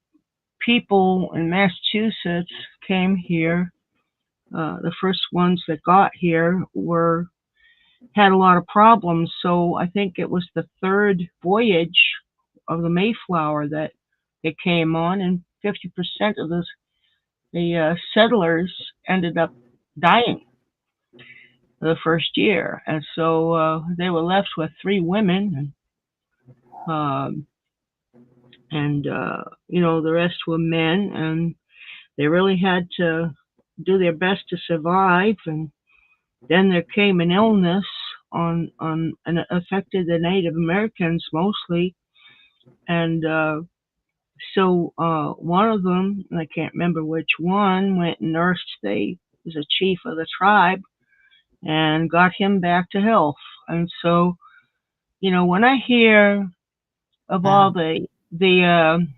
people in Massachusetts came here. The first ones that got here had a lot of problems. So I think it was the third voyage of the Mayflower that it came on, and 50% of the settlers ended up dying the first year, and so they were left with 3 women, and the rest were men, and they really had to do their best to survive. And then there came an illness and affected the Native Americans mostly, and so one of them, and I can't remember which one, went and nursed was a chief of the tribe, and got him back to health. And so, when I hear of all the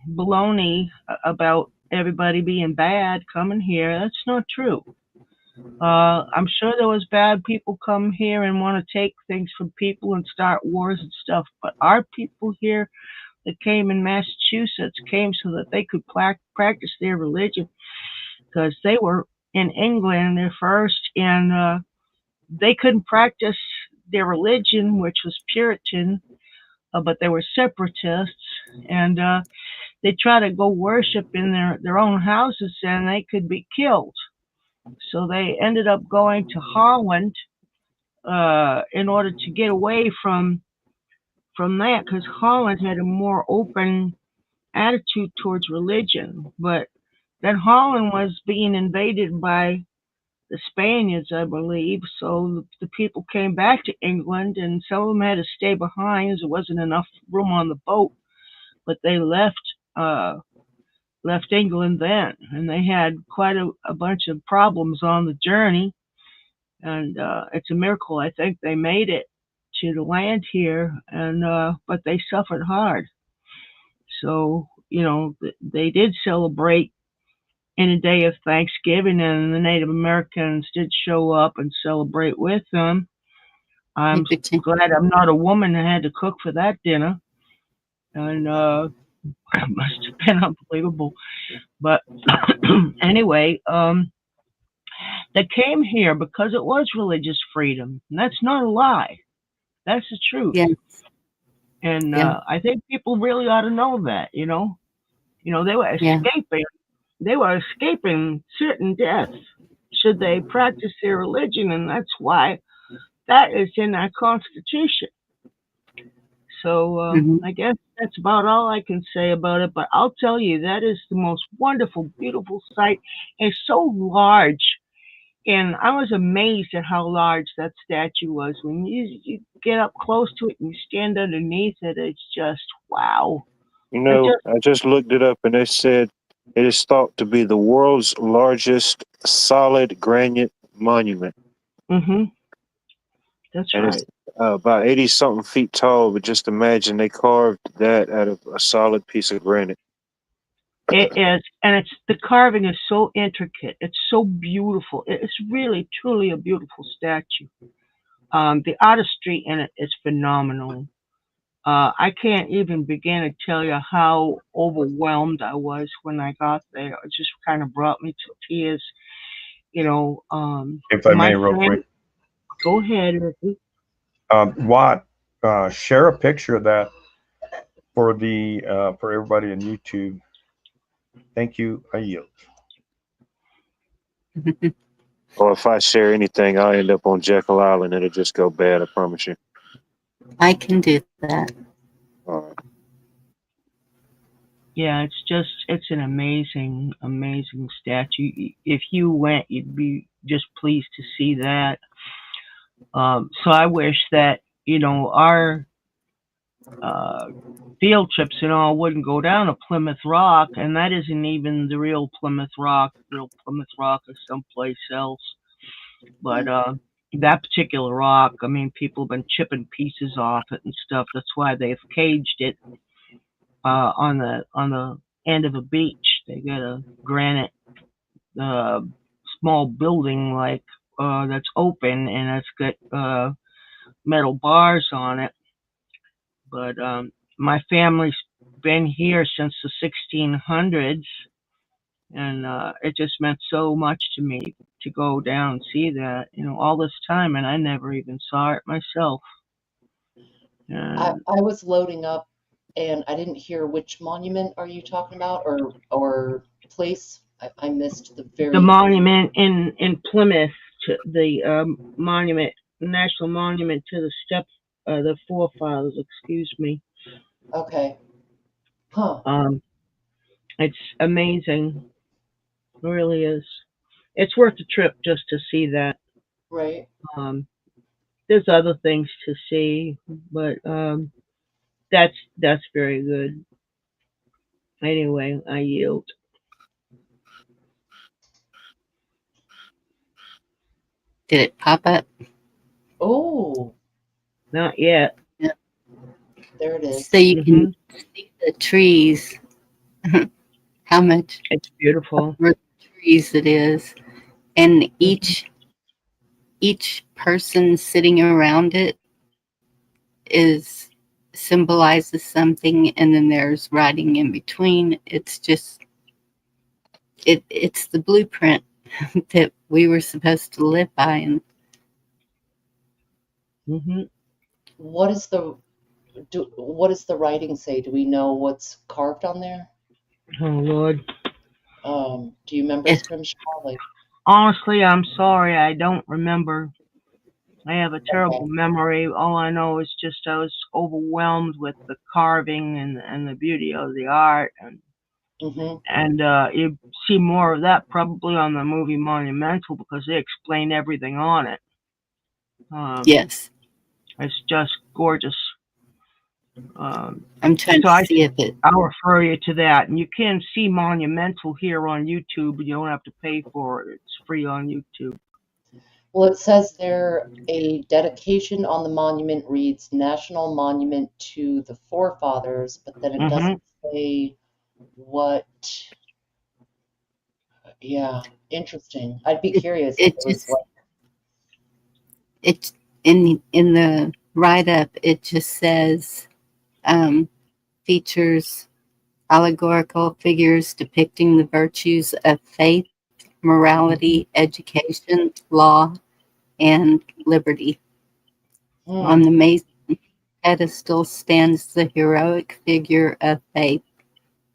baloney about everybody being bad coming here, that's not true. I'm sure there was bad people come here and want to take things from people and start wars and stuff, but our people here that came in Massachusetts came so that they could practice their religion, because they were in England at first, and they couldn't practice their religion, which was Puritan, but they were separatists, and they tried to go worship in their own houses, and they could be killed. So they ended up going to Holland in order to get away from that, because Holland had a more open attitude towards religion. But then Holland was being invaded by the Spaniards, I believe, so the people came back to England, and some of them had to stay behind, as there wasn't enough room on the boat. But they left England then, and they had quite a bunch of problems on the journey, and it's a miracle, I think, they made it to the land here, and but they suffered hard. So they did celebrate in a day of Thanksgiving, and the Native Americans did show up and celebrate with them. I'm glad I'm not a woman that had to cook for that dinner, and it must have been unbelievable. But anyway, they came here because it was religious freedom, and that's not a lie. That's the truth. Yeah. And I think people really ought to know that. They were escaping. Yeah. They were escaping certain death should they practice their religion, and that's why that is in our Constitution. So Mhm. I guess that's about all I can say about it. But I'll tell you, that is the most wonderful, beautiful sight. It's so large. And I was amazed at how large that statue was. When you get up close to it and you stand underneath it, it's just wow. You It know, just I just looked it up and it said it is thought to be the world's largest solid granite monument. that's And it's right. about 80 something feet tall, but just imagine they carved that out of a solid piece of granite. It is, and it's the carving is so intricate. It's so beautiful. It's really, truly a beautiful statue. The artistry in it is phenomenal. I can't even begin to tell you how overwhelmed I was when I got there. It just kind of brought me to tears. You know, If I my may, real quick, family. Go ahead, Ricky. Watt, share a picture of that for the for everybody on YouTube. Thank you. I yield. Or if I share anything, I'll end up on Jekyll Island. It'll just go bad, I promise you. I can do that. All right. Yeah, it's an amazing, amazing statue. If you went, you'd be just pleased to see that. So I wish that, our field trips and all wouldn't go down to Plymouth Rock, and that isn't even the real Plymouth Rock. The real Plymouth Rock is someplace else. But that particular rock, I mean, people have been chipping pieces off it and stuff. That's why they've caged it on the end of a beach. They got a granite small building that's open, and it's got metal bars on it. But my family's been here since the 1600s, and it just meant so much to me to go down and see that, all this time, and I never even saw it myself. I And was loading up and I didn't hear which monument are you talking about or place. I missed the the very monument in Plymouth, to the monument, national monument to the forefathers. Excuse me. okay. Huh. It's amazing. It really is. It's worth the trip just to see that. Right. Um, there's other things to see, but that's very good. Anyway, I yield. Did it pop up? Oh, Not yet. there it So is. you can see the trees, how much It's beautiful. over the trees it is. And each person sitting around it is symbolizes something, and then there's writing in between. It's just it's the blueprint that we were supposed to live by. And hmm What is what does the writing say? Do we know what's carved on there? Oh Lord. Do you remember, it, Scrimshaw? Like, Honestly, I'm sorry, I don't remember. I have a okay. terrible memory. All I know is just I was overwhelmed with the carving and the beauty of the art, Mm-hmm. and you see more of that probably on the movie Monumental because they explain everything on it. yes, It's just gorgeous. I'm trying So to see if it. I'll refer you to that, and you can see Monumental here on YouTube. You don't have to pay for it; it's free on YouTube. Well, it says there a dedication on the monument reads National Monument to the Forefathers, but then it hmm doesn't say what. Yeah, interesting. I'd be It, curious if it it was just like, it in the write up. It just says features allegorical figures depicting the virtues of faith, morality, education, law, and liberty. On hmm, the mason pedestal stands the heroic figure of faith,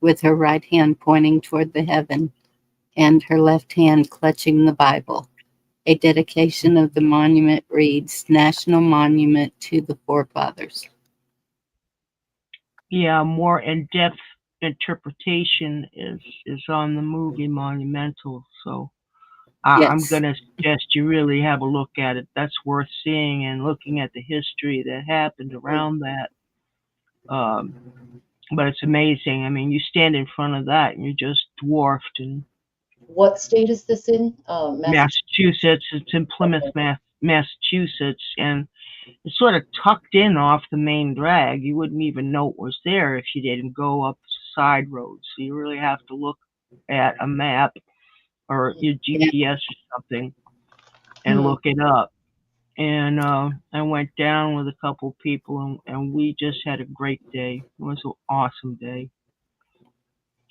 with her right hand pointing toward the heaven and her left hand clutching the Bible. A dedication of the monument reads, National Monument to the Forefathers. yeah, more in-depth interpretation is on the movie Monumental. So I'm Yes. gonna suggest you really have a look at it. That's worth seeing and looking at the history that happened around that. But it's amazing. I mean, you stand in front of that and you're just dwarfed. And What state is this in? Massachusetts. Massachusetts, it's in Plymouth, Okay. Massachusetts, and it's sort of tucked in off the main drag. You wouldn't even know it was there if you didn't go up side roads. So you really have to look at a map or your Yeah. GPS or something and Hmm. look it up. And I went down with a couple people, and we just had a great day. It was an awesome day.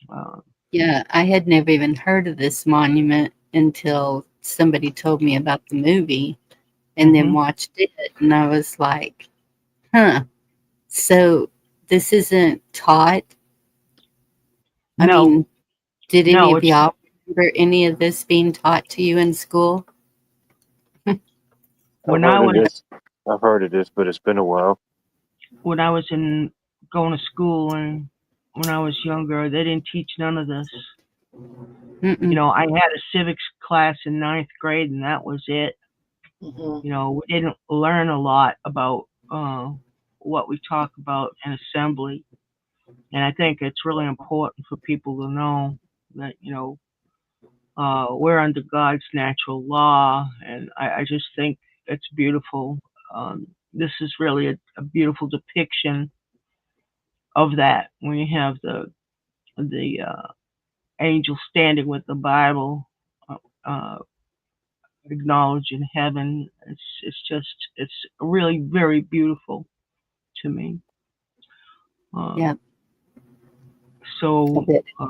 Uh, Yeah. I had never even heard of this monument until somebody told me about the movie and then mhm. watched it. And I was like, huh. So this isn't taught. I No, mean, did any no, of y'all remember any of this being taught to you in school? I've when I heard of was this. I've heard of this, but it's been a while. when I was in going to school and when I was younger, they didn't teach none of this. Mm-mm. I had a civics class in ninth grade, and that was it. Hmm. We didn't learn a lot about what we talk about in assembly, and I think it's really important for people to know that we're under God's natural law, and I just think it's beautiful. This is really a beautiful depiction of that when you have the angel standing with the Bible, uh, uh, acknowledging heaven. It's really very beautiful to me. Yeah. Um, I so bet. uh,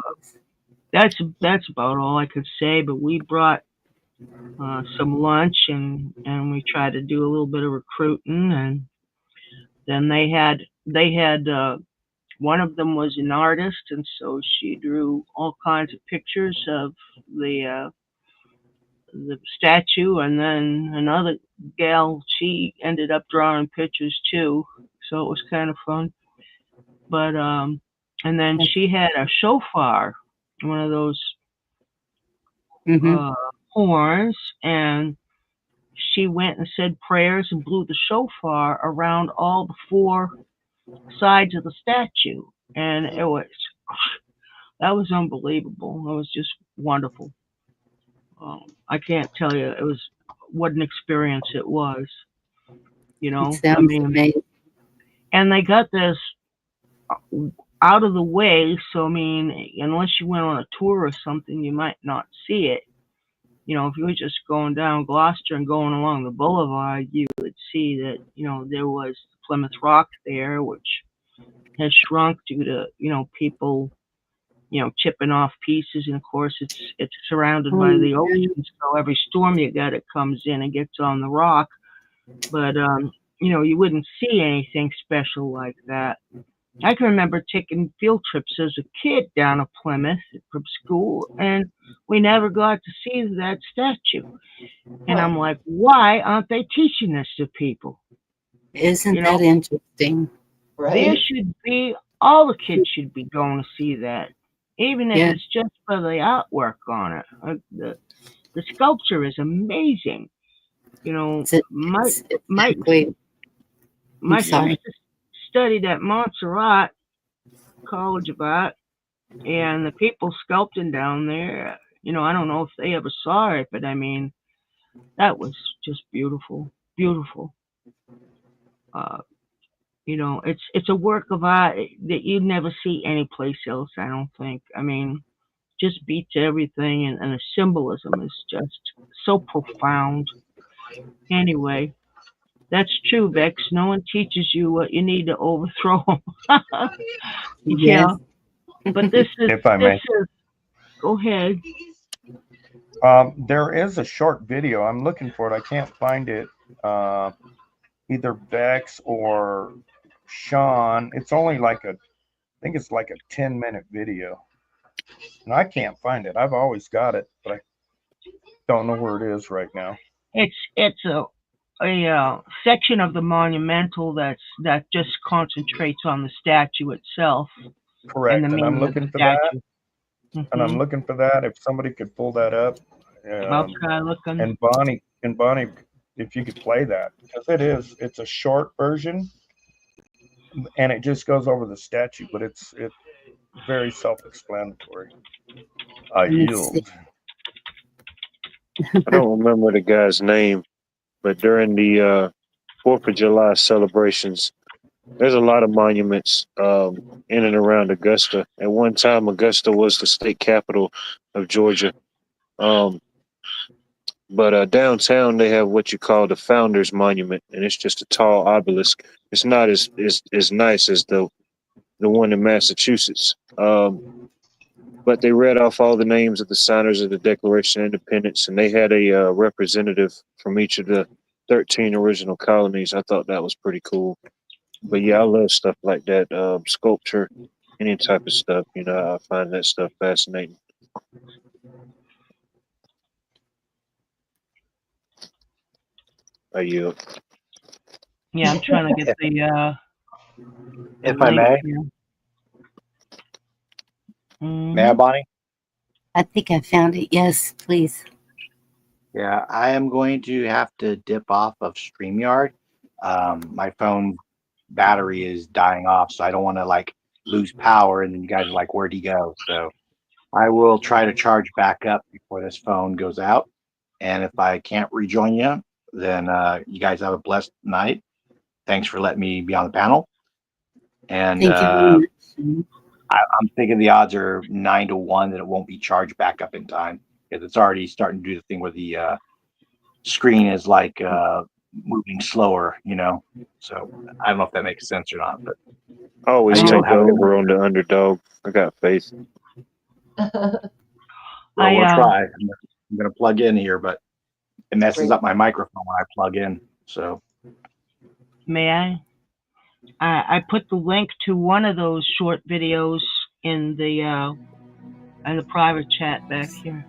that's about all I could say. But we brought some lunch and we tried to do a little bit of recruiting, and then they had one of them was an artist, and so she drew all kinds of pictures of the the statue, and then another gal, she ended up drawing pictures too, so it was kind of fun. But and then she had a shofar, one of those Mm-hmm. uh horns, and she went and said prayers and blew the shofar around all the four sides of the statue, and it was that was unbelievable. It was just wonderful. I can't tell you, it was what an experience it was. It I sounds mean, amazing. and they got this out of the way. So I mean, unless you went on a tour or something, you might not see it. If you were just going down Gloucester and going along the boulevard, you would see that there was Plymouth Rock there, which has shrunk due to people chipping off pieces, and of course it's surrounded by Oh, the ocean, so every storm you get, it comes in and gets on the rock. But you wouldn't see anything special like that. I can remember taking field trips as a kid down to Plymouth from school, and we never got to see that statue. And Huh. I'm like, why aren't they teaching this to people? isn't You know, that interesting? there Right. should be, all the kids should be going to see that, even if Yeah. it's just for the artwork on it. The sculpture is amazing. It's, My it's my exactly. I'm my sorry. sister studied at Montserrat College of Art, and the people sculpting down there, I don't know if they ever saw it, but I mean, that was just beautiful, beautiful. Uh, it's a work of art that you'd never see anyplace else. I don't think. I mean, just beats everything, and the symbolism is just so profound. Anyway, that's true, Vex. No one teaches you what you need to overthrow 'em. Yes. Yeah, but this is If I this may. is. Go ahead. There is a short video. I'm looking for it. I can't find it. Either Bex or Sean. It's only I think it's like a 10-minute video. And I can't find it. I've always got it, but I don't know where it is right now. It's section of the Monumental that just concentrates on the statue itself Correct. and the And I'm meaning of the looking for that. statue. And I'm looking for that. If somebody could pull that up, I'll try looking. and Bonnie, if you could play that, because it's a short version, and it just goes over the statute, but it's very self-explanatory. I Let me yield. see. I don't remember the guy's name, but during the 4th of July celebrations, there's a lot of monuments in and around Augusta. At one time, Augusta was the state capital of Georgia. But downtown, they have what you call the Founders Monument, and it's just a tall obelisk. It's not as nice as the one in Massachusetts. But they read off all the names of the signers of the Declaration of Independence, and they had a representative from each of the 13 original colonies. I thought that was pretty cool. But yeah, I love stuff like that. Sculpture, any type of stuff. I find that stuff fascinating. I yield. Yeah, I'm trying to get the If I may, may I, Bonnie? I think I found it. Yes, please. Yeah, I am going to have to dip off of StreamYard. My phone battery is dying off, so I don't want to lose power, and then you guys are like, where'd he go? So I will try to charge back up before this phone goes out. And if I can't rejoin you, then you guys have a blessed night. Thanks for letting me be on the panel. And Thank you very much. I'm thinking the odds are 9-1 that it won't be charged back up in time, because it's already starting to do the thing where the screen is moving slower, So I don't know if that makes sense or not, but I always I take don't have it. over on the underdog. I got faith. Well, we'll try. I'm going to plug in here, but it messes up my microphone when I plug in. So May I? I put the link to one of those short videos in the private chat back here.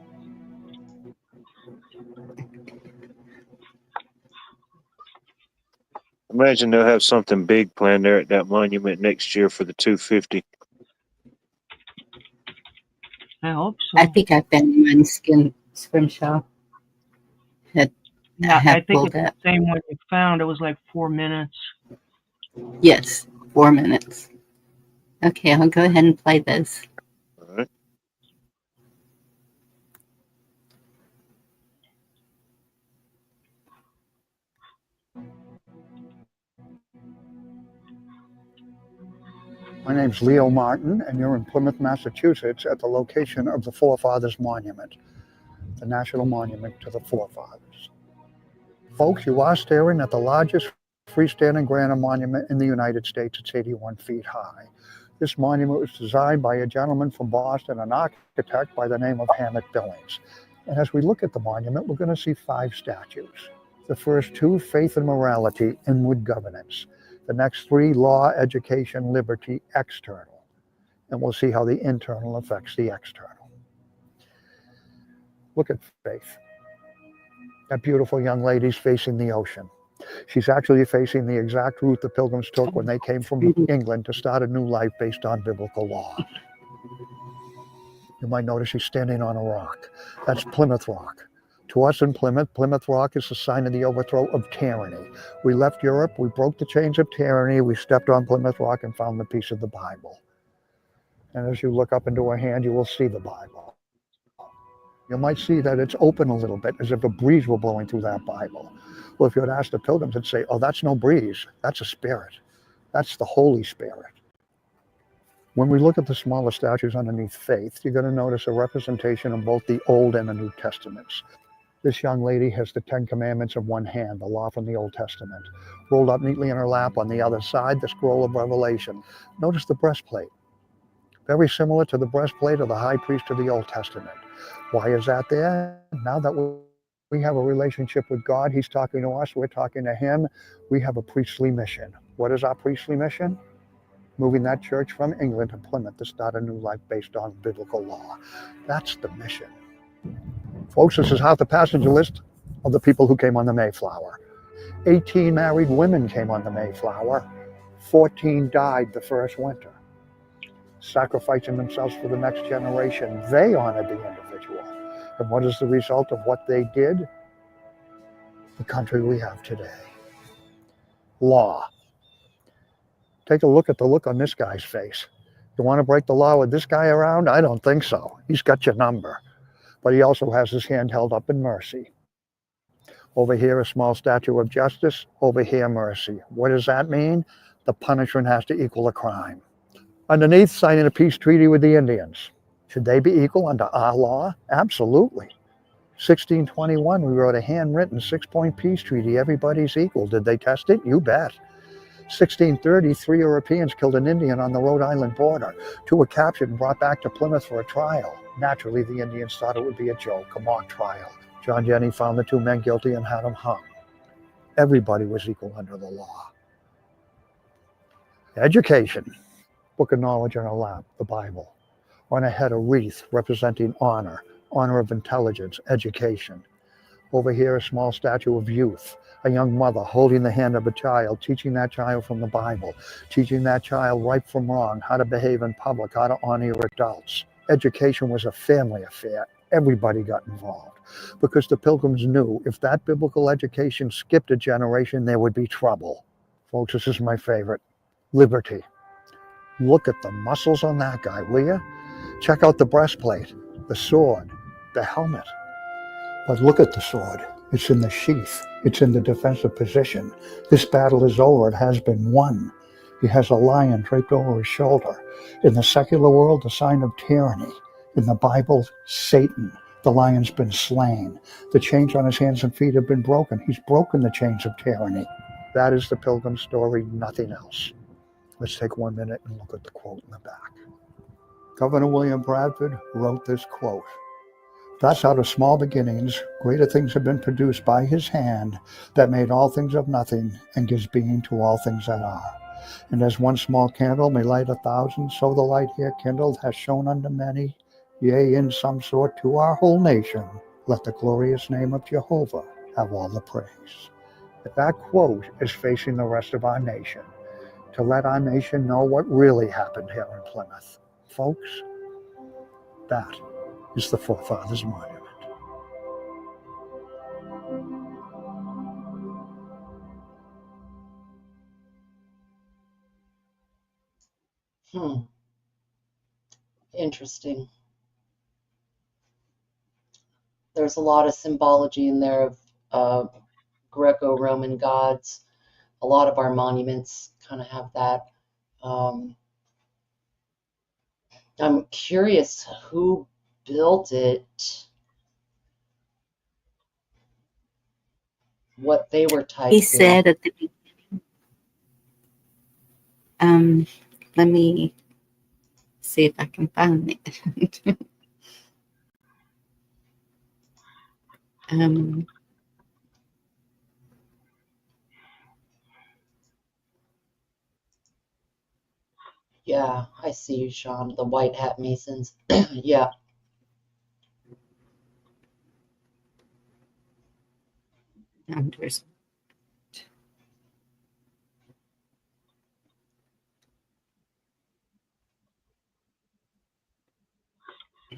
Imagine they'll have something big planned there at that monument next year for the 250. I hope so. I think I found mine scrimshaw. Yeah, I think it's the same one you found. It was like 4 minutes. Yes, 4 minutes. Okay, I'll go ahead and play this. All right. My name's Leo Martin, and you're in Plymouth, Massachusetts at the location of the Forefathers Monument, the national monument to the Forefathers. Folks, you are staring at the largest freestanding granite monument in the United States. It's 81 feet high. This monument was designed by a gentleman from Boston, an architect by the name of Hammett Billings. And as we look at the monument, we're going to see 5 statues. The first 2, faith and morality, inward governance. The next 3, law, education, liberty, external. And we'll see how the internal affects the external. Look at faith. That beautiful young lady's facing the ocean. She's actually facing the exact route the Pilgrims took when they came from England to start a new life based on biblical law. You might notice she's standing on a rock. That's Plymouth Rock. To us in Plymouth, Plymouth Rock is a sign of the overthrow of tyranny. We left Europe, we broke the chains of tyranny, we stepped on Plymouth Rock and found the piece of the Bible. And as you look up into her hand, you will see the Bible. You might see that it's open a little bit, as if a breeze were blowing through that Bible. Well, if you would ask the Pilgrims, they'd say, oh, that's no breeze, that's a spirit. That's the Holy Spirit. When we look at the smaller statues underneath faith, you're going to notice a representation of both the Old and the New Testaments. This young lady has the 10 Commandments in one hand, the law from the Old Testament. Rolled up neatly in her lap on the other side, the scroll of Revelation. Notice the breastplate. Very similar to the breastplate of the high priest of the Old Testament. Why is that there? Now that we have a relationship with God, He's talking to us, we're talking to Him. We have a priestly mission. What is our priestly mission? Moving that church from England to Plymouth to start a new life based on biblical law. That's the mission. Folks, this is half the passenger list of the people who came on the Mayflower. 18 married women came on the Mayflower. 14 died the first winter, sacrificing themselves for the next generation. They honored the individual. And what is the result of what they did? The country we have today. Law. Take a look at the look on this guy's face. You want to break the law with this guy around? I don't think so. He's got your number. But he also has his hand held up in mercy. Over here, a small statue of justice. Over here, mercy. What does that mean? The punishment has to equal the crime. Underneath, signing a peace treaty with the Indians. Should they be equal under our law? Absolutely. 1621, we wrote a handwritten 6-point peace treaty. Everybody's equal. Did they test it? You bet. 1630, 3 Europeans killed an Indian on the Rhode Island border. 2 were captured and brought back to Plymouth for a trial. Naturally, the Indians thought it would be a joke, a mock trial. John Jenney found the 2 men guilty and had them hung. Everybody was equal under the law. Education. Book of knowledge on a lap, the Bible. On a head, a wreath representing honor, honor of intelligence, education. Over here, a small statue of youth, a young mother holding the hand of a child, teaching that child from the Bible, teaching that child right from wrong, how to behave in public, how to honor your adults. Education was a family affair. Everybody got involved because the Pilgrims knew if that biblical education skipped a generation, there would be trouble. Folks, this is my favorite. Liberty. Look at the muscles on that guy, will you? Check out the breastplate, the sword, the helmet. But look at the sword. It's in the sheath. It's in the defensive position. This battle is over. It has been won. He has a lion draped over his shoulder. In the secular world, the sign of tyranny. In the Bible, Satan. The lion's been slain. The chains on his hands and feet have been broken. He's broken the chains of tyranny. That is the Pilgrim story, nothing else. Let's take 1 minute and look at the quote in the back. Governor William Bradford wrote this quote. Thus out of small beginnings, greater things have been produced by his hand that made all things of nothing and gives being to all things that are. And as one small candle may light 1,000, so the light here kindled has shone unto many, yea, in some sort to our whole nation. Let the glorious name of Jehovah have all the praise. That quote is facing the rest of our nation, to let our nation know what really happened here in Plymouth. Folks, that is the Forefathers Monument. Interesting. There's a lot of symbology in there of Greco-Roman gods. A lot of our monuments kind of have that. I'm curious who built it, what they were tied He to. said at the beginning, let me see if I can find it. Yeah, I see you, Sean. The White Hat Masons. Yeah.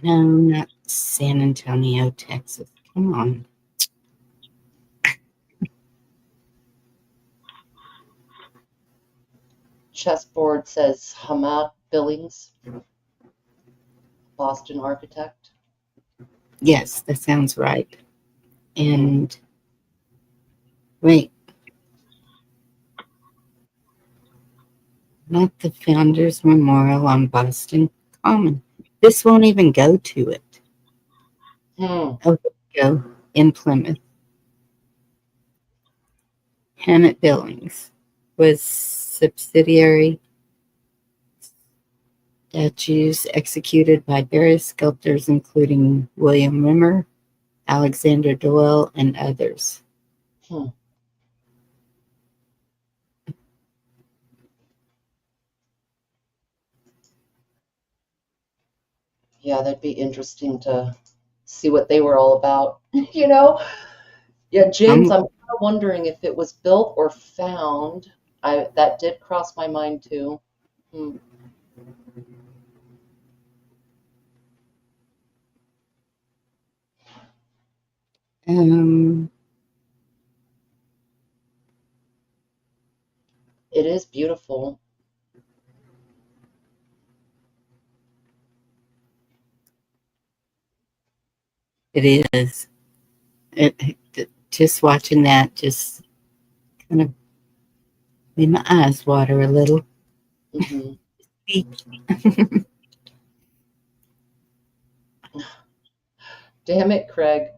No, not San Antonio, Texas. Come on. Chessboard says Hamat Billings, Boston architect. Yes, that sounds right. And wait, not the Founders Memorial on Boston Common. This won't even go to it. Oh, there we go. In Plymouth. Hammett Billings was subsidiary statues executed by various sculptors, including William Rimmer, Alexander Doyle, and others. Yeah, that'd be interesting to see what they were all about. You know? Yeah, James, I'm of wondering if it was built or found. That did cross my mind too. It is beautiful. It is. Just watching that just kind of made my eyes water a little. Hmm. Damn it, Craig.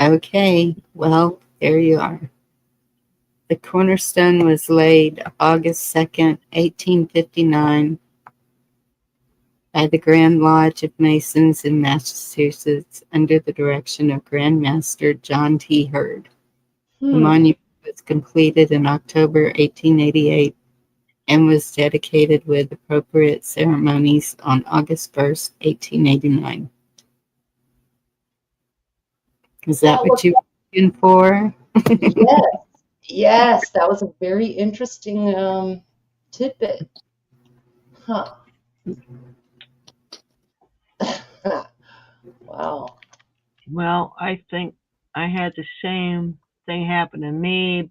Okay, well, there you are. The cornerstone was laid August 2nd, 1859, by the Grand Lodge of Masons in Massachusetts under the direction of Grand Master John T. Hurd. The monument was completed in October 1888 and was dedicated with appropriate ceremonies on August 1st, 1889. Is that what you were looking for? Yes, that was a very interesting tidbit. Huh. Wow. Well, I think I had the same thing happen to me,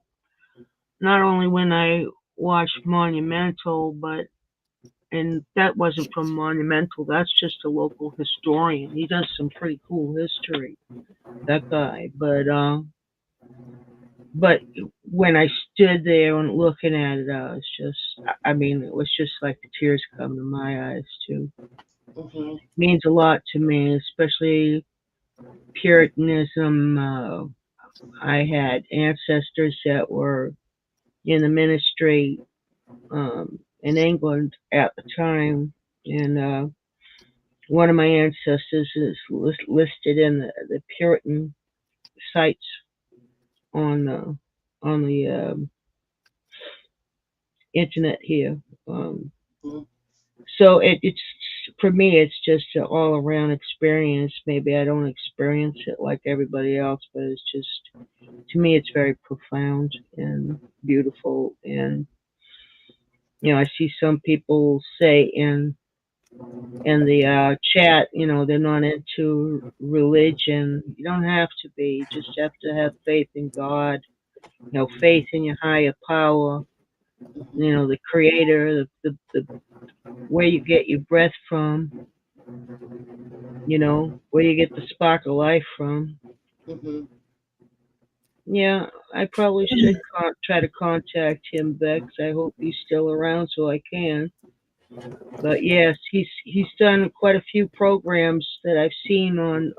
not only when I watched Monumental, and that wasn't from Monumental, that's just a local historian. He does some pretty cool history, that guy. But when I stood there and looking at it, it was just like the tears come to my eyes too. Mm-hmm. It means a lot to me, especially Puritanism. I had ancestors that were in the ministry in England at the time, and one of my ancestors is listed in the Puritan sites on the internet here. So it's for me, it's just an all around experience. Maybe I don't experience it like everybody else, but it's just, to me, it's very profound and beautiful. And I see some people say in the chat, they're not into religion. You don't have to be. You just have to have faith in God. Faith in your higher power. The Creator, the where you get your breath from. Where you get the spark of life from. Mm-hmm. Yeah, I probably should try to contact him, Bex. I hope he's still around so I can. But yes, he's done quite a few programs that I've seen on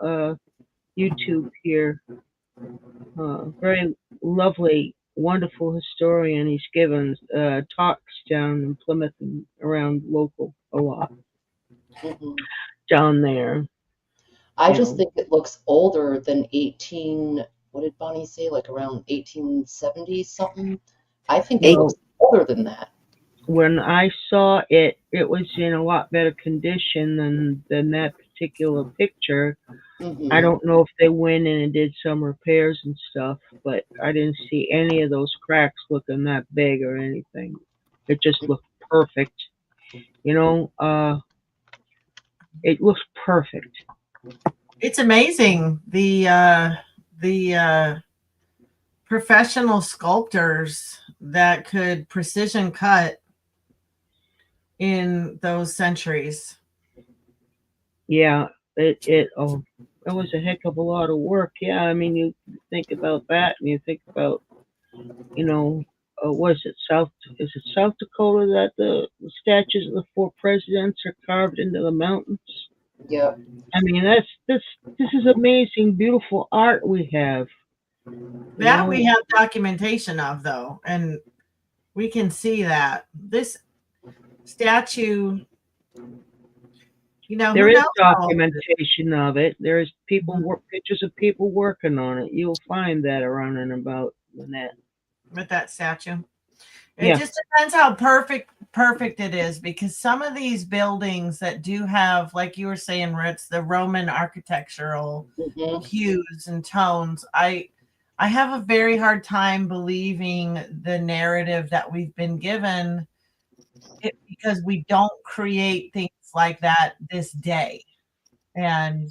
YouTube here. Very lovely, wonderful historian. He's given talks down in Plymouth and around local a lot down there. I just think it looks older than what did Bonnie say, like around 1870 something? I think it looks older than that. When I saw it, it was in a lot better condition than that particular picture. Mm-hmm. I don't know if they went in and did some repairs and stuff, but I didn't see any of those cracks looking that big or anything. It just looked perfect. It looks perfect. It's amazing the professional sculptors that could precision cut in those centuries. Yeah, it was a heck of a lot of work. Yeah, I mean, you think about that, and you think about, was it South Dakota that the statues of the 4 presidents are carved into the mountains? Yeah. I mean, this is amazing, beautiful art we have. That we have documentation of, though, and we can see that this statue. There is documentation of it. There is pictures of people working on it. You'll find that around and about the net. With that statue. It just depends how perfect it is, because some of these buildings that do have, like you were saying, Ritz, the Roman architectural hues and tones, I have a very hard time believing the narrative that we've been given, because we don't create things like that this day. And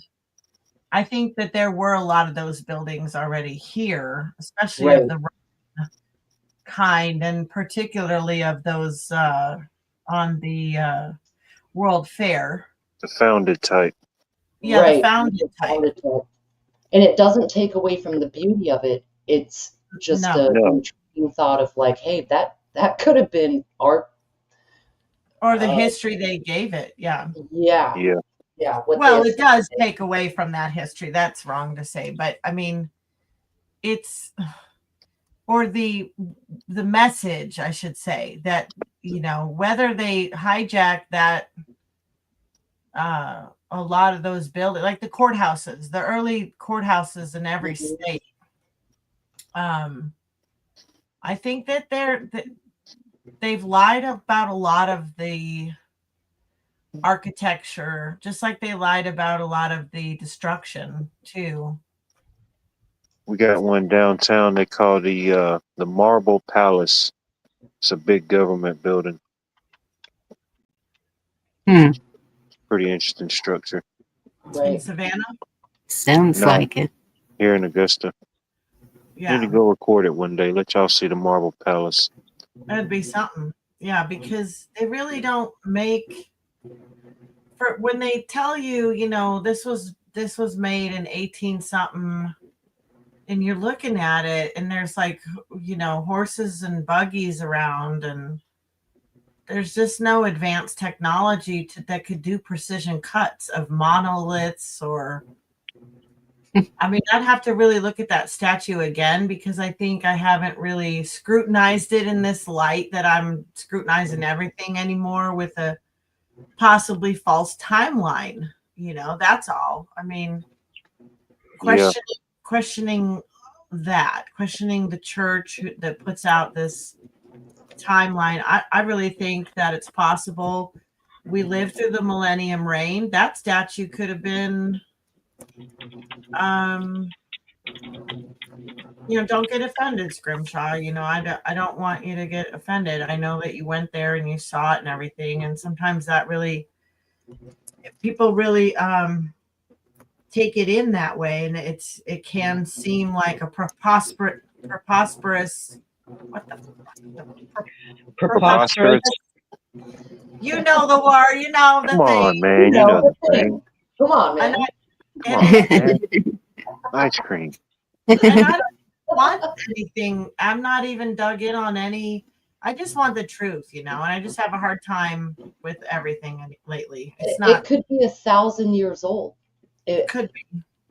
I think that there were a lot of those buildings already here, especially of the kind, and particularly of those on the World Fair. The founded type. Yeah, the founded type. And it doesn't take away from the beauty of it. It's just an intriguing thought of like, hey, that could have been art. Or the history they gave it. Yeah. Well, it does take away from that history. That's wrong to say. But I mean, it's, or the message, I should say, that, you know, whether they hijack that, a lot of those buildings, like the courthouses, the early courthouses in every state. I think that they've lied about a lot of the architecture, just like they lied about a lot of the destruction too. We got one downtown they call the Marble Palace. It's a big government building. Pretty interesting structure. In Savannah? Sounds like it. Here in Augusta. Yeah. Need to go record it one day. Let y'all see the Marble Palace. That'd be something. Yeah, because they really don't make, for when they tell you, you know, this was made in 18 something, and you're looking at it and there's like, you know, horses and buggies around, and there's just no advanced technology that could do precision cuts of monoliths. Or I mean, I'd have to really look at that statue again, because I think I haven't really scrutinized it in this light that I'm scrutinizing everything anymore, with a possibly false timeline. You know, that's all. I mean, questioning the church that puts out this timeline. I really think that it's possible we lived through the millennium reign. That statue could have been, you know, don't get offended, Scrimshaw. You know, I don't want you to get offended. I know that you went there and you saw it and everything, and sometimes that really, people really take it in that way, and it can seem like a preposterous. What the preposterous? You know the word. You know the thing. Come on, man. You know the thing. Come on, man. Come on, man. Ice cream. And I don't want anything. I'm not even dug in on any. I just want the truth, you know, and I just have a hard time with everything lately. It's not. It could be 1,000 years old. It could be.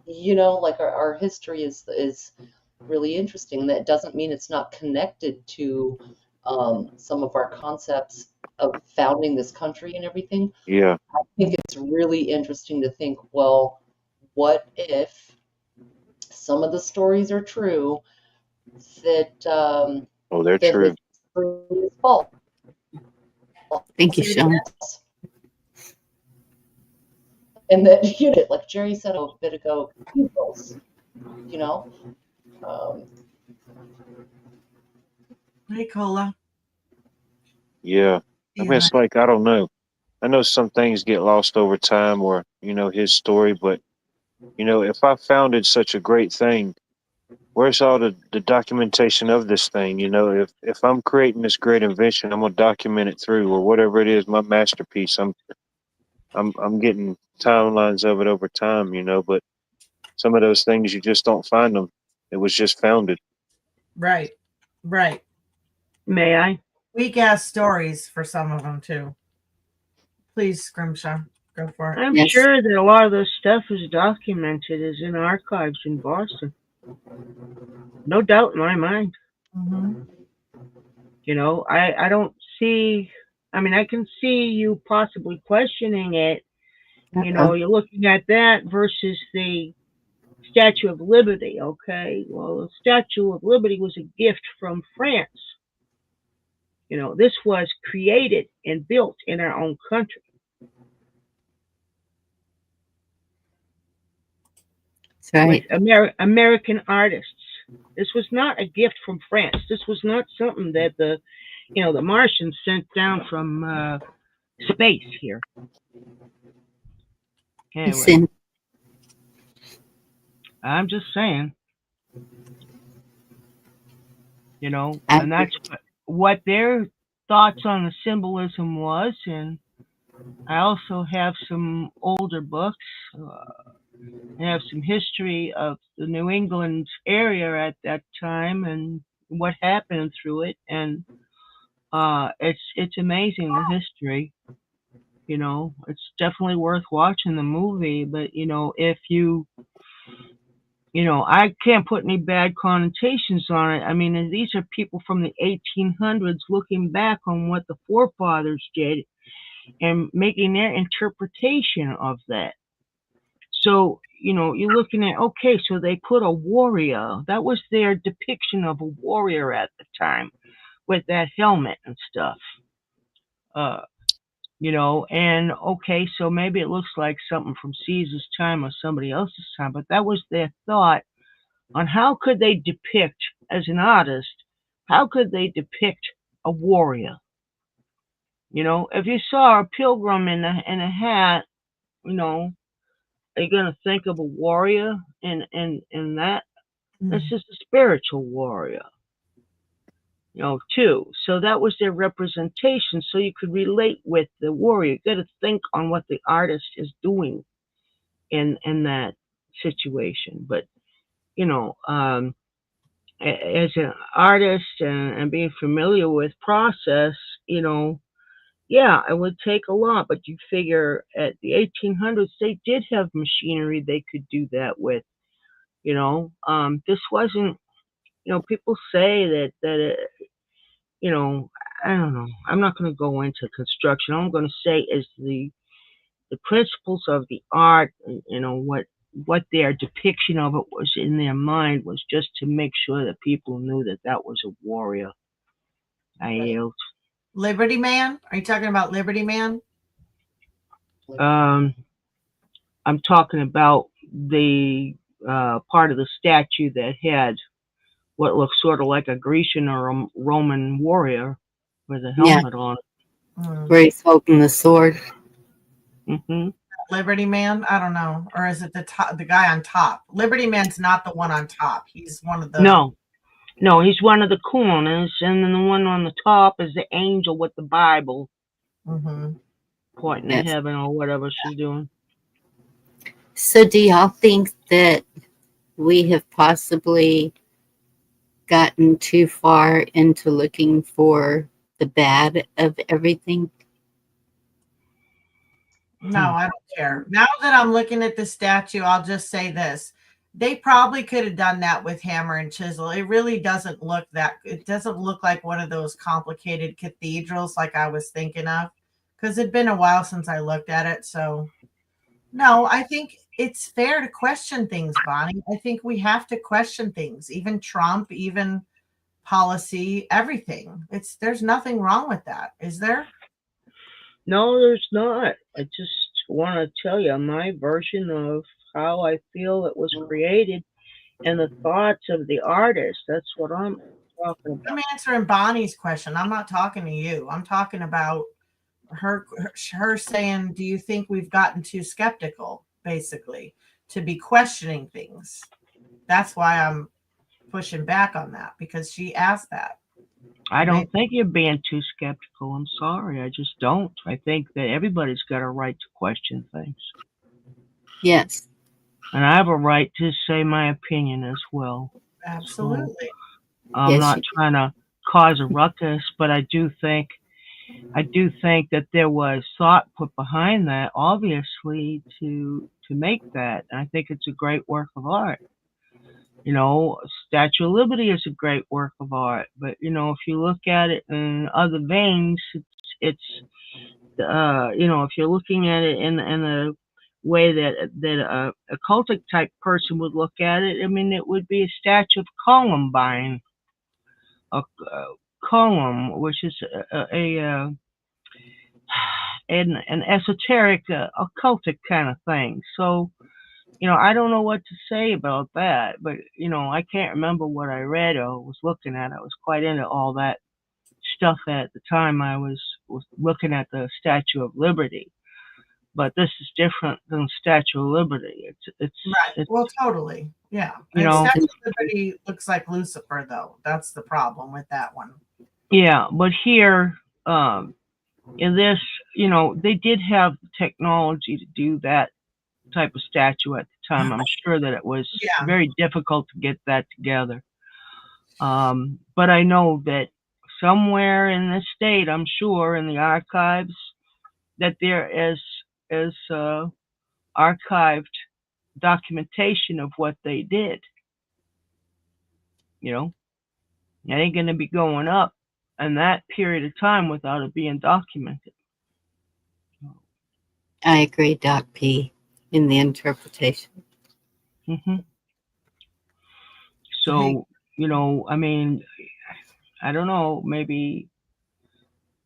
You know, like our history is really interesting. That doesn't mean it's not connected to some of our concepts of founding this country and everything. Yeah. I think it's really interesting to think, well, what if some of the stories are true that they're true. Is false. Thank you, Sean. And that, you know, like Jerry said a bit ago, evils, you know. Hey, Cola. Yeah. I mean, it's like, I don't know. I know some things get lost over time, or, you know, his story, but, you know, if I founded such a great thing, where's all the documentation of this thing? You know, if I'm creating this great invention, I'm gonna document it through, or whatever it is, my masterpiece. I'm getting timelines of it over time, you know, but some of those things you just don't find them. It was just founded. Right. May I? Weak ass stories for some of them too. Please, Scrimshaw, go for it. I'm sure that a lot of this stuff is documented, is in archives in Boston. No doubt in my mind. Mm-hmm. You know, I don't see, I mean, I can see you possibly questioning it. You know, you're looking at that versus the Statue of Liberty. Okay, well, the Statue of Liberty was a gift from France. You know, this was created and built in our own country. That's right. With American artists. This was not a gift from France. This was not something that the Martians sent down from space here. Anyway, Listen, I'm just saying, and I, that's what their thoughts on the symbolism was. And I also have some older books. I have some history of the New England area at that time and what happened through it, and it's amazing, the history. It's definitely worth watching the movie. But if I can't put any bad connotations on it. I mean, these are people from the 1800s looking back on what the forefathers did and making their interpretation of that. So, you're looking at, okay, so they put a warrior. That was their depiction of a warrior at the time with that helmet and stuff. And okay, so maybe it looks like something from Caesar's time or somebody else's time, but that was their thought on how could they depict, as an artist, how could they depict a warrior? If you saw a pilgrim in a hat, are you gonna think of a warrior in that? This is a spiritual warrior, too. So that was their representation. So you could relate with the warrior. You got to think on what the artist is doing in that situation. But as an artist and being familiar with process, yeah, it would take a lot. But you figure at the 1800s, they did have machinery they could do that with. This wasn't. People say that I don't know. I'm not going to go into construction. All I'm going to say is the principles of the art. What their depiction of it was in their mind was just to make sure that people knew that was a warrior. I yield. Liberty Man? Are you talking about Liberty Man? I'm talking about the part of the statue that had what looks sort of like a Grecian or a Roman warrior with a helmet on it. where he's holding the sword. Mm-hmm. Liberty Man? I don't know. Or is it the guy on top? Liberty Man's not the one on top. He's one of the... No, he's one of the corners, and then the one on the top is the angel with the Bible pointing to heaven or whatever she's doing. So do y'all think that we have possibly gotten too far into looking for the bad of everything? No, I don't care. Now that I'm looking at the statue, I'll just say this. They probably could have done that with hammer and chisel. It really doesn't look it doesn't look like one of those complicated cathedrals like I was thinking of, because it'd been a while since I looked at it. So no, I think it's fair to question things, Bonnie. I think we have to question things, even Trump, even policy, everything. There's nothing wrong with that, is there? No, there's not. I just want to tell you my version of how I feel it was created and the thoughts of the artist. That's what I'm talking about. I'm answering Bonnie's question. I'm not talking to you. I'm talking about her saying, do you think we've gotten too skeptical, basically, to be questioning things? That's why I'm pushing back on that, because she asked that. I don't think you're being too skeptical. I'm sorry. I just don't. I think that everybody's got a right to question things. Yes. And I have a right to say my opinion as well. Absolutely. So, I'm not trying to cause a ruckus, but I do think that there was thought put behind that, obviously, to make that. And I think it's a great work of art. Statue of Liberty is a great work of art, but if you look at it in other veins, it's if you're looking at it in a way that a cultic type person would look at it, I mean, it would be a statue of Columbine. column, which is an esoteric, occultic kind of thing. So, I don't know what to say about that, but, I can't remember what I read or was looking at. I was quite into all that stuff at the time. I was looking at the Statue of Liberty, but this is different than Statue of Liberty. Right. Well, totally. Yeah. You And know, Statue of Liberty looks like Lucifer, though. That's the problem with that one. yeah, but here, in this, they did have technology to do that type of statue at the time. I'm sure that it was Yeah. very difficult to get that together. But I know that somewhere in the state, I'm sure in the archives, that there is archived documentation of what they did. It ain't going to be going up in that period of time without it being documented. I agree, Doc P, in the interpretation. Mm-hmm. So, I mean, I don't know, maybe,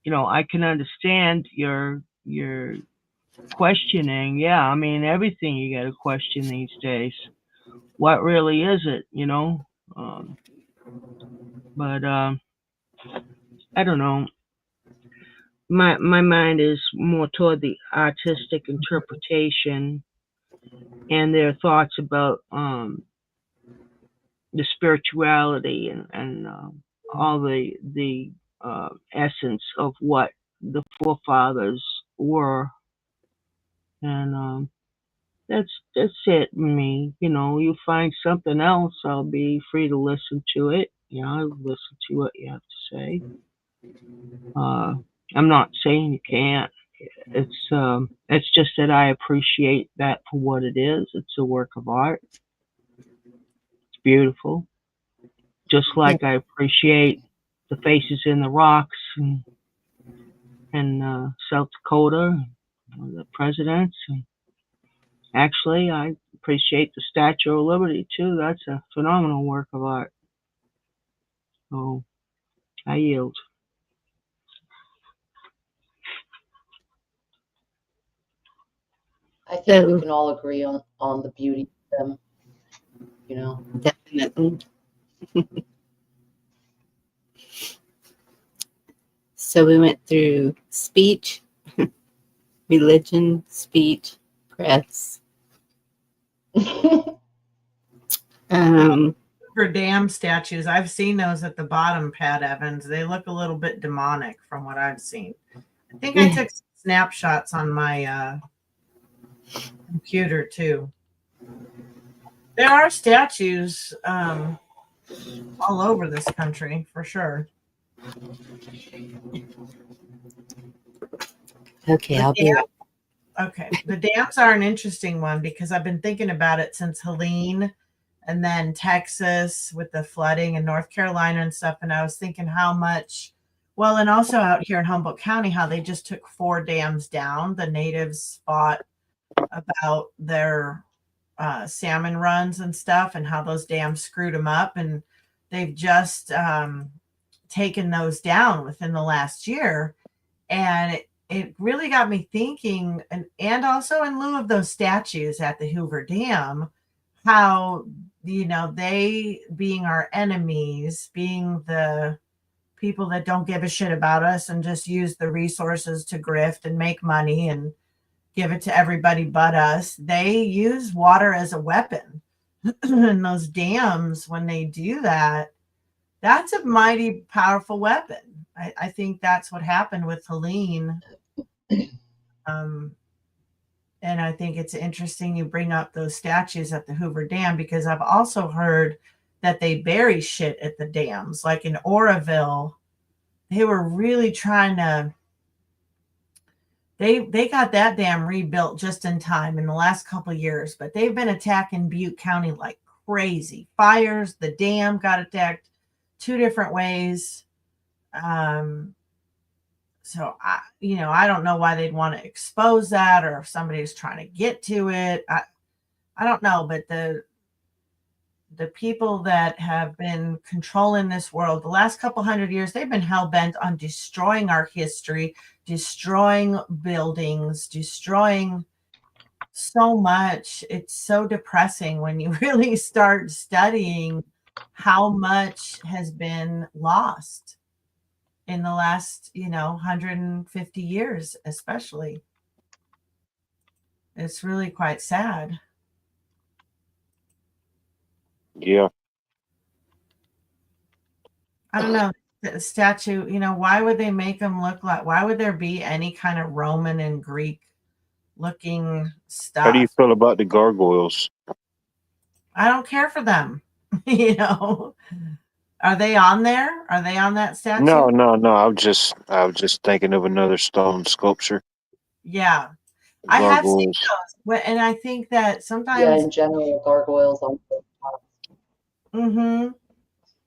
I can understand your questioning. Yeah, I mean, everything you got to question these days. What really is it, but I don't know. My mind is more toward the artistic interpretation and their thoughts about the spirituality and all the essence of what the forefathers were, and that's it. Me, you find something else, I'll be free to listen to it. I'll listen to what you have to say. I'm not saying you can't. It's just that I appreciate that for what it is. It's a work of art. It's beautiful. Just like I appreciate the faces in the rocks and South Dakota, the presidents. And actually, I appreciate the Statue of Liberty too. That's a phenomenal work of art. So I yield. I think we can all agree on the beauty of them, Definitely. So we went through speech, religion, speech, press. For dam statues, I've seen those at the bottom, Pat Evans. They look a little bit demonic from what I've seen. I think I took snapshots on my computer too. There are statues all over this country for sure. Okay, I'll be right. Okay, the dams are an interesting one because I've been thinking about it since Helene and then Texas with the flooding in North Carolina and stuff. And I was thinking how much, well, and also out here in Humboldt County, how they just took 4 dams down. The natives fought about their salmon runs and stuff and how those dams screwed them up. And they've just taken those down within the last year. And it really got me thinking, and also in lieu of those statues at the Hoover Dam, how, they being our enemies, being the people that don't give a shit about us and just use the resources to grift and make money and give it to everybody but us, they use water as a weapon. And those dams, when they do that, that's a mighty powerful weapon. I think that's what happened with Helene. And I think it's interesting you bring up those statues at the Hoover Dam, because I've also heard that they bury shit at the dams. Like in Oroville, they were really trying to, they got that dam rebuilt just in time in the last couple of years, but they've been attacking Butte County like crazy. Fires, the dam got attacked 2 different ways. So I don't know why they'd want to expose that, or if somebody's trying to get to it. I don't know, but the people that have been controlling this world the last couple 100 years, they've been hell-bent on destroying our history, destroying buildings, destroying so much. It's so depressing when you really start studying how much has been lost in the last 150 years, especially. It's really quite sad. Yeah. I don't know. The statue, why would they make them look like, why would there be any kind of Roman and Greek looking How do you stuff? feel about the gargoyles? I don't care for them. Are they on there? Are they on that statue? No. I was just thinking of another stone sculpture. Yeah. I have seen Gargoyles. those. And I think that Yeah, sometimes. in general, gargoyles on both sides.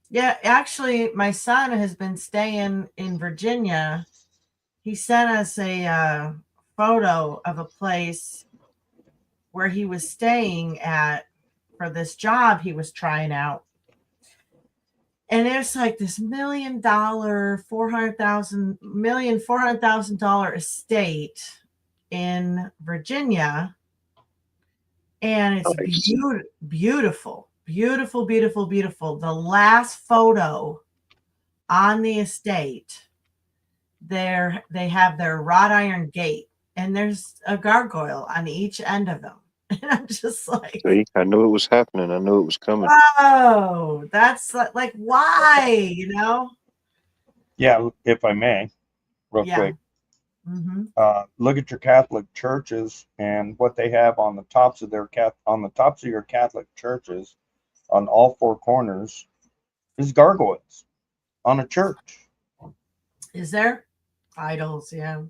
Yeah, actually, my son has been staying in Virginia. He sent us a photo of a place where he was staying at for this job he was trying out. And it's like this $1 million, $400,000 estate in Virginia. And it's Nice. beautiful, beautiful, beautiful, beautiful. The last photo on the estate, they have their wrought iron gate, and there's a gargoyle on each end of them. And I'm just like, See, I knew it was happening. I knew it was coming. whoa, that's like why, Yeah, if I may, real Yeah. quick. Mm-hmm. Look at your Catholic churches and what they have on the tops of your Catholic churches, on all four corners, is gargoyles on a church. Is there idols? Yeah.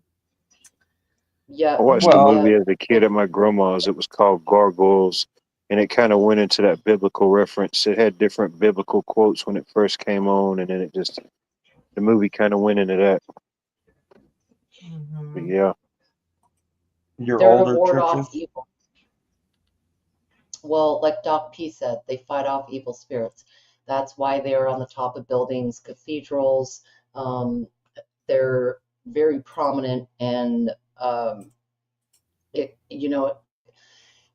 Yeah. I watched Well, a movie as a kid at my grandma's. It was called Gargoyles, and it kind of went into that biblical reference. It had different biblical quotes when it first came on, and then the movie kind of went into that. Mm-hmm. But yeah. Your They're to older ward off churches, evil. Well, like Doc P said, they fight off evil spirits. That's why they're on the top of buildings, cathedrals. They're very prominent, and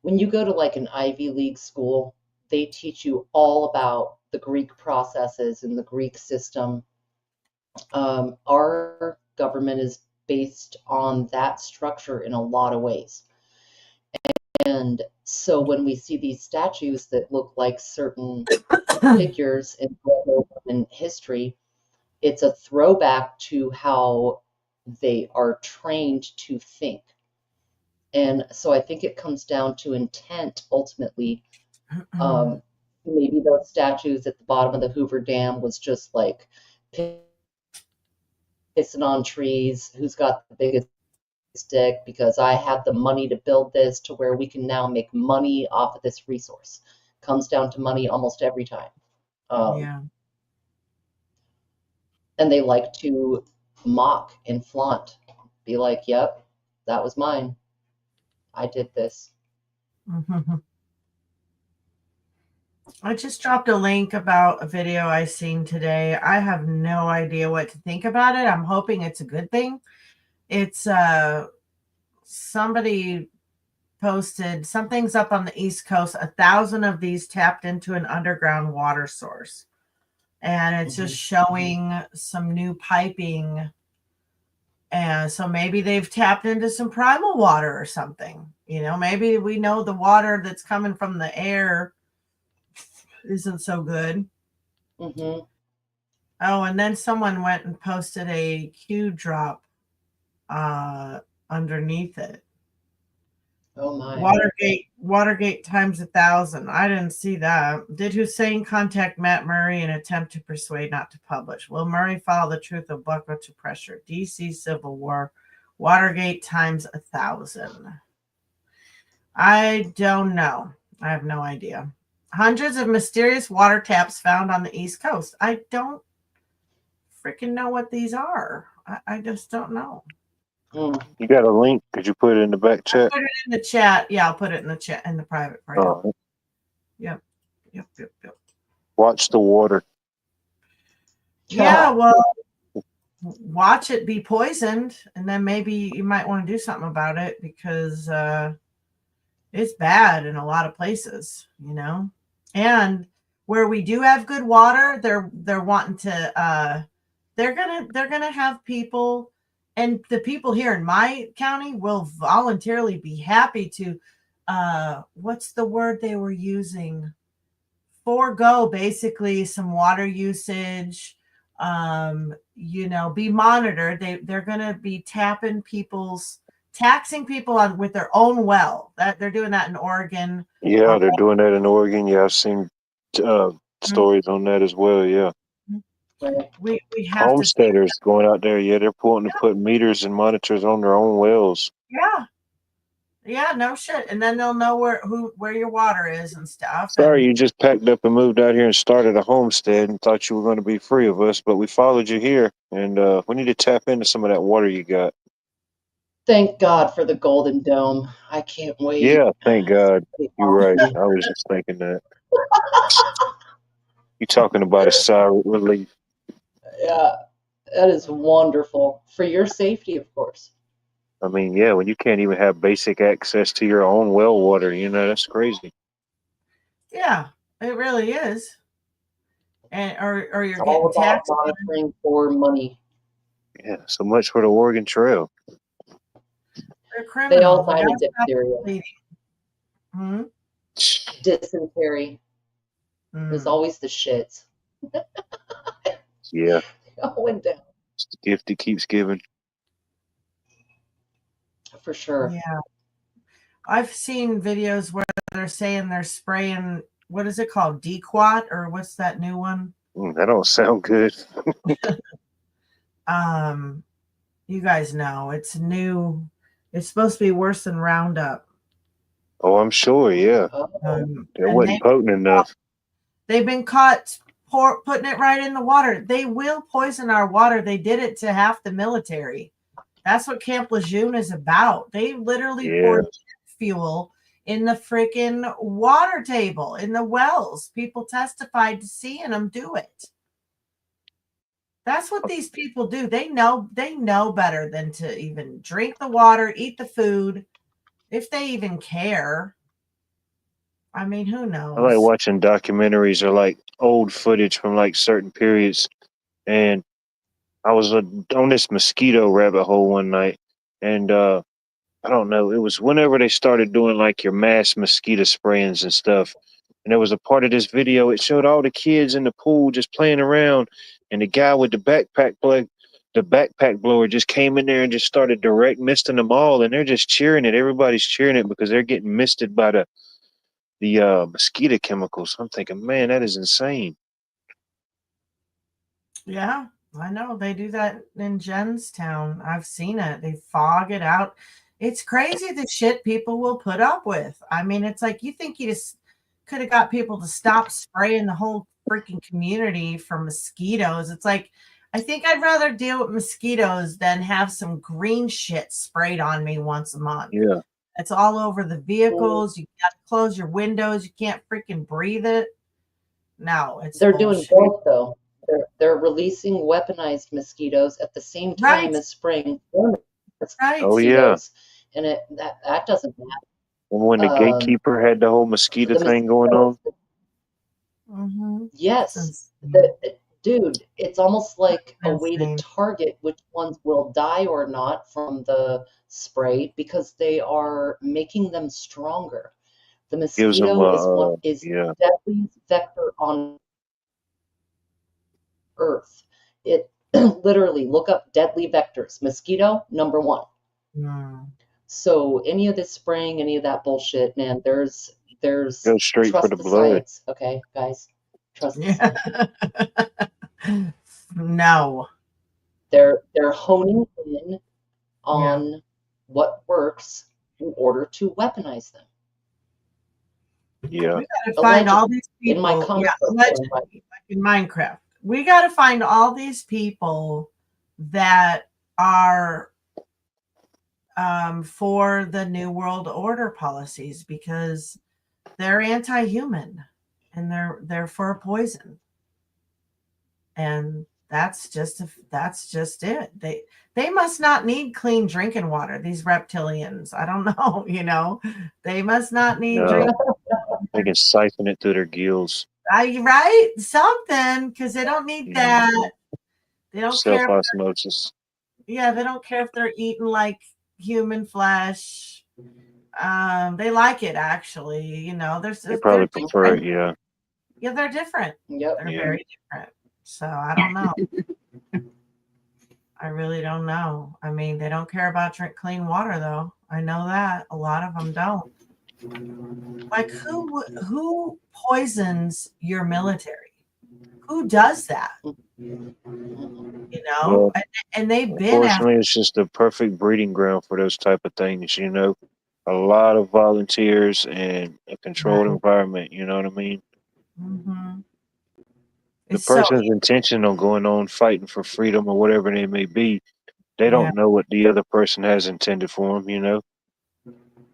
when you go to like an Ivy League school, they teach you all about the Greek processes and the Greek system. Our government is based on that structure in a lot of ways. And so when we see these statues that look like certain figures in history, it's a throwback to how they are trained to think. And so I think it comes down to intent ultimately. Maybe those statues at the bottom of the Hoover Dam was just like pissing on trees, who's got the biggest stick, because I have the money to build this to where we can now make money off of this resource. Comes down to money almost every time. Yeah. And they like to mock and flaunt, be like, yep, that was mine. I did this. Mm-hmm. I just dropped a link about a video I seen today. I have no idea what to think about it. I'm hoping it's a good thing. It's somebody posted something's up on the East Coast. 1,000 of these tapped into an underground water source, and it's just showing some new piping. And so maybe they've tapped into some primal water or something. Maybe we know the water that's coming from the air isn't so good. Mm-hmm. Oh, and then someone went and posted a Q drop underneath it. Oh my. Watergate times 1,000. I didn't see that. Did Hussein contact Matt Murray and attempt to persuade not to publish? Will Murray follow the truth of buckle to pressure? DC Civil War. Watergate times 1,000. I don't know. I have no idea. Hundreds of mysterious water taps found on the East Coast. I don't freaking know what these are. I just don't know. You got a link? Could you put it in the back chat? Put it in the chat. Yeah, I'll put it in the chat, in the private for you. Oh. Yep. Yep. Watch the water. Yeah, well, watch it be poisoned, and then maybe you might want to do something about it, because it's bad in a lot of places, you know. And where we do have good water, they're wanting to they're gonna have people, and the people here in my county will voluntarily be happy to what's the word they were using? Forego basically some water usage, you know, be monitored. They're gonna be taxing people on with their own well. That they're doing that in Oregon. Yeah, they're doing that in Oregon. Yeah, I've seen stories on that as well. Yeah. We have Homesteaders going out there. Yeah, they're wanting to put meters and monitors on their own wells. yeah, no shit. And then they'll know where your water is and stuff. Sorry, you just packed up and moved out here and started a homestead and thought you were going to be free of us, but we followed you here, and we need to tap into some of that water you got. Thank God for the Golden Dome. I can't wait. Yeah, thank God. You're right. I was just thinking that. You're talking about a sigh of relief. Yeah, that is wonderful. For your safety, of course. I mean, yeah, when you can't even have basic access to your own well water, you know, that's crazy. Yeah, it really is. And or you're It's all getting about taxed. monitoring for money. Yeah, so much for the Oregon Trail. They're criminals. They all died of diphtheria. Dysentery. There's always the shits. Yeah. Going down. It's the gift it keeps giving. For sure. Yeah. I've seen videos where they're saying they're spraying, what is it called? Dequat, or what's that new one? That don't sound good. You guys know it's new. It's supposed to be worse than Roundup. Oh, I'm sure, yeah. It wasn't potent enough. They've been caught putting it right in the water. They will poison our water. They did it to half the military. That's what Camp Lejeune is about. They literally poured fuel in the freaking water table, in the wells. People testified to seeing them do it. That's what these people do. They know better than to even drink the water, eat the food, if they even care. I mean, who knows? I like watching documentaries or like old footage from like certain periods. And I was on this mosquito rabbit hole one night, and I don't know, it was whenever they started doing like your mass mosquito sprayings and stuff. And there was a part of this video, it showed all the kids in the pool just playing around, and the guy with the backpack blower just came in there and just started direct misting them all, and they're just cheering it. Everybody's cheering it because they're getting misted by the mosquito chemicals. I'm thinking, man, that is insane. Yeah, I know. They do that in Jenstown. I've seen it. They fog it out. It's crazy the shit people will put up with. I mean, it's like, you think you just could have got people to stop spraying the whole freaking community for mosquitoes. It's like, I think I'd rather deal with mosquitoes than have some green shit sprayed on me once a month. Yeah. It's all over the vehicles. You got to close your windows. You can't freaking breathe it. No, they're doing both though. They're releasing weaponized mosquitoes at the same time as spraying mosquitoes. Oh yeah. And that doesn't matter. And when the gatekeeper had the whole mosquito thing going on. Mm-hmm. Yes. Dude, it's almost like a way to target which ones will die or not from the spray, because they are making them stronger. The mosquito is the deadliest vector on Earth. It literally, look up deadly vectors. Mosquito, number 1. So any of this spraying, any of that bullshit, man, there's go straight for the blood. science, okay, guys? Trust the science. No. They're honing in on what works in order to weaponize them. Yeah. We gotta find all these people. Allegedly, like in Minecraft. We gotta find all these people that are for the New World Order policies, because they're anti-human and they're for a poison. And that's just it. They must not need clean drinking water, these reptilians. I don't know, they must not need No, drink. they can siphon it through their gills. Right? Something, because they don't need that. They don't care. Self-osmosis. Yeah, they don't care if they're eating like human flesh. They like it, actually. They probably prefer it, yeah. Yeah, they're different. Yep. They're Yeah. very different. So I don't know. I really don't know. I mean, they don't care about drink clean water, though. I know that a lot of them don't. Like, who poisons your military? Who does that? Well, And they've been unfortunately, it's just a perfect breeding ground for those type of things. A lot of volunteers and a controlled environment. You know what I mean? Mm-hmm. The person's intention on going on fighting for freedom or whatever they may be, they don't know what the other person has intended for them.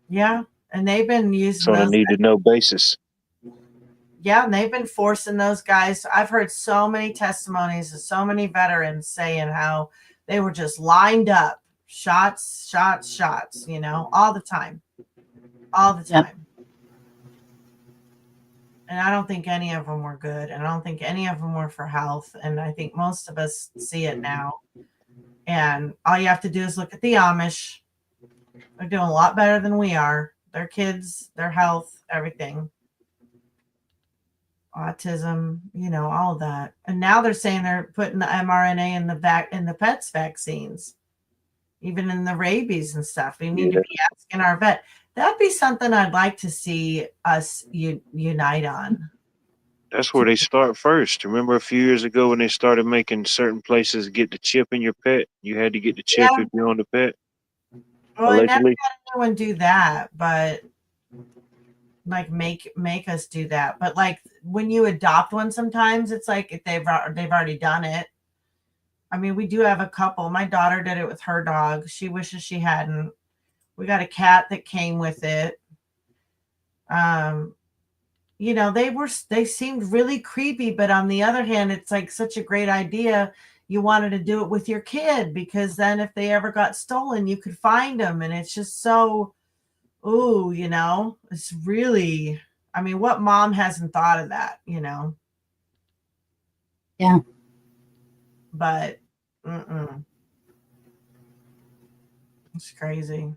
Yeah, and they've been using It's on a need to know basis. Yeah, and they've been forcing those guys. I've heard so many testimonies of so many veterans saying how they were just lined up, shots, all the time. Yep. And I don't think any of them were good. And I don't think any of them were for health. And I think most of us see it now. And all you have to do is look at the Amish. They're doing a lot better than we are. Their kids, their health, everything. Autism, all of that. And now they're saying they're putting the mRNA in the pets vaccines, even in the rabies and stuff. We need to be asking our vet. That'd be something I'd like to see us unite on. That's where they start first. Remember a few years ago when they started making certain places get the chip in your pet? You had to get the chip if you owned a pet. Well, I never Allegedly. had anyone do that, but like make us do that. But like when you adopt one, sometimes it's like they've already done it. I mean, we do have a couple. My daughter did it with her dog. She wishes she hadn't. We got a cat that came with it. They seemed really creepy, but on the other hand, it's like such a great idea. You wanted to do it with your kid because then if they ever got stolen, you could find them. And it's just so, it's really, I mean, what mom hasn't thought of that, Yeah. But, it's crazy.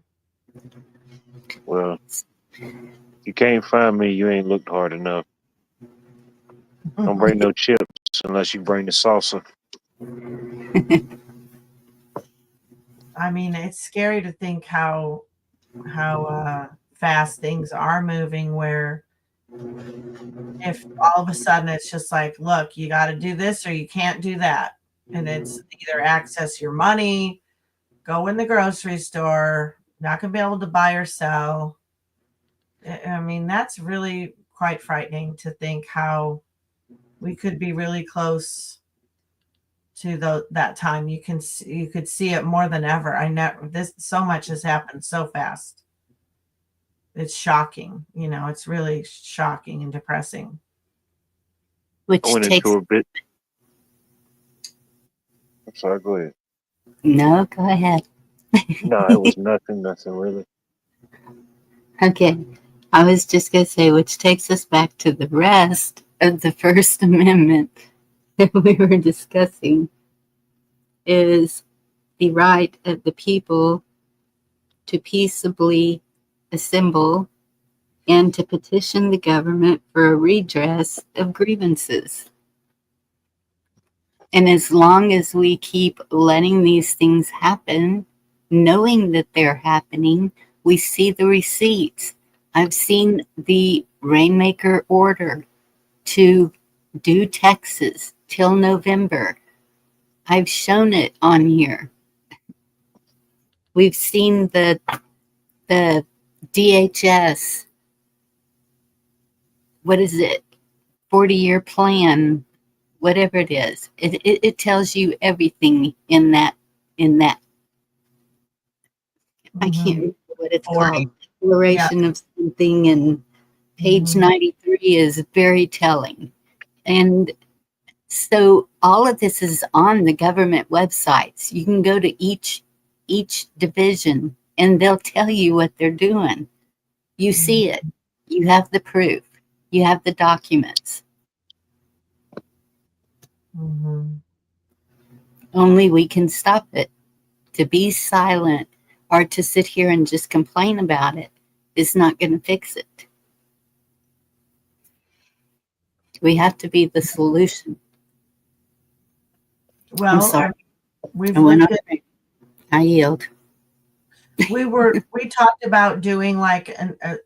Well, you can't find me, you ain't looked hard enough. Don't bring no chips unless you bring the salsa. I mean, it's scary to think how fast things are moving, where if all of a sudden it's just like, look, you got to do this or you can't do that. And it's either access your money, go in the grocery store, not going to be able to buy or sell. I mean, that's really quite frightening to think how we could be really close to that time. You could see it more than ever. So much has happened so fast. It's shocking. It's really shocking and depressing. Which I went takes. into a bit. I'm sorry, go ahead. No, go ahead. No, it was nothing really. Okay. I was just going to say, which takes us back to the rest of the First Amendment that we were discussing, is the right of the people to peaceably assemble and to petition the government for a redress of grievances. And as long as we keep letting these things happen, knowing that they're happening, we see the receipts. I've seen the Rainmaker order to do Texas till November. I've shown it on here. We've seen the DHS, what is it, 40-year plan, whatever it is. It tells you everything in that. I can't remember what it's called. Declaration of something, and page 93 agree, is very telling. And so all of this is on the government websites. You can go to each division and they'll tell you what they're doing. You see it. You have the proof. You have the documents. Only we can stop it. To be silent or to sit here and just complain about it is not going to fix it. We have to be the solution. I'm Well, sorry. we've I went looked on. at, I yield. we talked about doing like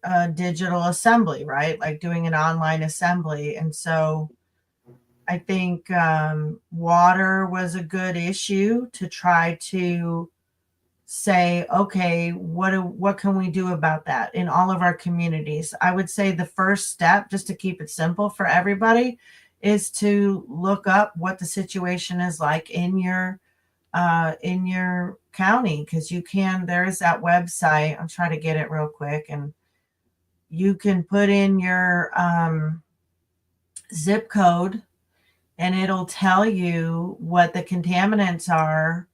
a digital assembly, right? Like doing an online assembly. And so I think water was a good issue to try to say, okay, what can we do about that in all of our communities? I would say the first step, just to keep it simple for everybody, is to look up what the situation is like in your county, because there is that website. I'm trying to get it real quick, and you can put in your zip code and it'll tell you what the contaminants are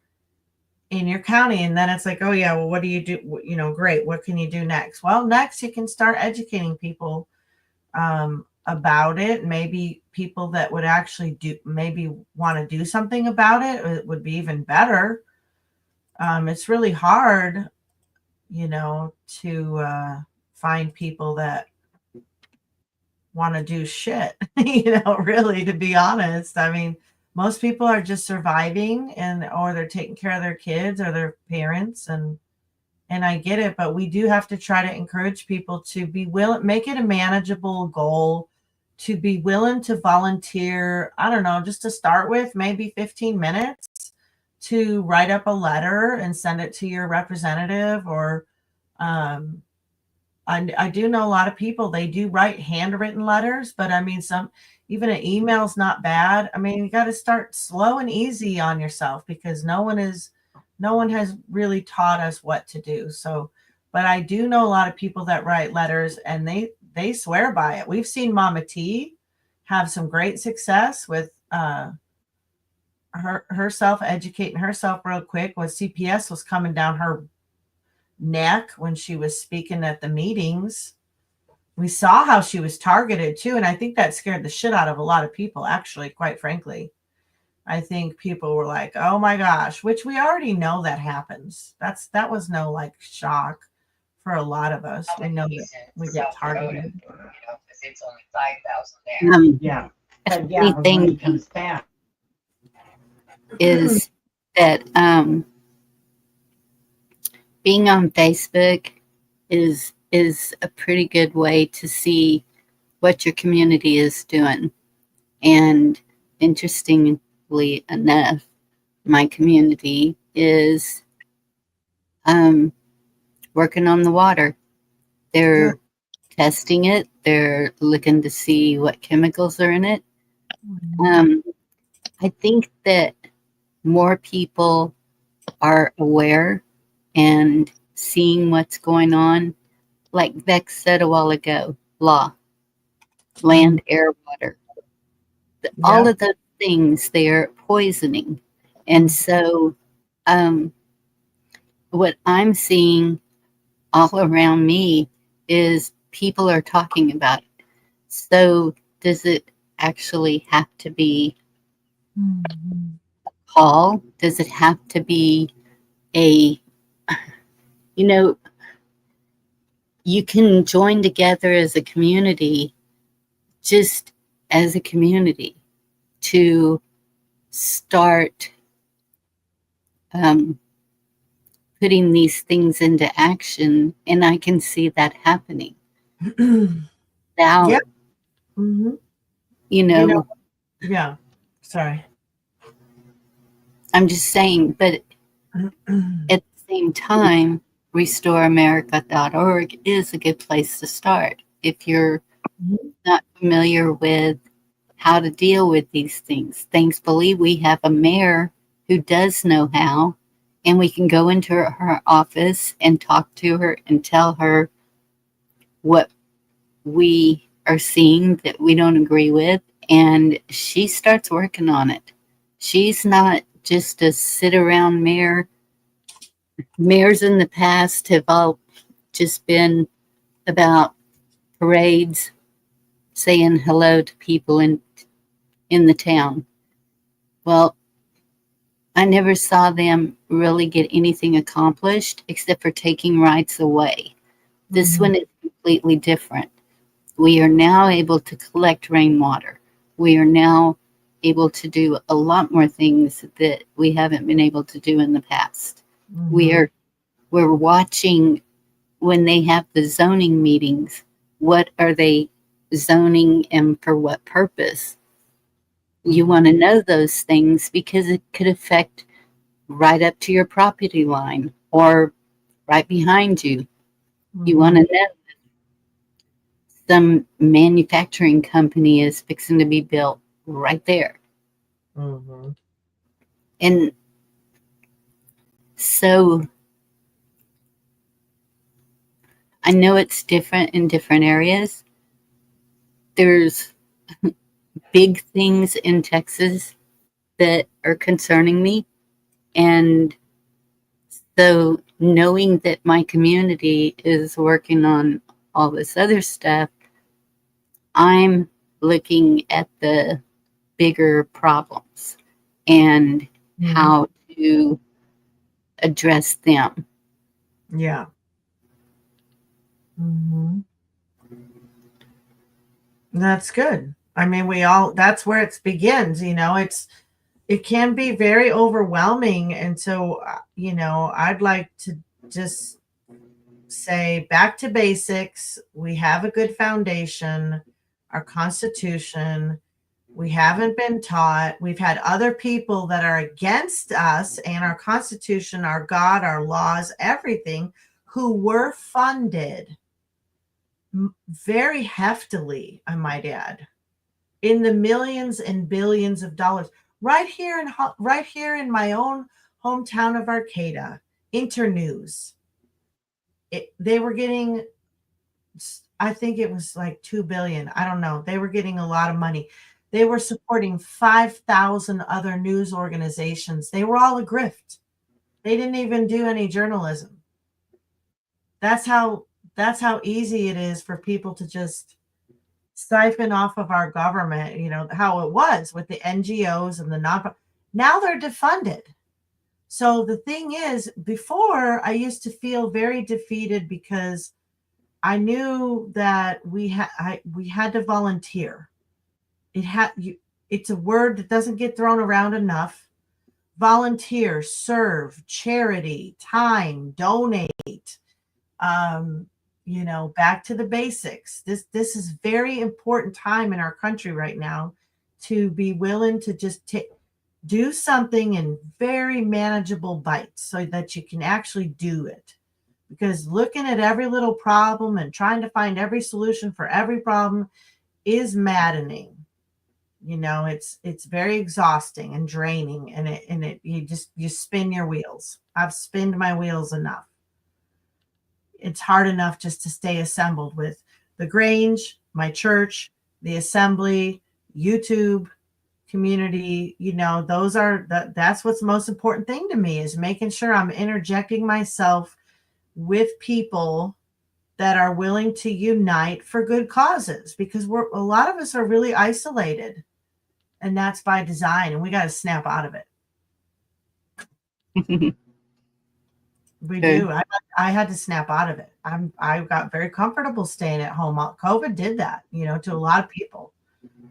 in your county. And then it's like, oh yeah, well, what do you do? Great. What can you do next? Well, next you can start educating people about it. Maybe people that would actually maybe want to do something about it. It would be even better. It's really hard, to find people that want to do shit, really, to be honest. I mean, most people are just surviving or they're taking care of their kids or their parents, and I get it, but we do have to try to encourage people to be willing, make it a manageable goal, to be willing to volunteer. I don't know, just to start with, maybe 15 minutes to write up a letter and send it to your representative. Or I do know a lot of people, they do write handwritten letters, but I mean, even an email's not bad. I mean, you got to start slow and easy on yourself, because no one has really taught us what to do. So, but I do know a lot of people that write letters and they swear by it. We've seen Mama T have some great success with herself educating herself real quick. When CPS was coming down her neck when she was speaking at the meetings, we saw how she was targeted too, and I think that scared the shit out of a lot of people, actually, quite frankly. I think people were like, oh my gosh, which we already know that happens. That was no like shock for a lot of us. We know that we get targeted. It's only 5,000 there. Yeah. But yeah, when he comes back. Is that being on Facebook is a pretty good way to see what your community is doing. And interestingly enough, my community is working on the water. They're testing it. They're looking to see what chemicals are in it. I think that more people are aware and seeing what's going on. Like Beck said a while ago, law, land, air, water. All of those things, they're poisoning. And so what I'm seeing all around me is people are talking about it. So does it actually have to be a call? Does it have to be you can join together as a community, just as a community, to start putting these things into action, and I can see that happening. Now, Yep. Yeah. Sorry. I'm just saying, but at the same time, restoreamerica.org is a good place to start if you're not familiar with how to deal with these things. Thankfully, we have a mayor who does know how, and we can go into her office and talk to her and tell her what we are seeing that we don't agree with, and she starts working on it. She's not just a sit around mayor. Mayors in the past have all just been about parades, saying hello to people in the town. Well, I never saw them really get anything accomplished except for taking rights away. This one is completely different. We are now able to collect rainwater. We are now able to do a lot more things that we haven't been able to do in the past. We're watching when they have the zoning meetings. What are they zoning and for what purpose? You want to know those things because it could affect right up to your property line or right behind you. You want to know some manufacturing company is fixing to be built right there. And so I know it's different in different areas. There's big things in Texas that are concerning me. And so knowing that my community is working on all this other stuff, I'm looking at the bigger problems and how to address them. Yeah. That's good. I mean, that's where it begins, it can be very overwhelming. And so, I'd like to just say back to basics. We have a good foundation, our Constitution. We haven't been taught. We've had other people that are against us and our Constitution, our God, our laws, everything, who were funded very heftily, I might add, in the millions and billions of dollars. Right here in my own hometown of Arcata, Internews, they were getting, I think it was like $2 billion. I don't know. They were getting a lot of money. They were supporting 5,000 other news organizations. They were all a grift. They didn't even do any journalism. That's how easy it is for people to just siphon off of our government, how it was with the NGOs and the non. Now they're defunded. So the thing is, before I used to feel very defeated because I knew that we had to volunteer. It's a word that doesn't get thrown around enough. Volunteer, serve, charity, time, donate. Back to the basics. This is very important time in our country right now to be willing to just do something in very manageable bites so that you can actually do it. Because looking at every little problem and trying to find every solution for every problem is maddening. It's very exhausting and draining, and you spin your wheels. I've spinned my wheels enough. It's hard enough just to stay assembled with the Grange, my church, the assembly, YouTube, community. That's what's the most important thing to me, is making sure I'm interjecting myself with people that are willing to unite for good causes, because a lot of us are really isolated, and that's by design, and we got to snap out of it. We do. I had to snap out of it. I got very comfortable staying at home. COVID did that, to a lot of people.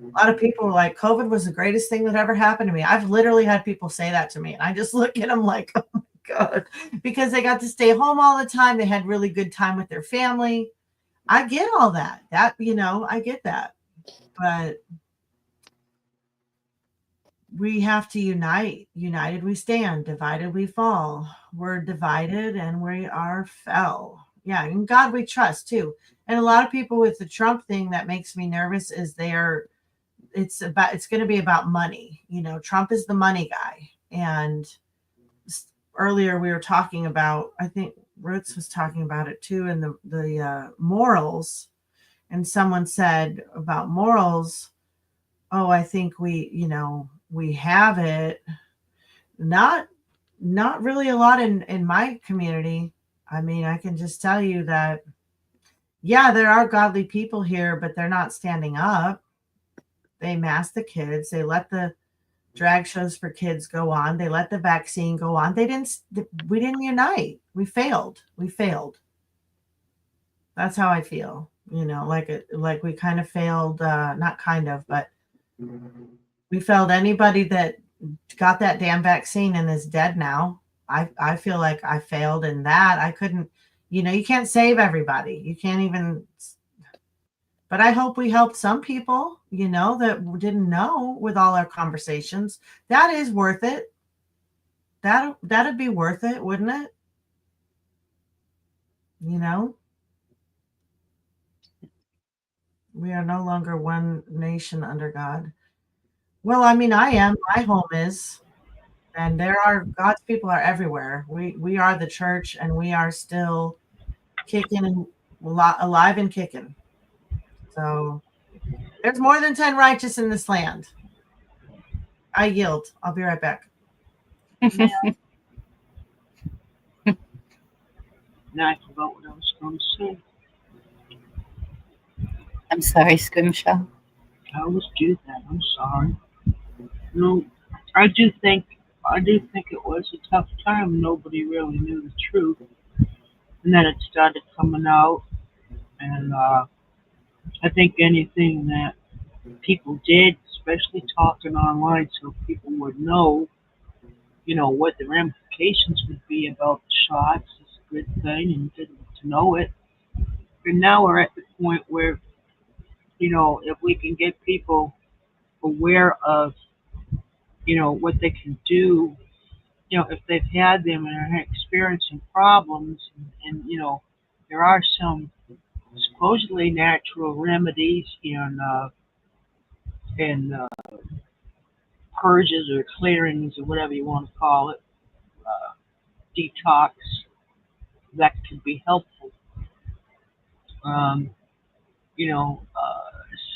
A lot of people were like, COVID was the greatest thing that ever happened to me. I've literally had people say that to me, and I just look at them like, oh my God, because they got to stay home all the time. They had really good time with their family. I get all that. I get that. But we have to unite. United we stand, divided we fall. We're divided and we are fell. Yeah, in God we trust too. And a lot of people with the Trump thing that makes me nervous is it's going to be about money. Trump is the money guy. And earlier we were talking about, I think Roots was talking about it too, and the morals. and someone said about morals, oh, I think we have it. Not really a lot in my community. I mean, I can just tell you that, yeah, there are godly people here, but they're not standing up. They mask the kids. They let the drag shows for kids go on. They let the vaccine go on. We didn't unite. We failed. That's how I feel. Like we kind of failed, not kind of, but we failed anybody that got that damn vaccine and is dead now. I feel like I failed in that. I couldn't, you can't save everybody. You can't even, but I hope we helped some people, that didn't know with all our conversations. That is worth it. That'd be worth it, wouldn't it? We are no longer one nation under God. Well, I mean, I am. My home is. And God's people are everywhere. We are the church, and we are still kicking and alive and kicking. So there's more than 10 righteous in this land. I yield. I'll be right back. Now I forgot what I was going to say. I'm sorry, Scrimshaw. I always do that. I'm sorry. No, I do think it was a tough time. Nobody really knew the truth, and then it started coming out. And I think anything that people did, especially talking online, so people would know, what the ramifications would be about the shots, is a good thing, and good to know it. And now we're at the point where, if we can get people aware of, what they can do, if they've had them and are experiencing problems, and there are some supposedly natural remedies and purges or clearings or whatever you want to call it, detox, that could be helpful. Um,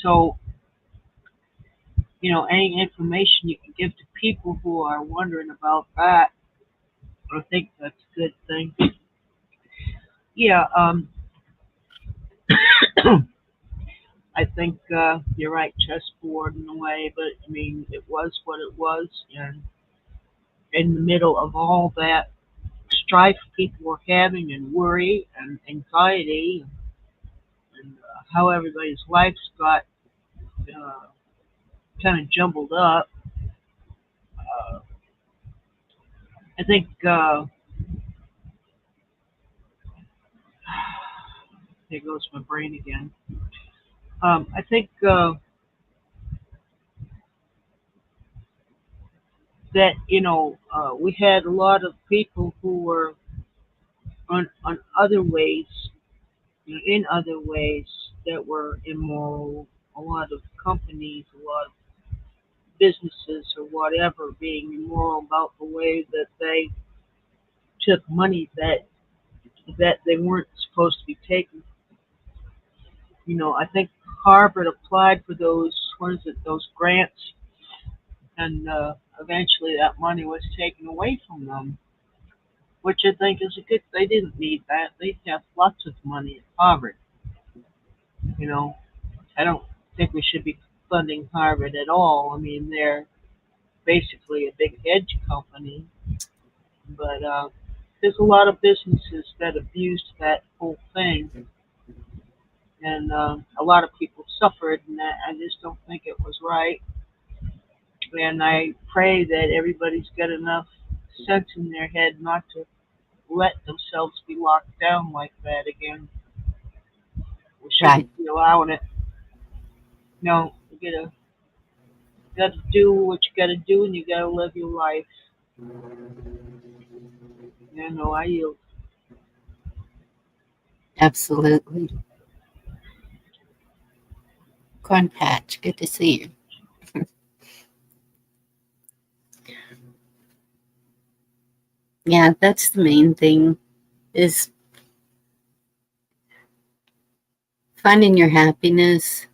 so any information you can give to people who are wondering about that, I think that's a good thing. Yeah, I think you're right, chessboard in a way, but I mean, it was what it was, and in the middle of all that strife people were having, and worry and anxiety, and how everybody's lives got kind of jumbled up, I think there goes my brain again. I think that we had a lot of people who were on other ways, in other ways that were immoral. A lot of companies, a lot of businesses, or whatever, being immoral about the way that they took money that they weren't supposed to be taking. I think Harvard applied for those, those grants, and eventually that money was taken away from them, which I think is a good. They didn't need that. They have lots of money at Harvard. I don't think we should be funding Harvard at all. I mean, they're basically a big hedge company, but there's a lot of businesses that abused that whole thing, and a lot of people suffered, and that I just don't think it was right. And I pray that everybody's got enough sense in their head not to let themselves be locked down like that again. We shouldn't be allowing it. No, you gotta do what you gotta do, and you gotta live your life. Yeah, no, I yield. Absolutely. Corn Patch, good to see you. Yeah, that's the main thing, is finding your happiness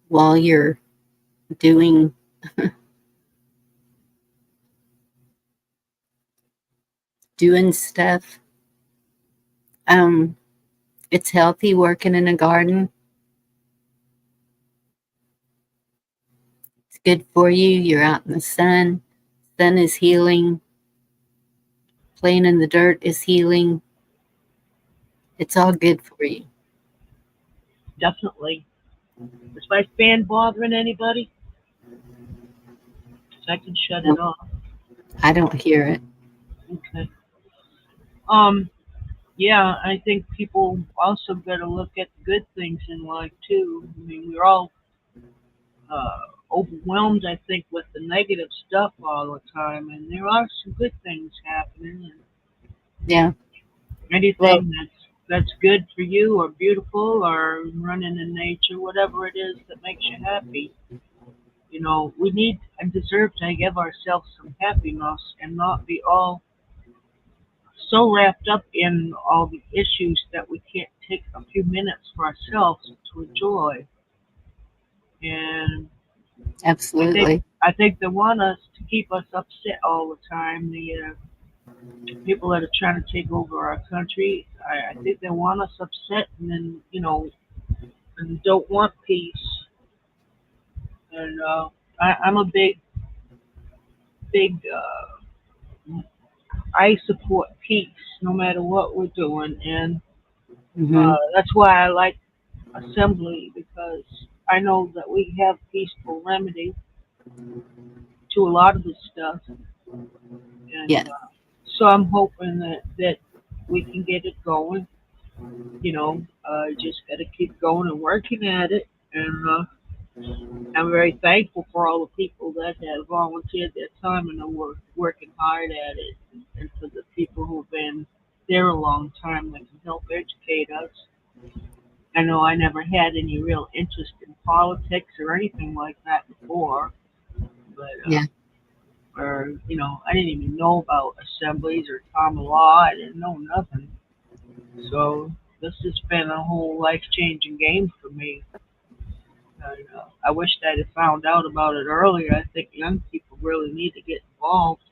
while you're doing doing stuff. It's healthy working in a garden. It's good for you. You're out in the sun. Sun is healing. Playing in the dirt is healing. It's all good for you. Definitely. Is my fan bothering anybody? So I can shut it off. I don't hear it. Okay. Yeah, I think people also got to look at the good things in life too. I mean, we're all overwhelmed, I think, with the negative stuff all the time, and there are some good things happening. And Yeah. anything that's good for you, or beautiful, or running in nature, whatever it is that makes you happy. You know, we need and deserve to give ourselves some happiness and not be all so wrapped up in all the issues that we can't take a few minutes for ourselves to enjoy. And Absolutely. I think they want us to keep us upset all the time. The people that are trying to take over our country, I think they want us upset, and then and don't want peace. And I'm a big. I support peace no matter what we're doing, and Hmm. that's why I like assembly, because I know that we have peaceful remedy to a lot of this stuff, and Yeah. so I'm hoping that we can get it going. Just got to keep going and working at it, and I'm very thankful for all the people that have volunteered their time and are working hard at it, and for the people who've been there a long time that can help educate us. I know I never had any real interest in politics or anything like that before, but Yeah. I didn't even know about assemblies or common law. I didn't know nothing. So this has been a whole life-changing game for me. And, I wish I'd have found out about it earlier. I think young people really need to get involved.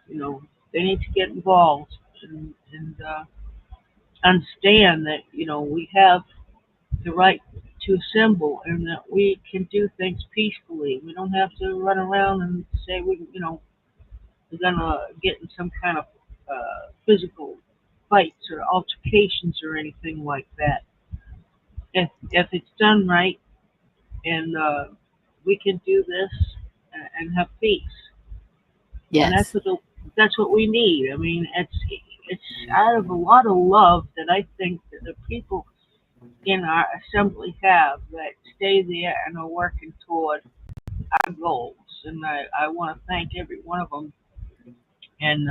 They need to get involved and understand that we have the right to assemble, and that we can do things peacefully. We don't have to run around and say we're gonna get in some kind of physical fights or altercations or anything like that. If it's done right, and we can do this and have peace, and Yes. that's what we need. I mean, it's out of a lot of love that I think that the people in our assembly have, that stay there and are working toward our goals. And I want to thank every one of them. And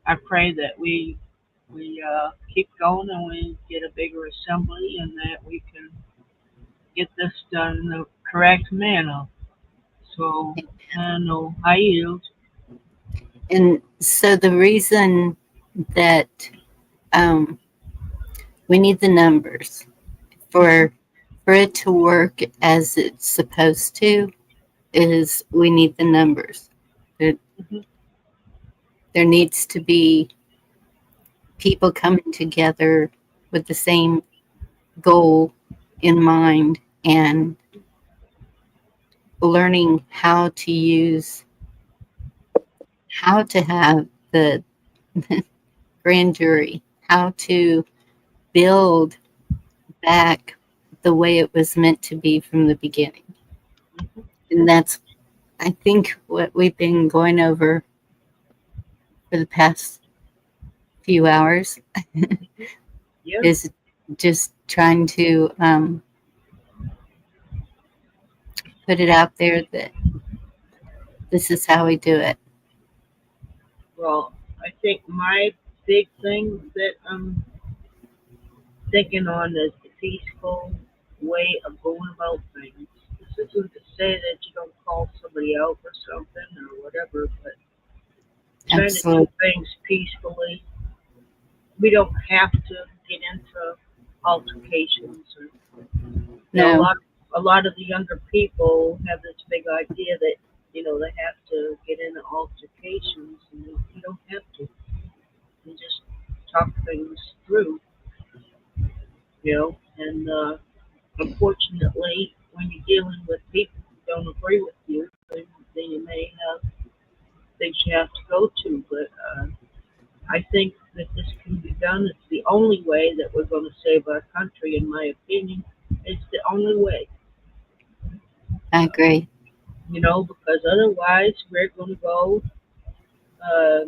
I pray that we keep going and we get a bigger assembly, and that we can get this done in the correct manner. So I know I yield. And so the reason that um, we need the numbers for it to work as it's supposed to is we need the numbers. There, Mhm. there needs to be people coming together with the same goal in mind and learning how to have the grand jury, how to build back the way it was meant to be from the beginning. And that's, I think, what we've been going over for the past few hours Yeah. is just trying to put it out there that this is how we do it. Well, I think my big thing that I'm thinking on is the peaceful way of going about things. This isn't to say that you don't call somebody out for something or whatever, but trying to do Absolutely. things peacefully. We don't have to get into altercations. Or, No, a lot of the younger people have this big idea that they have to get into altercations, and you don't have to. You just talk things through, And unfortunately, when you're dealing with people who don't agree with you, then you may have things you have to go to. But I think that this can be done. It's the only way that we're going to save our country, in my opinion. It's the only way, I agree. because otherwise we're going to go, uh,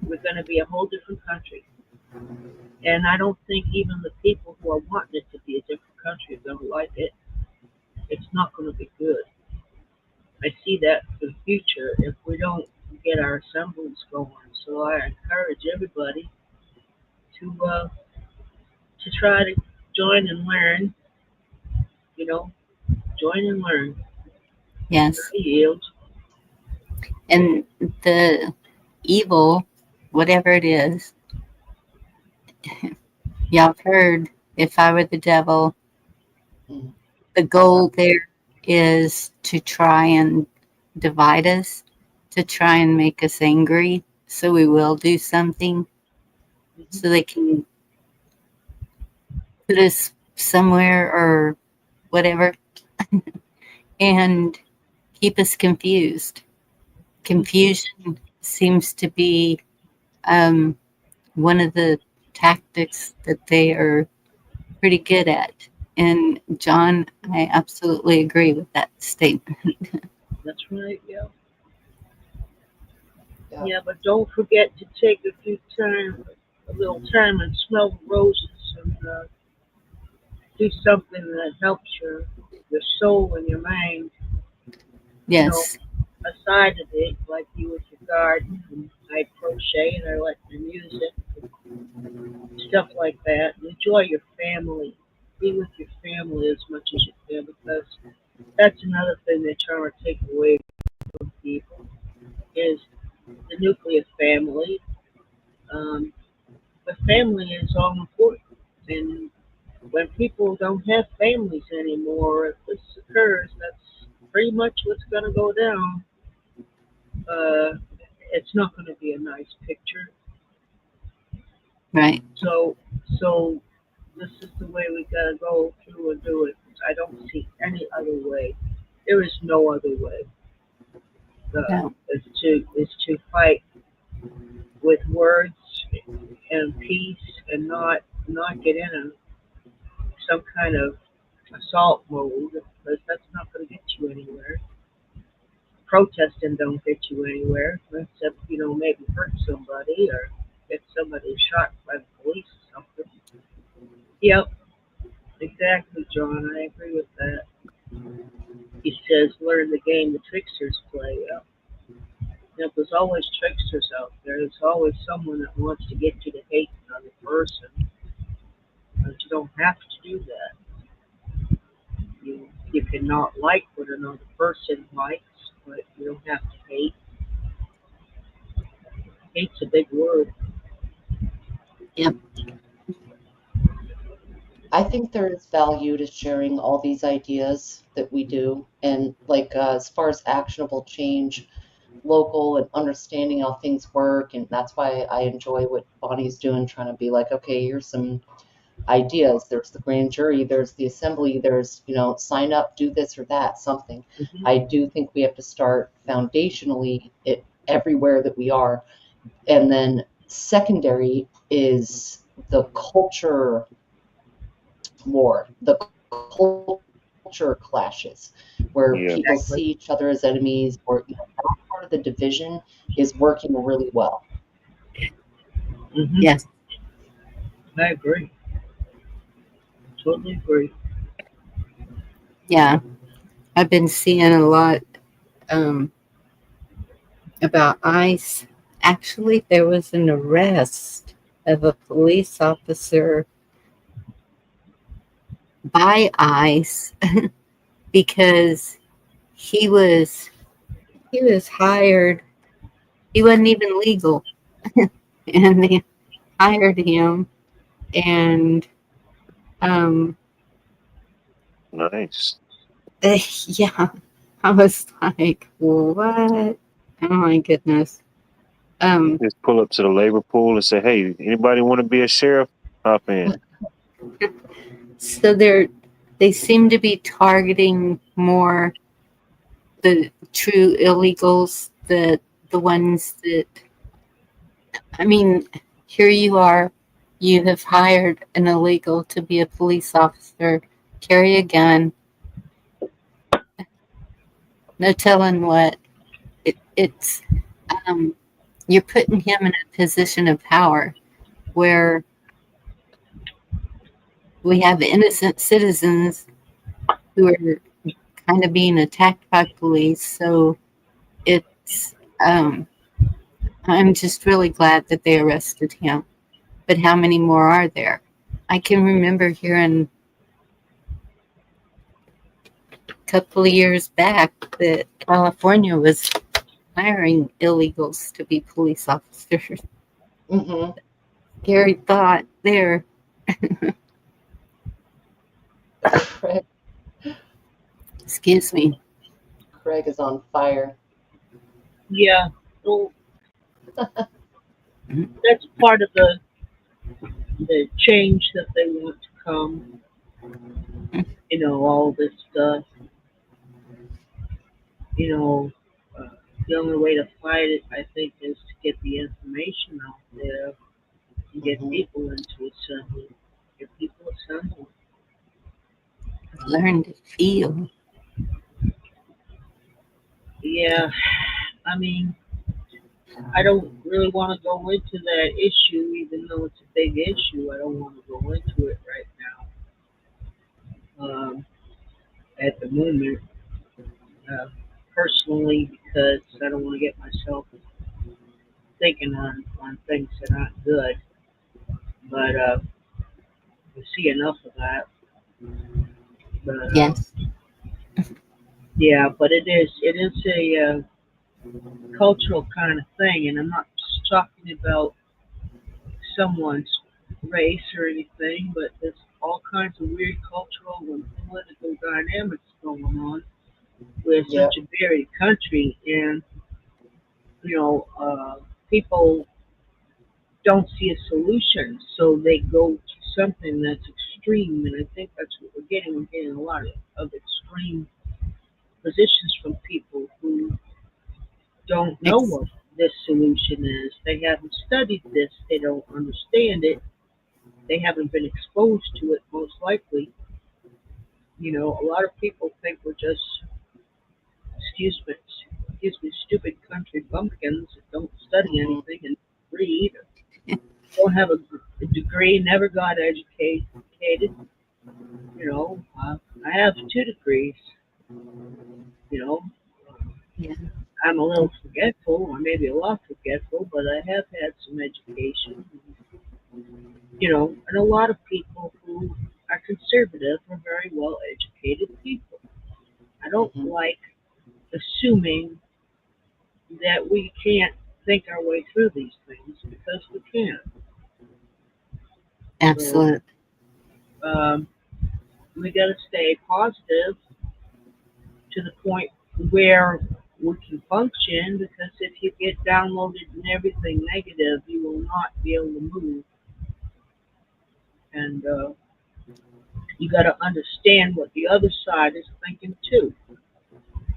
we're going to be a whole different country. And I don't think even the people who are wanting it to be a different country are going to like it. It's not going to be good. I see that for the future if we don't get our assemblies going. So I encourage everybody to try to join and learn. Join and learn. Yes. Yield. And the evil, whatever it is, y'all have heard, if I were the devil, the goal there is to try and divide us, to try and make us angry, so we will do something, so they can put us somewhere or whatever, and keep us confused. Confusion seems to be one of the tactics that they are pretty good at. And John, I absolutely agree with that statement. That's right, yeah. Yeah. Yeah, but don't forget to take a little time and smell the roses and do something that helps your soul and your mind. Yes. Aside of it, like you with your garden, and I crochet and I like the music, and stuff like that. Enjoy your family. Be with your family as much as you can, because that's another thing they're trying to take away from people is the nuclear family. Um, but family is all important, and when people don't have families anymore, if this occurs, that's pretty much what's going to go down. Uh, it's not going to be a nice picture. Right. So this is the way we got to go through and do it. I don't see any other way. There is no other way. No. Is to fight with words and peace, and not get in some kind of assault mode, because that's not going to get you anywhere. Protesting don't get you anywhere, except maybe hurt somebody or get somebody shot by the police or something. Yep, exactly, John. I agree with that. He says, learn the game the tricksters play. There's always tricksters out there. There's always someone that wants to get you to hate another person, but you don't have to do that. You cannot like what another person likes, but you don't have to hate. Hate's a big word. Yep. I think there is value to sharing all these ideas that we do, and like as far as actionable change, local and understanding how things work, and that's why I enjoy what Bonnie's doing, trying to be like, okay, here's some ideas. There's the grand jury, there's the assembly, there's sign up, do this or that, something. Mm-hmm. I do think we have to start foundationally everywhere that we are, and then secondary is the culture war, the culture clashes, where Yeah. people Exactly. see each other as enemies, or that part of the division is working really well. Mm-hmm. Yes. I agree. Totally agree. Yeah. I've been seeing a lot about ICE. Actually, there was an arrest of a police officer by ICE because he was hired. He wasn't even legal, and they hired him, and Nice. Yeah, I was like, what? Oh my goodness. Just pull up to the labor pool and say, "Hey, anybody want to be a sheriff? Hop in." So they seem to be targeting more the true illegals, the ones that, I mean, here you are, you have hired an illegal to be a police officer, carry a gun, no telling what. It's you're putting him in a position of power where we have innocent citizens who are kind of being attacked by police. So it's I'm just really glad that they arrested him. But how many more are there? I can remember hearing a couple of years back that California was hiring illegals to be police officers. Mm-hmm. Scary thought there. Craig, Excuse me. Craig is on fire. Yeah, well, that's part of the change that they want to come. You know, all this stuff. You know, uh, the only way to fight it, I think, is to get the information out there and get Mm-hmm. people into assembly. Get people assembled. Learn to feel. Yeah, I mean, I don't really want to go into that issue, even though it's a big issue. I don't want to go into it right now. At the moment, uh, personally, because I don't want to get myself thinking on things that aren't good. But we see enough of that. But Yes. yeah, but it is a cultural kind of thing, and I'm not just talking about someone's race or anything, but there's all kinds of weird cultural and political dynamics going on. We're Yep. such a varied country, and people don't see a solution, so they go to something that's extreme, and I think that's what we're getting. We're getting a lot of extreme positions from people who don't know what this solution is. They haven't studied this. They don't understand it. They haven't been exposed to it, most likely. A lot of people think we're just, excuse me, stupid country bumpkins that don't study Mm-hmm. anything and read, don't have a degree, never got educated. I have 2 degrees. You know, Yeah. I'm a little forgetful, or maybe a lot forgetful, but I have had some education. And a lot of people who are conservative are very well educated people. I don't Mm-hmm. like assuming that we can't think our way through these things, because we can. So Absolutely. we got to stay positive to the point where we can function, because if you get downloaded and everything negative, you will not be able to move. And you got to understand what the other side is thinking too.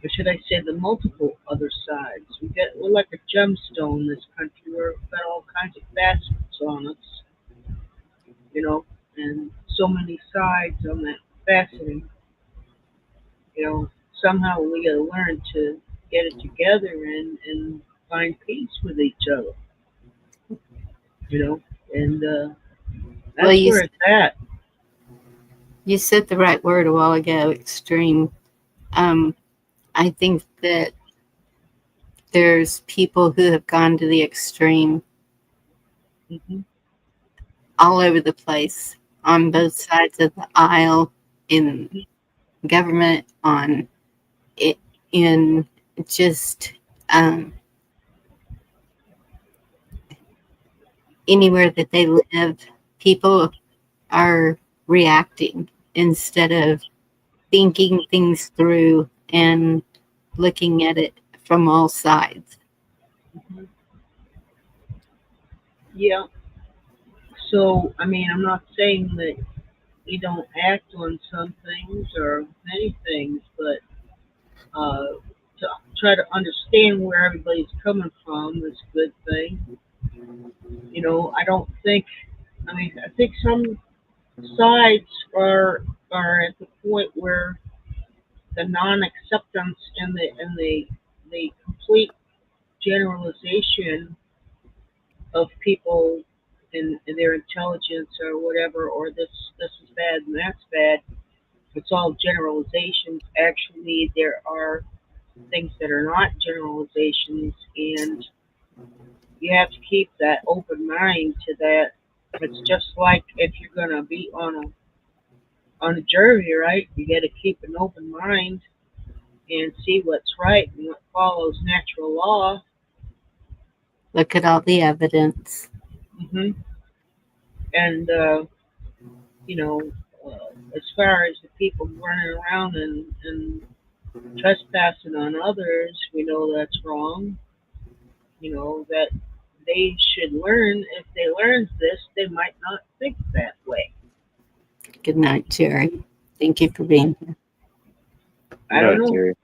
Or should I say the multiple other sides? We're like a gemstone in this country. We've got all kinds of facets on us, and so many sides on that faceting. Somehow we got to learn to get it together and find peace with each other. And Well, that's where it's at. you said the right word a while ago, extreme. I think that there's people who have gone to the extreme Hmm. all over the place, on both sides of the aisle, in government, on it, in just anywhere that they live. People are reacting instead of thinking things through and looking at it from all sides. Yeah. So, I mean, I'm not saying that you don't act on some things or many things, but to try to understand where everybody's coming from is a good thing. You know, I think some sides are at the point where the non-acceptance and the complete generalization of people and their intelligence or whatever, or this is bad and that's bad. It's all generalizations. Actually, there are things that are not generalizations, and you have to keep that open mind to that. It's just like if you're gonna be on a jury, right? You got to keep an open mind and see what's right and what follows natural law. Look at all the evidence. hmm And you know, as far as the people running around and trespassing on others, we know that's wrong. You know that they should learn. If they learn this, they might not think that way. Good night, Jerry. Thank you for being here. I don't know. Jerry.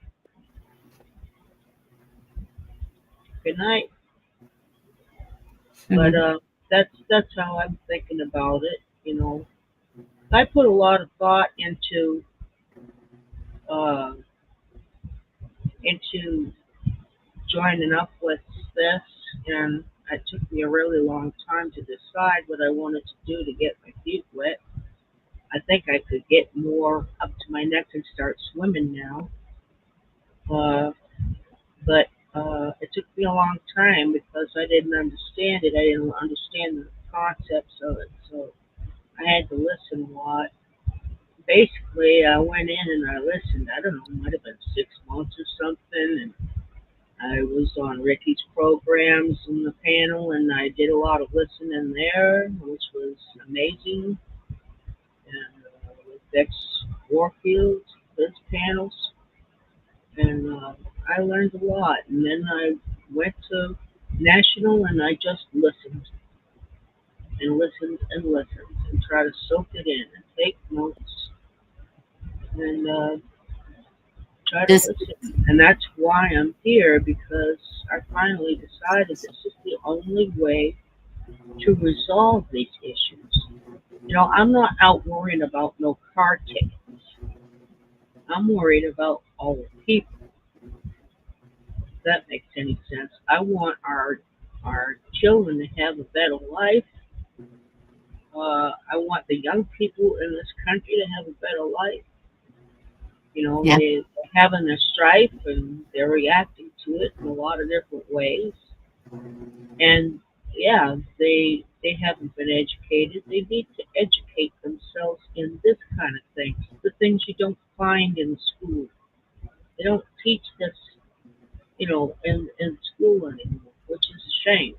Good night. But that's how I'm thinking about it. You know, I put a lot of thought uh, into joining up with this, and it took me a really long time to decide what I wanted to do to get my feet wet. I think I could get more up to my neck and start swimming now. Uh, but it took me a long time because I didn't understand it. I didn't understand the concepts of it, so I had to listen a lot. Basically, I went in and I listened. I don't know, it might have been 6 months or something, and I was on Ricky's programs in the panel, and I did a lot of listening there, which was amazing. And with Bex Warfield, his panels, and I learned a lot. And then I went to national, and I just listened and listened and listened and try to soak it in and take notes and try to This, listen. And that's why I'm here, because I finally decided this is the only way to resolve these issues. You know, I'm not out worrying about no car tickets. I'm worried about all the people. If that makes any sense. I want our children to have a better life. I want the young people in this country to have a better life. You know, yeah, they're having their strife and they're reacting to it in a lot of different ways. And yeah, they haven't been educated. They need to educate themselves in this kind of thing, the things you don't find in school. They don't teach this, you know, in school anymore, which is a shame.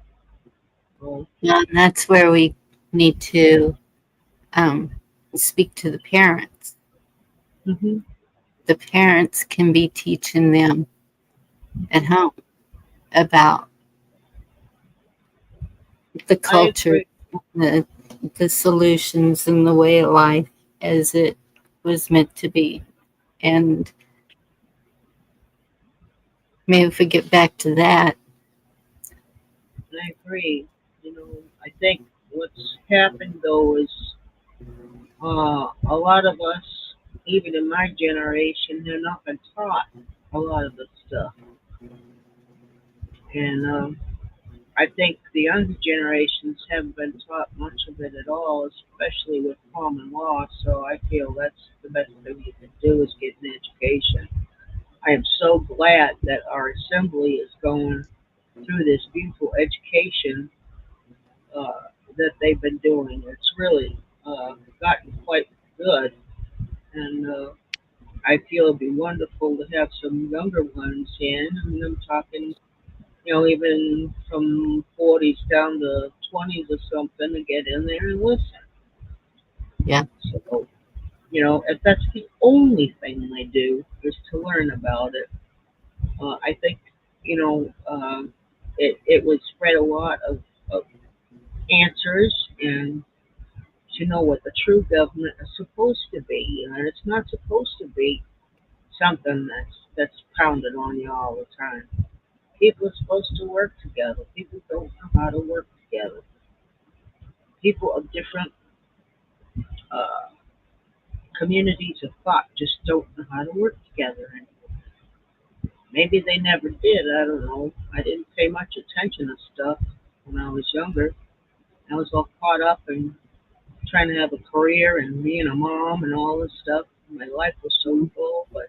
Well, and that's where we need to speak to the parents. hmm The parents can be teaching them at home about the I culture, agree. the, the solutions, and the way of life as it was meant to be. And maybe if we get back to that, I agree. You know, I think what's happened though is a lot of us, even in my generation, have not been taught a lot of this stuff. And I think the younger generations haven't been taught much of it at all, especially with common law. So I feel that's the best thing you can do is get an education. I am so glad that our assembly is going through this beautiful education that they've been doing. It's really gotten quite good, and I feel it'd be wonderful to have some younger ones in. I mean, I'm talking, you know, even from 40s down to 20s or something to get in there and listen. Yeah. So, if that's the only thing they do is to learn about it, I think, it would spread a lot of answers and to know what the true government is supposed to be. And it's not supposed to be something that's pounded on you all the time. People are supposed to work together. People don't know how to work together. People of different uh, communities of thought just don't know how to work together. And maybe they never did. I don't know. I didn't pay much attention to stuff when I was younger. I was all caught up in trying to have a career and being a mom and all this stuff. My life was so full, but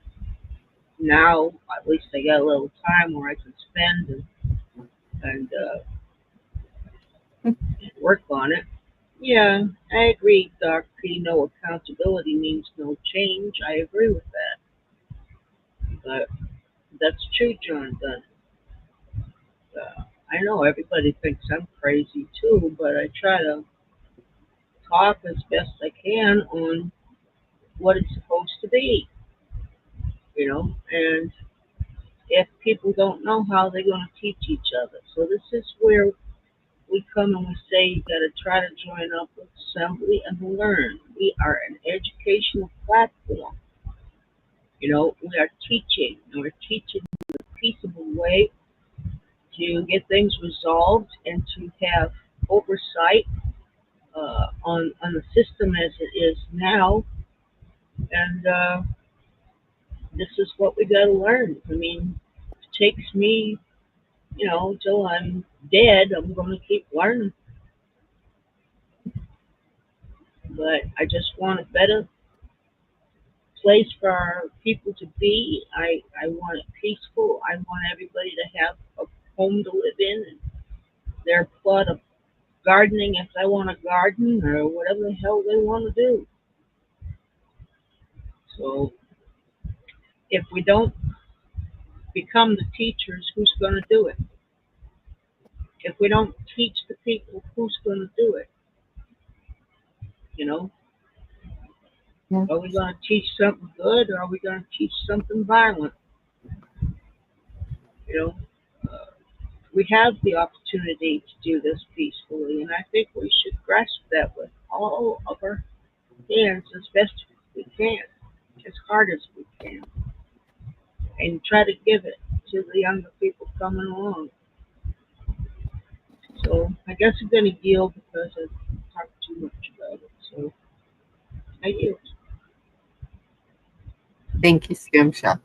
now at least I got a little time where I can spend and work on it. Yeah, I agree, Doc P. No accountability means no change. I agree with that. But that's true, John Dunn. I know everybody thinks I'm crazy too, but I try to talk as best I can on what it's supposed to be, and if people don't know how, they're going to teach each other. So this is where we come and we say you got to try to join up with Assembly and learn. We are an educational platform. We are teaching, and we're teaching in a peaceable way to get things resolved and to have oversight on the system as it is now. And this is what we got to learn. I mean, it takes me, till I'm dead, I'm going to keep learning. But I just want a better place for our people to be. I want it peaceful. I want everybody to have a home to live in and their plot of gardening if they want to garden or whatever the hell they want to do. So if we don't become the teachers, who's going to do it? If we don't teach the people, who's going to do it? Yeah. Are we going to teach something good or are we going to teach something violent? Uh, we have the opportunity to do this peacefully, and I think we should grasp that with all of our hands as best we can, as hard as we can, and try to give it to the younger people coming along. So I guess I'm going to yield because I've talked too much about it. So I yield. Thank you, Scrimshaw.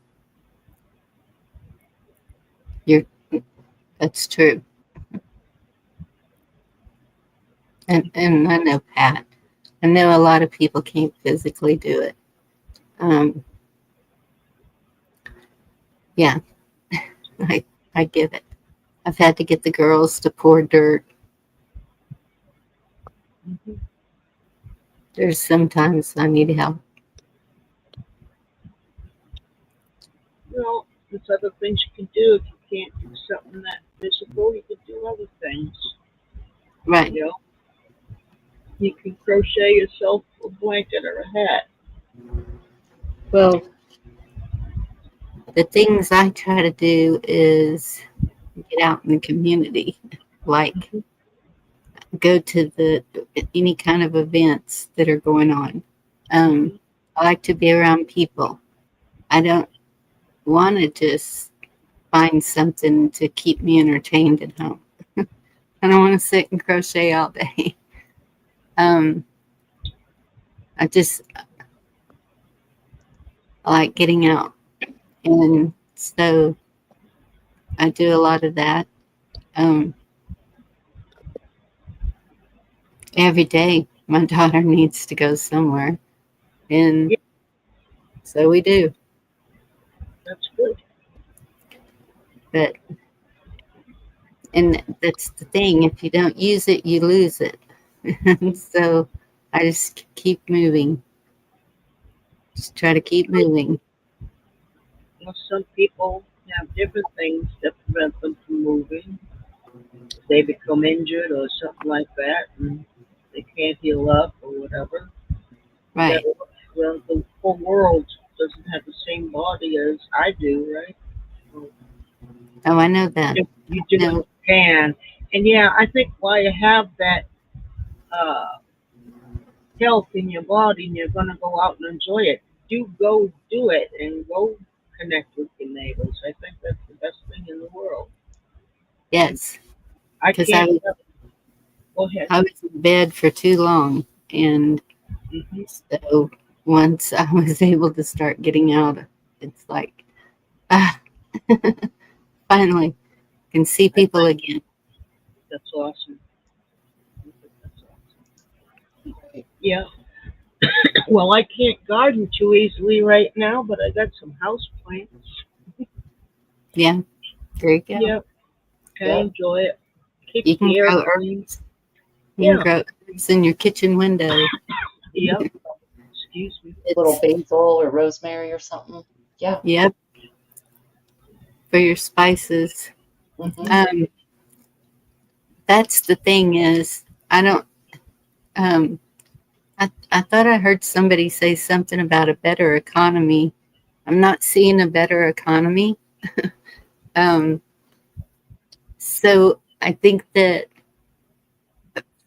That's true. And I know Pat. I know a lot of people can't physically do it. Yeah, I get it. I've had to get the girls to pour dirt. Mm-hmm. There's sometimes I need help. There's other things you can do. If you can't do something that visible, you can do other things. Right. You can crochet yourself a blanket or a hat. Well, the things I try to do is get out in the community, like go to any kind of events that are going on. I like to be around people. I don't want to just find something to keep me entertained at home. I don't want to sit and crochet all day. I like getting out. And so I do a lot of that. Every day, my daughter needs to go somewhere. And so we do. That's good. And that's the thing. If you don't use it, you lose it. So I just keep moving. Just try to keep moving. Some people have different things that prevent them from moving. They become injured or something like that, and they can't heal up or whatever. Right. The whole world doesn't have the same body as I do, right? So Oh, I know that. you do what No. you can. And yeah, I think while you have that uh, health in your body and you're going to go out and enjoy it, do go do it and go connect with your neighbors. I think that's the best thing in the world. Yes. I Because can't. Go ahead. I was in bed for too long, and Hmm. so once I was able to start getting out, it's like, ah, finally can see people again. That's awesome. That's awesome. Right. Yeah. Well, I can't garden too easily right now, but I got some house plants. Yeah, there you go. Yep. I Yep. enjoy it. Keeps You can the air grow clean. herbs. You can Yeah. grow herbs in your kitchen window. Yep. Excuse me. Little It's basil or rosemary or something. Yeah. yep for your spices. Hmm. Um, that's the thing is I don't. Um, I thought I heard somebody say something about a better economy. I'm not seeing a better economy. Um, so I think that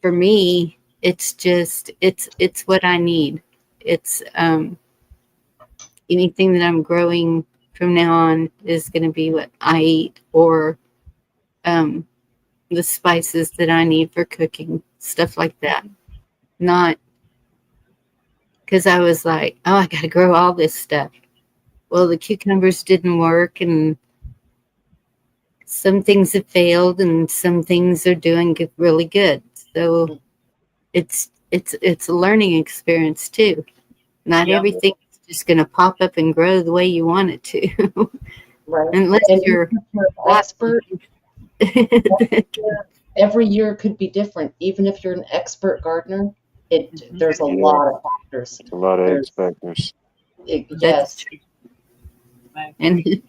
for me, it's just it's what I need. It's anything that I'm growing from now on is going to be what I eat, or um, the spices that I need for cooking, stuff like that. Not because I was like, oh, I got to grow all this stuff. Well, the cucumbers didn't work, and some things have failed, and some things are doing really good. So it's a learning experience too. Not Yep. everything is just going to pop up and grow the way you want it to, Right. unless And you're even if you're an expert, every year could be different. Even if you're an expert gardener, Mhm. there's a Yeah, lot of factors. it's a lot of There's X factors. That's yes, true. Right. And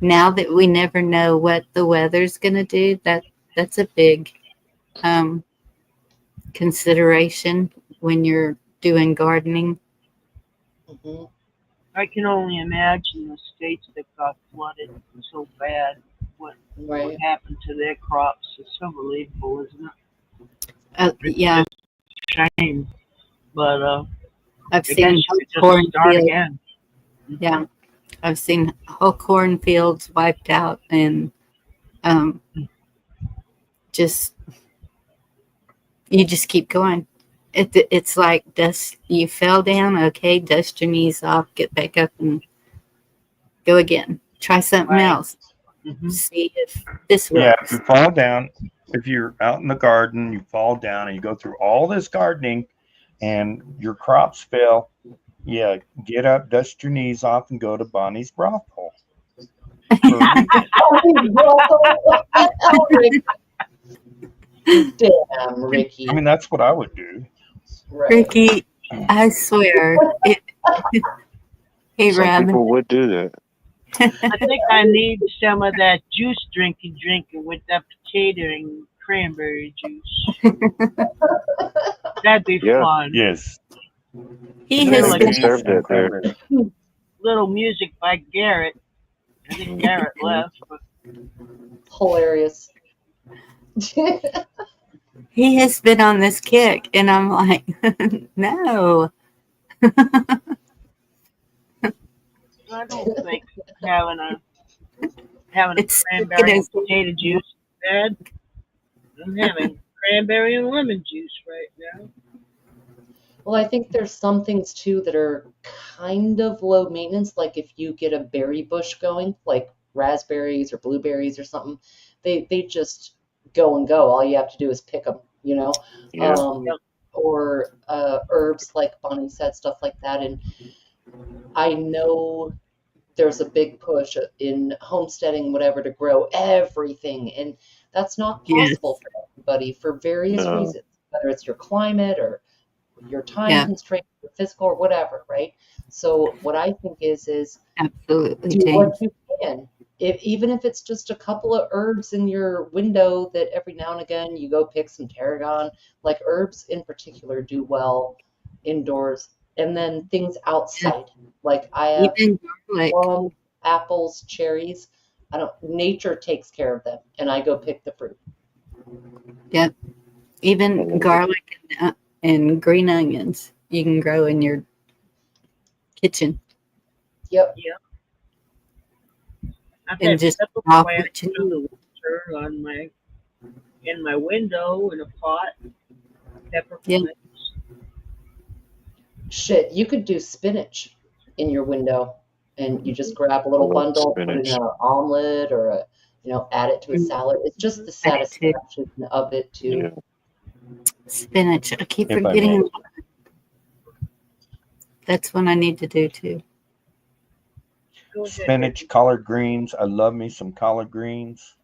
now that we never know what the weather's going to do, that's a big um, consideration when you're doing gardening. hmm I can only imagine the states that got flooded so bad. What right. happened to their crops? It's unbelievable, isn't it? It's Yeah, just a shame. But I've I guess seen you whole could just start cornfields. again. Yeah, I've seen whole cornfields wiped out, and um, just you just keep going. It's like dust. You fell down. Okay, dust your knees off. Get back up and go again. Try something Right. else. Hmm. See if this Yeah, if works. you fall down, if you're out in the garden, you fall down and you go through all this gardening and your crops fail, yeah, get up, dust your knees off, and go to Bonnie's brothel for a week. Oh, Ricky. Damn, Ricky. I mean, that's what I would do. Right. Ricky, I swear it. Hey, Some Robin. people would do that. I think I need some of that juice drinking with that potato and cranberry juice. That'd be Yeah, fun. Yes. He yeah, has you Really can been. serve that there. little music by Garrett. I think Garrett left, but Hilarious. He has been on this kick, and I'm like, no. I don't think having a It's cranberry and potato juice is bad. I'm having cranberry and lemon juice right now. Well, I think there's some things too that are kind of low maintenance. Like if you get a berry bush going, like raspberries or blueberries or something, they just go and go. All you have to do is pick them, you know. Yeah, Yep. Or herbs, like Bonnie said, stuff like that. And I know there's a big push in homesteading, whatever, to grow everything, and that's not yes, possible for everybody for various no, reasons, whether it's your climate or your time yeah, constraint, your physical or whatever, right? So what I think is absolutely, do what James. you can. Even if it's just a couple of herbs in your window that every now and again you go pick some tarragon, like herbs in particular do well indoors And then things outside, like I have Even garlic. plum, apples, cherries. Nature takes care of them, and I go pick the fruit. Yep. Even garlic and green onions you can grow in your kitchen. Yep. I've And had just pepper off plants what through the winter in my window in a pot. Pepper Yeah. plants. Shit, you could do spinach in your window, and you just grab a little bundle, put it in an omelet, or add it to a salad. It's just the I do too. satisfaction of it too. Spinach. I keep If I may. forgetting. That's one I need to do too. Go ahead, Spinach, collard greens. I love me some collard greens.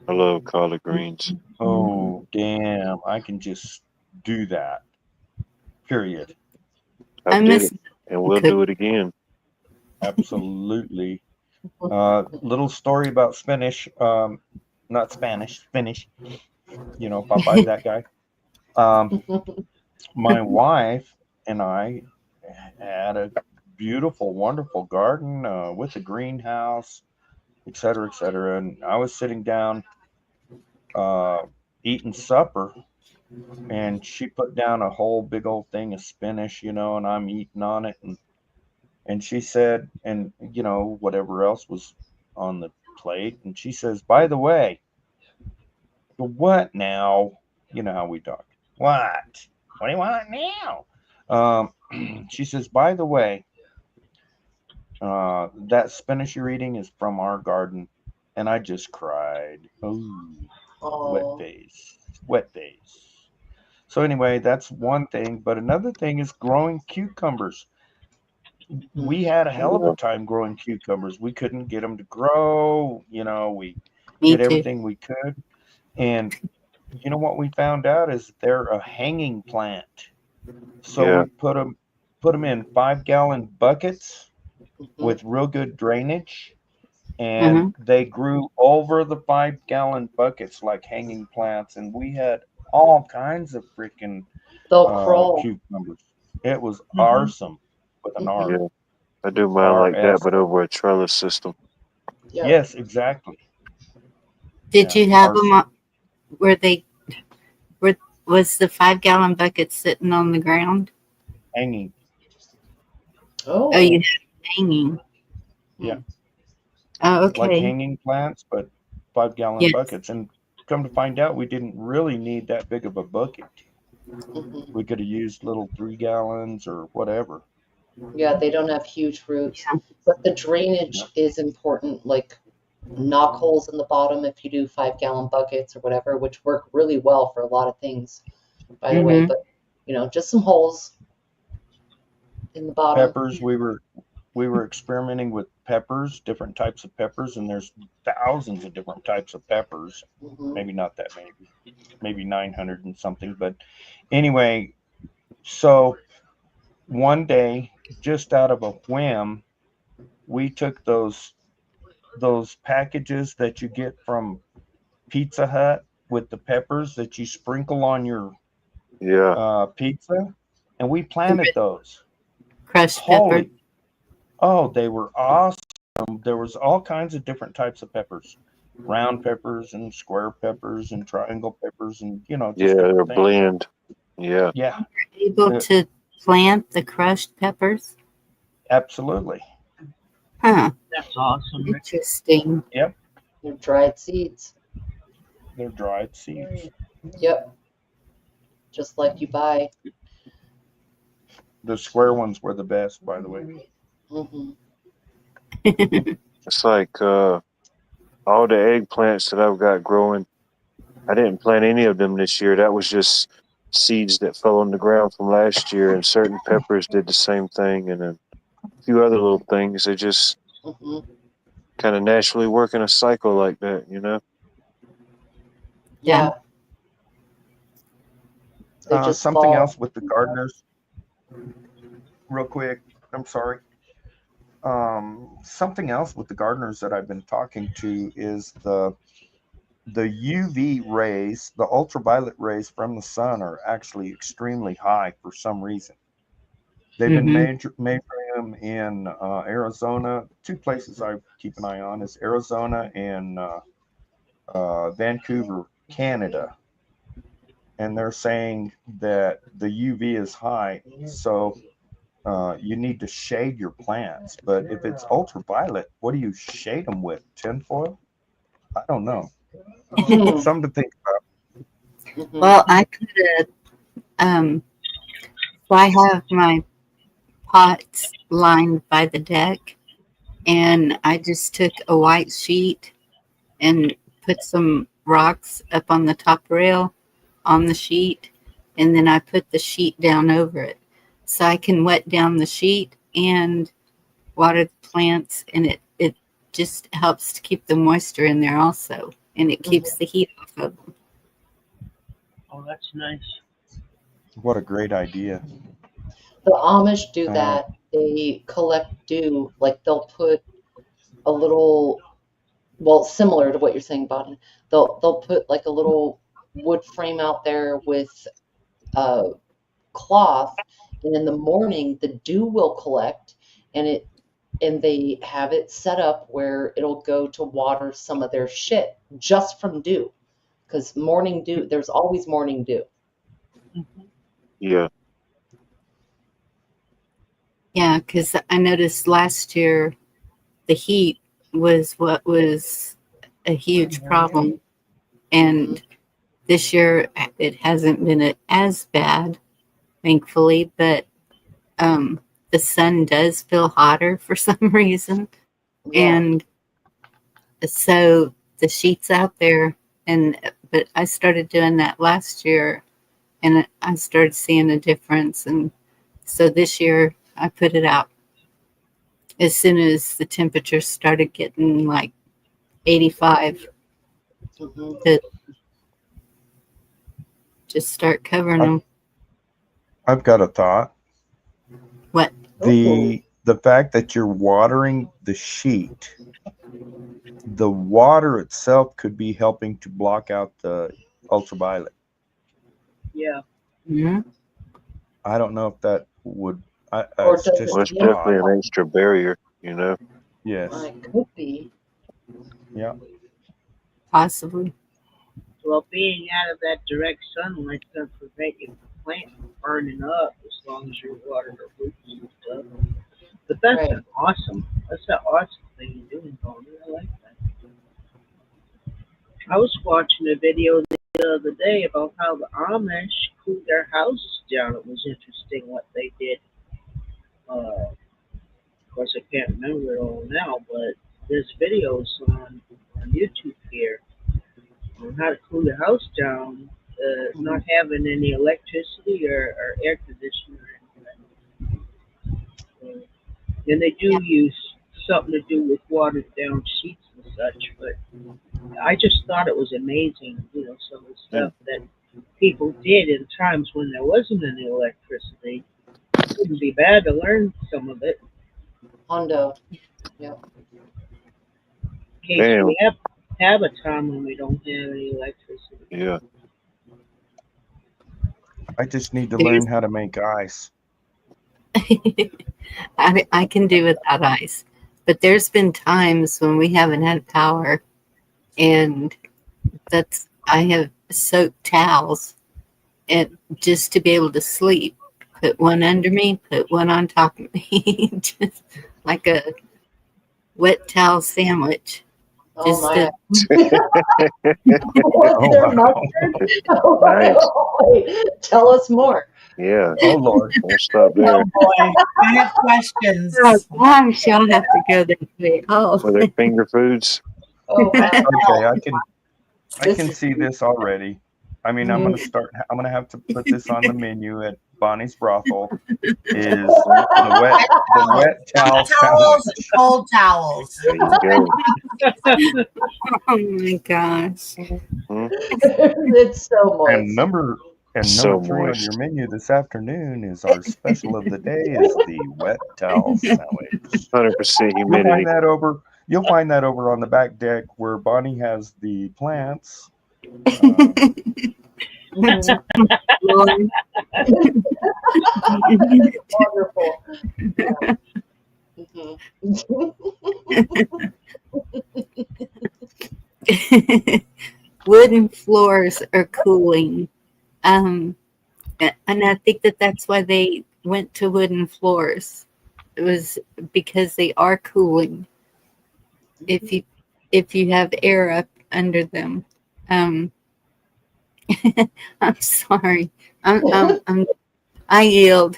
I love collard greens. Oh, damn. I can just do that. Period. I I did miss it, and we'll cook- do it again. Absolutely. Little story about spinach. Not Spanish, Spanish. You know, Popeye, that guy. My wife and I had a beautiful, wonderful garden with a greenhouse, et cetera, et cetera. And I was sitting down eating supper, and she put down a whole big old thing of spinach, and I'm eating on it. And she said, and whatever else was on the plate. And she says, by the way, what now? You know how we talk. What? What do you want now? She says, by the way, that spinach you're eating is from our garden. And I just cried. Wet Oh, face. Wet face. So anyway, that's one thing. But another thing is growing cucumbers. We had a hell of a time growing cucumbers. We couldn't get them to grow. We Me did too. everything we could. And you know what we found out is they're a hanging plant. So we put them in 5-gallon buckets with real good drainage, and they grew over the 5-gallon buckets like hanging plants. And we had all kinds of freaking they'll crawl. cucumbers. It was awesome with an R. Yeah, I do mine like that, RS. but over a trellis system. Yeah. Yes, exactly. Did Yeah, you have them awesome. where was the 5-gallon bucket sitting on the ground? Hanging. Oh, Oh, you had it hanging. Yeah. Oh, Like okay. hanging plants, but 5-gallon Yes. buckets. And come to find out, we didn't really need that big of a bucket. mhm. We could have used little 3 gallons or whatever. Yeah, they don't have huge roots, Yeah. but the drainage is important. Like knock holes in the bottom if you do 5-gallon buckets or whatever, which work really well for a lot of things, by the way. But just some holes in the bottom. Peppers, we were experimenting with peppers, different types of peppers, and there's thousands of different types of peppers. Mhm. Maybe not that many, maybe 900 and something. But anyway, so one day, just out of a whim, we took those packages that you get from Pizza Hut with the peppers that you sprinkle on your pizza, and we planted those. Crushed pepper. Oh, they were awesome. There was all kinds of different types of peppers, round peppers and square peppers and triangle peppers, and just they're different things. blend. Yeah. Yeah. Able to plant the crushed peppers? Absolutely. Huh. That's awesome. Interesting. Yep. They're dried seeds. They're dried seeds. Yep. Just like you buy. The square ones were the best, by the way. Mm-hmm. It's like all the eggplants that I've got growing. I didn't plant any of them this year. That was just seeds that fell on the ground from last year, and certain peppers did the same thing, and a few other little things. They just kind of naturally work in a cycle like that, Yeah. They just something fall. else with the gardeners, real quick. I'm sorry. Something else with the gardeners that I've been talking to is the UV rays, the ultraviolet rays from the sun are actually extremely high for some reason. They've been Mm-hmm. measuring them in Arizona. Two places I keep an eye on is Arizona and Vancouver, Canada. And they're saying that the UV is high, so you need to shade your plants. But if it's ultraviolet, what do you shade them with? Tinfoil? I don't know. Something to think about. Well, I put so I have my pots lined by the deck, and I just took a white sheet and put some rocks up on the top rail on the sheet, and then I put the sheet down over it. So I can wet down the sheet and water the plants, and it just helps to keep the moisture in there also, and it keeps the heat off of them. Oh, that's nice. What a great idea. The Amish do that. They collect dew, like they'll put a little, well, similar to what you're saying, Bonnie. They'll put like a little wood frame out there with cloth, and in the morning the dew will collect, and they have it set up where it'll go to water some of their shit just from dew, because morning dew, there's always morning dew. Yeah. Yeah, because I noticed last year the heat was what was a huge problem, and this year it hasn't been as bad, thankfully, but the sun does feel hotter for some reason. Yeah. And so the sheet's out there, but I started doing that last year, and I started seeing a difference. And so this year I put it out as soon as the temperature started getting like 85 to just start covering them. I've got a thought. What? The fact that you're watering the sheet, the water itself could be helping to block out the ultraviolet. Yeah. Mm-hmm. I don't know if that would. Or It's does just Well, it it's definitely impact? an extra barrier, you know. yes. It could be. Yeah. Possibly. Well, being out of that direct sunlight's going to prevent your plant from burning up as long as you're watering the roots and stuff. But that's Right. an awesome thing you're doing, Tony. I like that. I was watching a video the other day about how the Amish cooled their houses down. It was interesting what they did. Of course, I can't remember it all now, but there's videos on YouTube here on how to cool the house down, not having any electricity or air conditioning or anything. And they do use something to do with watered down sheets and such, but I just thought it was amazing, some of the stuff that people did in times when there wasn't any electricity. It wouldn't be bad to learn some of it. Hondo. Yep. In case we have a time when we don't have any electricity. Yeah. I just need to learn how to make ice. I can do without ice, but there's been times when we haven't had power, and I have soaked towels, and just to be able to sleep, put one under me, put one on top of me, just like a wet towel sandwich. Oh Just my! Oh, Their wow. mustard? Nice. Wait, tell us more. Yeah. Oh, Lord. We'll stop there. Oh boy, I have questions. Oh gosh, y'all have to go this way. Were there finger foods? Oh wow! Okay, I can see this already. I mean, I'm gonna have to put this on the menu at Bonnie's Brothel. Is the wet towel Towels, sandwich. cold towels. There you go. Oh my gosh. It's so moist. And number So 3 on moist. your menu this afternoon is our special of the day is the wet towel sandwich. 100% humidity. You'll find that over on the back deck where Bonnie has the plants. Wonderful. Wooden floors are cooling. And I think that's why they went to wooden floors. It was because they are cooling if you have air up under them. Um, I'm sorry. I yield.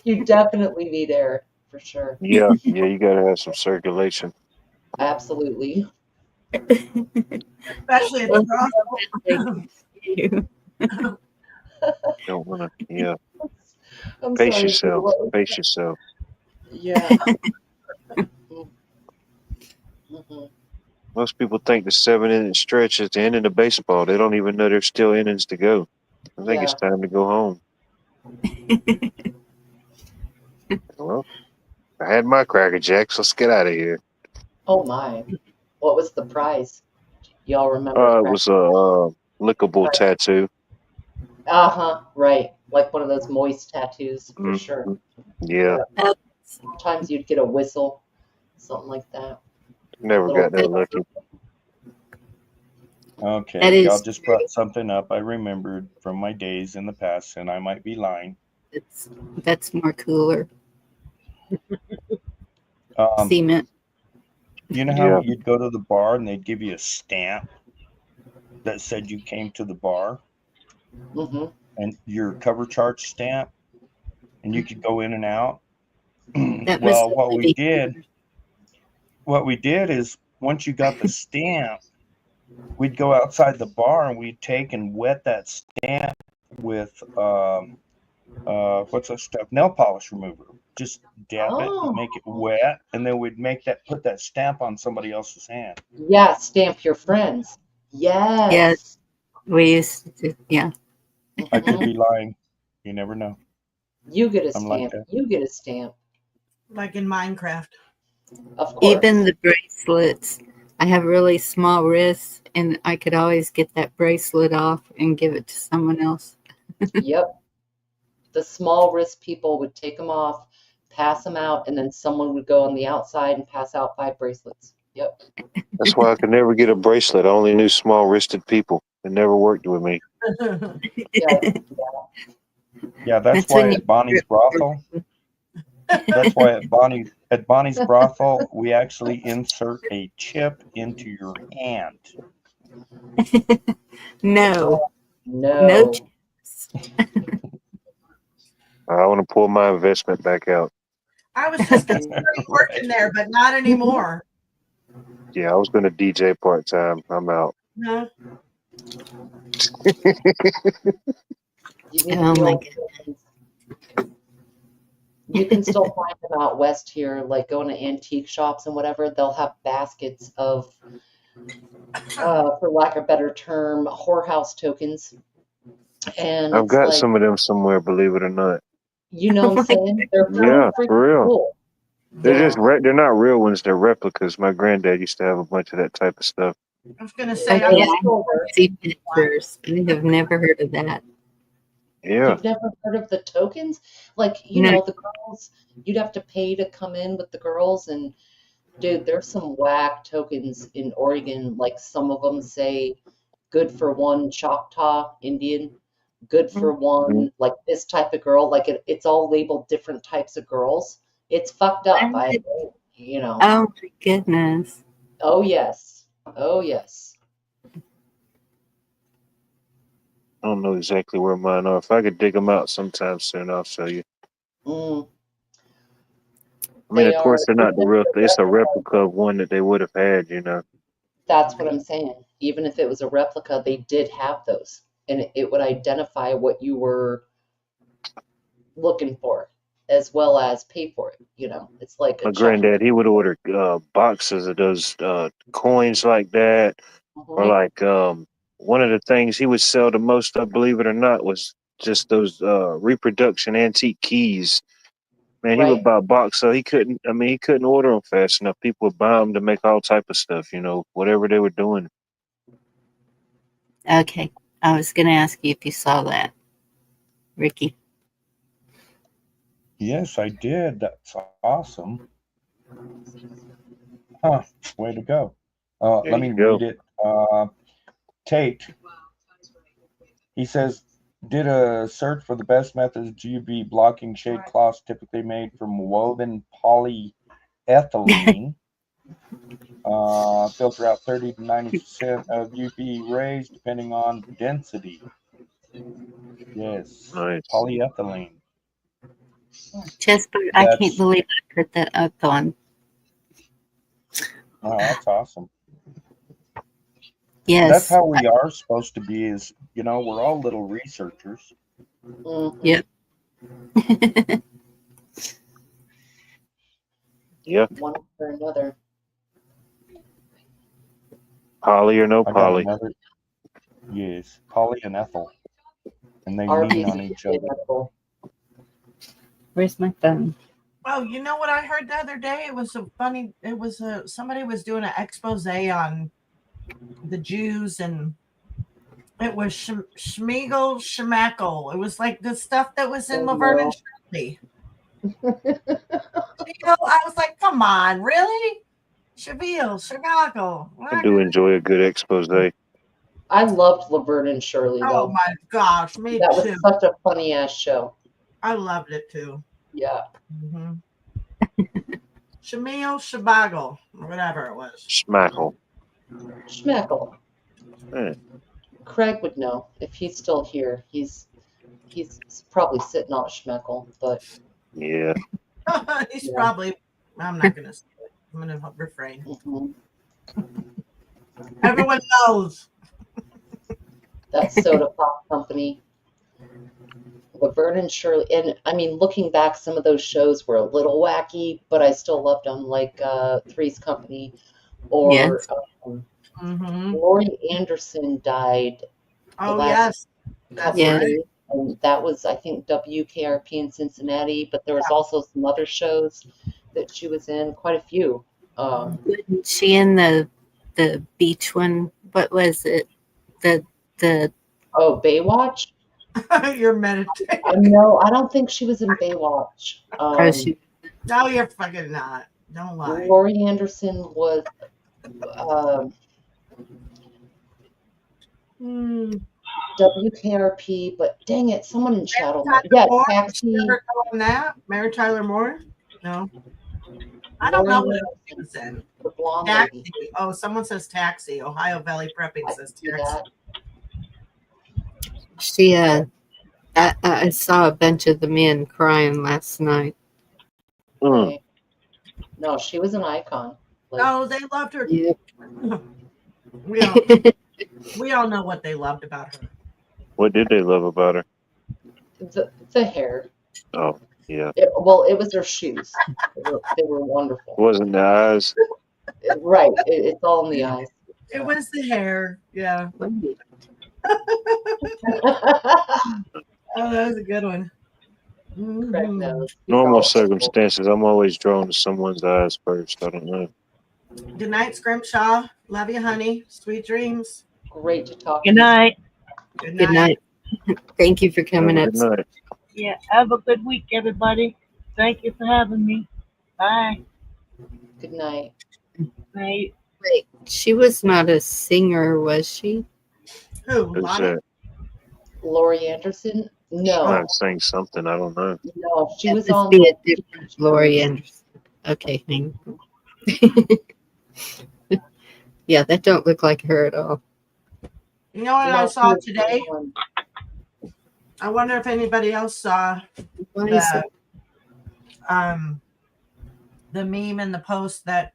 You definitely need air for sure. Yeah, yeah, you gotta have some circulation. Absolutely. Especially at the brothel. Thank you. Don't wanna, yeah. I'm Pace sorry. yourself. What was Pace that? yourself. Yeah. hmm Most people think the 7 inning stretch is the end of the baseball. They don't even know there's still innings to go. I think it's Yeah. time to go home. Well, I had my Cracker Jacks. Let's get out of here. Oh my. What was the prize? Y'all remember It correct? was a lickable tattoo. Uh-huh. Right. Like one of those moist tattoos for sure. Mhm. Yeah, Yeah. Sometimes you'd get a whistle, something like that. never Little got that lucky. Okay, That y'all is just true. brought something up I remembered from my days in the past, and I might be lying. That's more cooler. Cement. You know how Yeah. you'd go to the bar and they'd give you a stamp that said you came to the bar, Mm-hmm. and your cover charge stamp, and you could go in and out. That must Well, what we be did is once you got the stamp, we'd go outside the bar and we'd take and wet that stamp with what's that stuff? Nail polish remover. Just dab it and Oh. make it wet, and then we'd put that stamp on somebody else's hand. Yeah, stamp your friends. Yeah, Yes. we used to do, yeah. I could Mhm. be lying. You never know. You get a I'm like stamp. that. You get a stamp. Like in Minecraft. Of course. Even the bracelets. I have really small wrists, and I could always get that bracelet off and give it to someone else. Yep. The small wrist people would take them off, pass them out, and then someone would go on the outside and pass out 5 bracelets. Yep. That's why I could never get a bracelet. I only knew small wristed people. It never worked with me. Yeah. Yeah, that's That's when why you at Bonnie's brothel. That's why at Bonnie's brothel we actually insert a chip into your hand. no No. chips. I want to pull my investment back out. I was just considering working there, but not anymore. Yeah, I was going to DJ part time. I'm out. No. You need Oh the my old ones. You can still find them out west here, like going to antique shops and whatever. They'll have baskets of, for lack of a better term, whorehouse tokens. And I've it's got like, some of them somewhere, believe it or not. you know what I'm saying? They're pretty Yeah, freaking for real. cool. They're Yeah. just they're not real ones. They're replicas. My granddad used to have a bunch of that type of stuff. I was going to say, Okay, I'm I see pictures. I have never heard of that. Yeah, You've never heard of the tokens? Like, you No. know, the girls, you'd have to pay to come in with the girls. And dude, there's some whack tokens in Oregon. Like some of them say good for one Choctaw Indian, good for one, like this type of girl. Like it's all labeled different types of girls. It's fucked up. You know. Oh my goodness. Oh, yes. Oh, yes. I don't know exactly where mine are. If I could dig them out sometime soon, I'll show you. Mm. I mean, They of course, are, they're not the even real. if the It's a replica, replica of one that they would have had, you know. that's what I'm saying. Even if it was a replica, they did have those. And it would identify what you were looking for, as well as pay for it. You know, it's like a My check. granddad, he would order boxes of those coins like that, or Mhm. like one of the things he would sell the most of, believe it or not, was just those reproduction antique keys. Man, he would Right. buy a box, so he couldn't. I mean, he couldn't order them fast enough. People would buy them to make all type of stuff, you know, whatever they were doing. Okay. I was going to ask you if you saw that, Ricky. Yes, I did. That's awesome. Huh. Way to go. There Let you me go. read it. Tate, he says, did a search for the best methods UV blocking shade cloths typically made from woven polyethylene. Filter out 30 to 90% of UV rays depending on density. Yes, Nice. polyethylene. Chester, I can't That's believe I put that up on. that's awesome. Yes. That's how we are supposed to be. Is we're all little researchers. Yep. Yeah. One for another. Poly or no I got poly. another. Yes, poly and ethyl, and they Arby's lean on each other. identical. Where's my phone? Oh, you know what I heard the other day? It was so funny. It was somebody was doing an expose on the Jews, and it was Schmiegel Schmackle. It was like the stuff that was in Oh, Laverne and no. Shirley. I was like, come on, really? Schmackle. I do enjoy a good expose. I loved Laverne and Shirley, Oh though. my gosh, me That too. was such a funny ass show. I loved it too. Yeah. Mm-hmm. Shamil Shabagle, whatever it was. Schmackle. Schmackle. Yeah. Craig would know if he's still here. He's probably sitting on a schmeckle, but Yeah. He's Yeah. probably. I'm not gonna say it. I'm gonna refrain. mhm. Everyone knows. That soda pop company, Laverne and Shirley, and I mean, looking back, some of those shows were a little wacky, but I still loved them, like Three's Company, or Yes. Mm-hmm. Laurie Anderson died Oh last yes, that's couple Yeah. of days, and that was, I think, WKRP in Cincinnati, but there was also some other shows that she was in, quite a few. Wasn't she in the beach one? What was it? The Oh, Baywatch? You're meditating. No, I don't think she was in Baywatch. or she No, you're fucking not. Don't lie. Laurie Anderson was WKRP, but dang it, someone in chat will know. Yeah, Moore? Taxi. Ever go on that? Mary Tyler Moore? No. I don't know what else she was in. The blonde Taxi. lady. Oh, someone says Taxi. Ohio Valley Prepping I says see Taxi. that. I saw a bunch of the men crying last night. Okay. No, she was an icon. Like, No, they loved her. Yeah. We all know what they loved about her. What did they love about her? the hair. Oh, yeah. It was her shoes. They were wonderful. It wasn't the eyes. Right. It's all in the eyes. It was the hair. Yeah. Oh, that was a good one. Craig knows. He's Normal all- circumstances, I'm always drawn to someone's eyes first. I don't know. Good night, Scrimshaw. Love you, honey. Sweet dreams. Great to talk Good to you. night. Good Good night. Thank you for coming Have a up. good night. Yeah, have a good week, everybody. Thank you for having me. Bye. Good night. Night. Wait, she was not a singer, was she? Who? Who's Lonnie? that? Laurie Anderson? No, I'm saying something. I don't know. no, she That was must on be the a different Lori Anderson. Okay, hang on. Yeah, that don't look like her at all. You know what No, I she saw was today? on- I wonder if anybody else saw Why is the it? the meme and the post that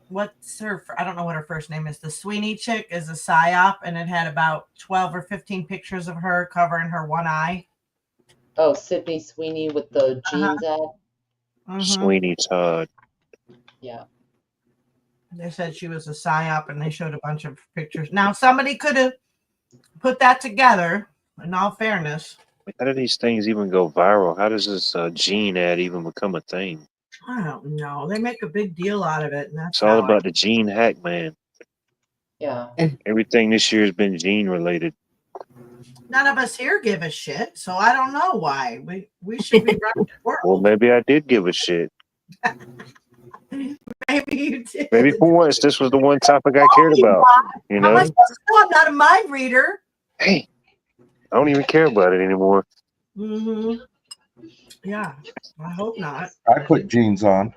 what's her I don't know what her first name is. The Sweeney chick is a psyop, and it had about 12 or 15 pictures of her covering her one eye. Oh, Sydney Sweeney with the jeans ad. Mhm. Sweeney Todd. Yeah. They said she was a psyop, and they showed a bunch of pictures. Now somebody could have put that together. In all fairness, How do these things even go viral? How does this gene ad even become a thing? I don't know. They make a big deal out of it, and that's It's all how about the gene hack, man. Yeah. Everything this year has been gene related. none of us here give a shit. So I don't know why we should be running the world. Well, maybe I did give a shit. Maybe you did. Maybe for once, this was the one topic I cared about. You How am I know, supposed to know? I'm not a mind reader. hey, I don't even care about it anymore. Mm-hmm. Yeah, I hope not. I put jeans on.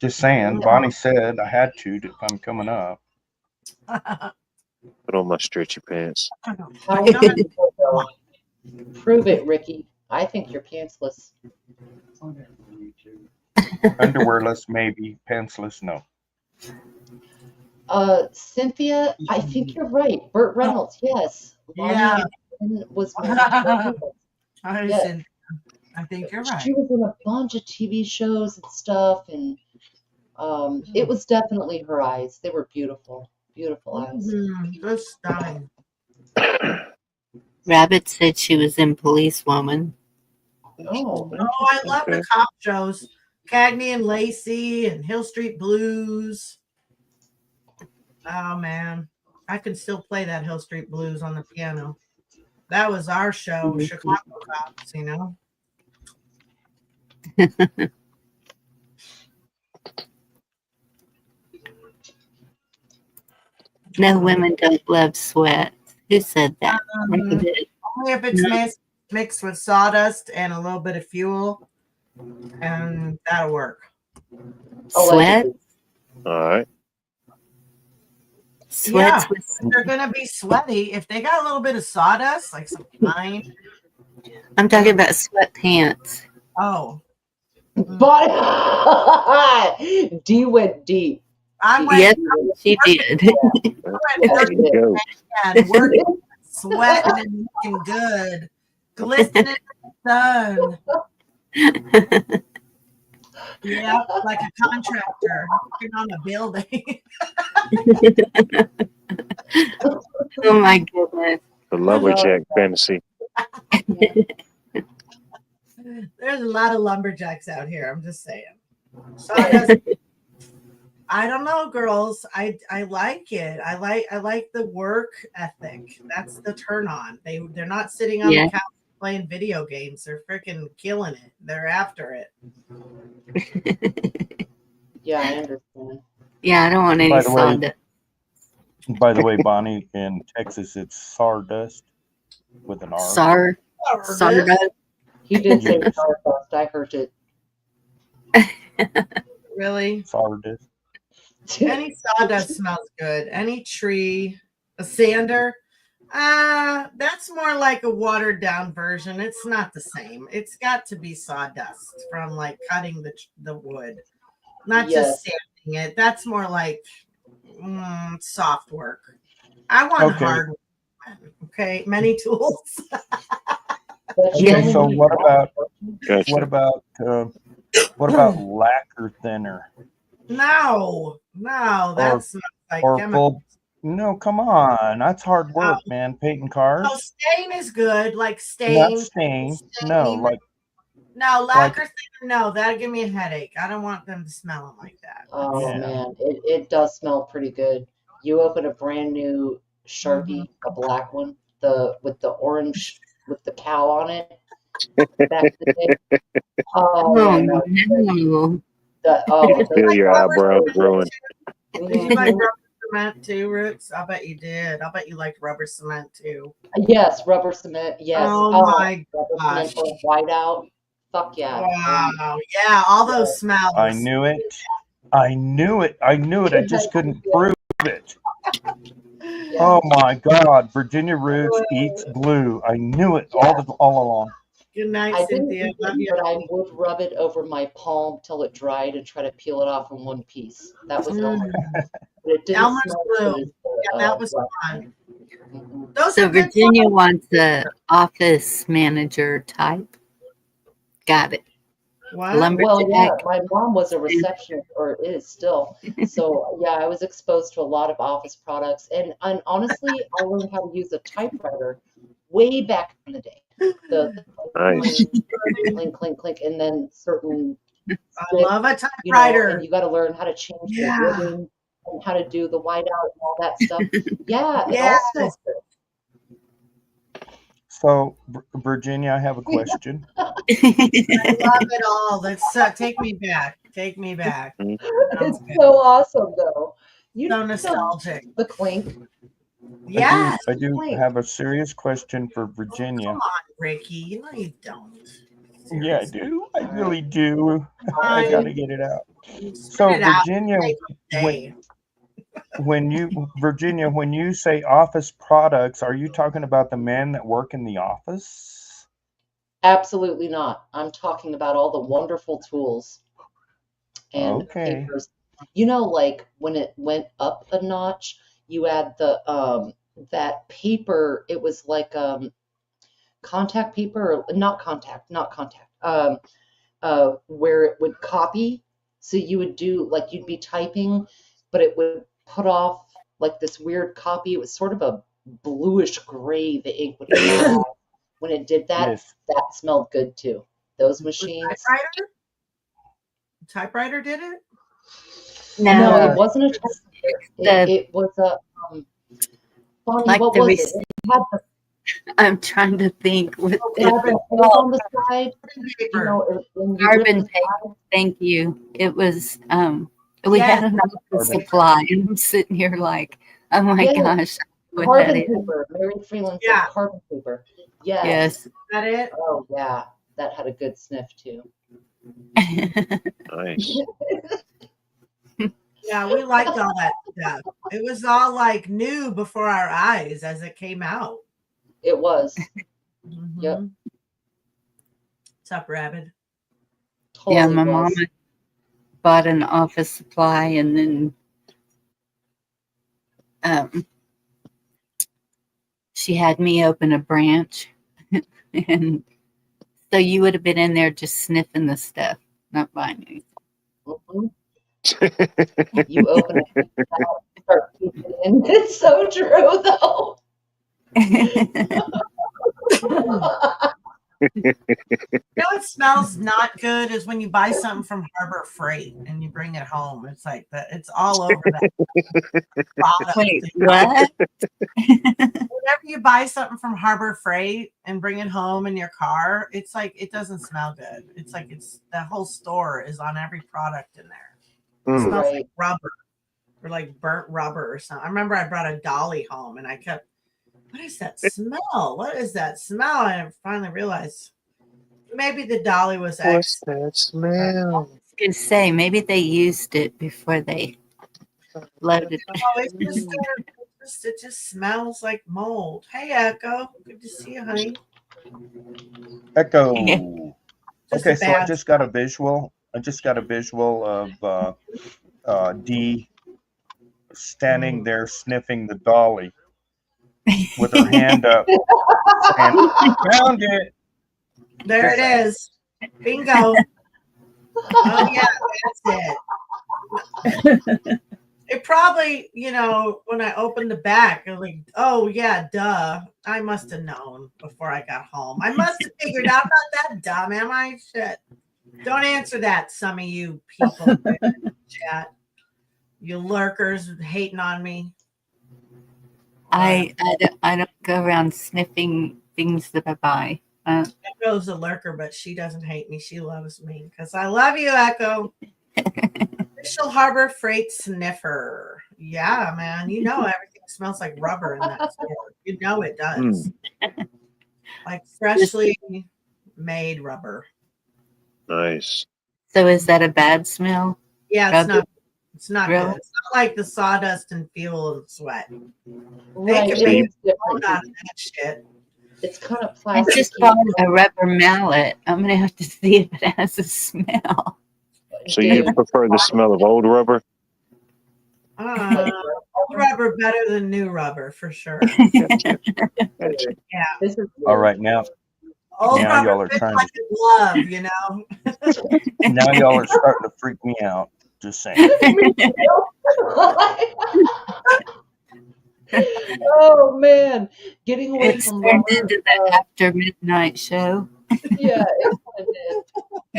Just saying. Bonnie said I had to if I'm coming up. Put on my stretchy pants. How would you feel, though? Prove it, Ricky. I think you're pantsless. Underwearless, maybe. Pantsless, no. Cynthia, I think you're right. Burt Reynolds, yes. Yeah. Lonnie was married to Burt Reynolds. Yes. I think you're right. She was in a bunch of TV shows and stuff, and it was definitely her eyes. They were beautiful, beautiful eyes. They're stunning. Rabbit said she was in Policewoman. Oh, I love the cop shows. Cagney and Lacey and Hill Street Blues. Oh, man. I can still play that Hill Street Blues on the piano. That was our show, Chicago Cops, you know? No, women don't love sweat. Who said that? Only if it's mixed with sawdust and a little bit of fuel, and that'll work. Sweat? All right. Sweats Yeah, they're going to be sweaty. If they got a little bit of sawdust, like some pine. I'm talking about sweatpants. Oh. But D went deep. I went, Yes, she did. There you go. and working, sweating and looking good, glistening in the sun. Yeah, like a contractor working on a building. Oh my goodness. The lumberjack fantasy. There's a lot of lumberjacks out here. I'm just saying. So I don't know, girls. I like it. I like the work ethic. That's the turn on. They're not sitting on the couch playing video games. They're freaking killing it. They're after it. Yeah, I understand. Yeah, I don't want any sawdust. By the way, Bonnie, in Texas, it's sawdust with an R. Sawdust. He did say sawdust. I heard it. Really? Sawdust. Any sawdust smells good. Any tree, a sander. That's more like a watered down version. It's not the same. It's got to be sawdust from like cutting the wood, not just sanding it. That's more like soft work. I want hard work. Okay, many tools. Okay, so what about lacquer thinner? No, that's not like chemical. No, come on. That's hard work, man. Painting cars. Oh, stain is good. Like stain. Not stain. No, like. No, lacquer thinner. No, that'll give me a headache. I don't want them to smell them like that. Oh, man. It does smell pretty good. You open a brand new Sharpie, a black one, with the orange, with the cow on it. Back in the day. Oh, man. No. You can feel your eyebrows growing. Did you like rubber cement too, Roots? I bet you did. I bet you liked rubber cement too. Yes, rubber cement. Yes. Oh my gosh. Whiteout. Fuck yeah. Wow. Yeah, all those smells. I knew it. I just couldn't prove it. Yeah. Oh my God. Virginia Roots eats glue. I knew it all along. Good night, Cynthia. Love you. But I would rub it over my palm till it dried and try to peel it off in one piece. That was Elmer's. But it didn't smell glue. Yeah, that was fun. So Virginia wants an office manager type. Got it. What? Well, yeah, my mom was a receptionist, or is still. So, yeah, I was exposed to a lot of office products. And honestly, I learned how to use a typewriter way back in the day. The nice. Clink, clink, clink, and then certain. I love a typewriter. And you got to learn how to change the ribbon and how to do the whiteout and all that stuff. Yeah, it all smells good. So, Virginia, I have a question. I love it all. Let's take me back. Take me back. It's so awesome, though. You So know, nostalgic. the clink. Yes. I do have a serious question for Virginia. Come on, Ricky. No, you don't. Yeah, I do. I really do. I Fine. gotta get it out. Spit So it out. Virginia, Take a day. when you say office products, are you talking about the men that work in the office? Absolutely not. I'm talking about all the wonderful tools and Okay. papers. You know, like when it went up a notch, you had the that paper. It was like contact paper, or not contact. Where it would copy. So you would do like you'd be typing, but it would put off like this weird copy. It was sort of a bluish gray, the ink would come off. When it did that, Yes. that smelled good too. Those The machines. typewriter? The typewriter did it? No, No, it wasn't a typewriter. It was a Bonnie, like what the was it? It had the I'm trying to think with carbon tape on the side. You Paper. know, when you carbon lift the tape. Thank you. It was we Yes. had an office supply, and I'm sitting here like, oh my Yes. gosh, what that carbon is. paper. Mary Freeland said Yeah. carbon paper. Yes. Yes. Is that it? Oh yeah, that had a good sniff too. Nice. Yeah, we liked all that stuff. It was all like new before our eyes as it came out. It was. Yep. Mhm. What's up, Rabbit? Totally Yeah, my was. mama bought an office supply, and then she had me open a branch, and so you would have been in there just sniffing the stuff, not buying anything. Mhm. You open it, start peeking in. It's so true, though. You know what smells not good is when you buy something from Harbor Freight and you bring it home. It's like that. It's all over that product. Wait, what? Whenever you buy something from Harbor Freight and bring it home in your car, it's like it doesn't smell good. It's like it's the whole store is on every product in there. It Mm. smells Right. like rubber or like burnt rubber or something. I remember I brought a dolly home and I kept, what is that smell? What is that smell? And I finally realized maybe the dolly was What's X. that smell? I was gonna say maybe they used it before they loaded. Oh, it just smells like mold. Hey, Echo. Good to see you, honey. Echo. Just Okay, a so I bad just got a visual. Of Dee standing there sniffing the dolly with her hand up. And found it. There it is. Bingo. Oh, yeah, that's it. It probably, when I opened the back, I was like, oh, yeah, duh. I must have known before I got home. I must have figured out. I'm not that dumb, am I? Shit. Don't answer that, some of you people in the chat. You lurkers hating on me. I don't go around sniffing things that I buy. Echo's a lurker, but she doesn't hate me. She loves me because I love you, Echo. Official Harbor Freight sniffer. Yeah, man. Everything smells like rubber in that store. You know it does. Like freshly made rubber. Nice. So is that a bad smell? Yeah, it's Rubber? not. It's not Really? good. It's not like the sawdust and fuel and sweat. Right. They can It make is different. a out of that shit. It's kind of I plastic. just bought a rubber mallet. I'm gonna have to see if it has a smell. So you Dude, prefer the smell of old rubber? Old rubber better than new rubber for sure. Gotcha. Yeah. This is All right, now Old Now y'all rubber are fits trying like a glove, now y'all are starting to freak me out. Just saying. Oh man, getting away It's from turned rubber. into the after midnight show. Yeah, it kind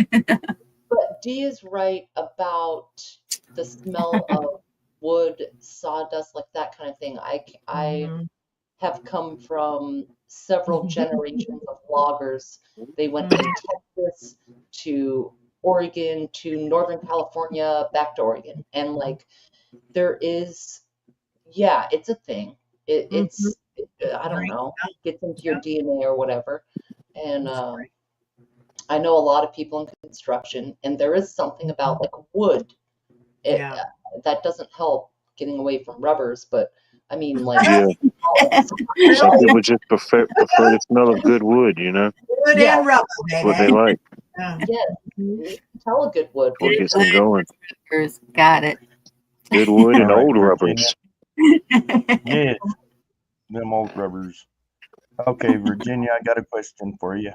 of did. But Dee is right about the smell of wood, sawdust, like that kind of thing. I have come from several generations of loggers. They went from Texas to Oregon to Northern California back to Oregon. And like there is, yeah, it's a thing. It's I don't Right. know, gets into your DNA or whatever. And I know a lot of people in construction, and there is something about like wood. Yeah. That doesn't help getting away from rubbers, but I mean like Yeah. solids. Some people just prefer the smell of good wood, you know? Wood Yeah. and rubber, That's what they baby. like. Yeah. Yeah, you can tell a good wood. What gets them going. Got it. Good wood and All right, old Virginia. rubbers. Yeah, them old rubbers. Okay, Virginia, I got a question for you.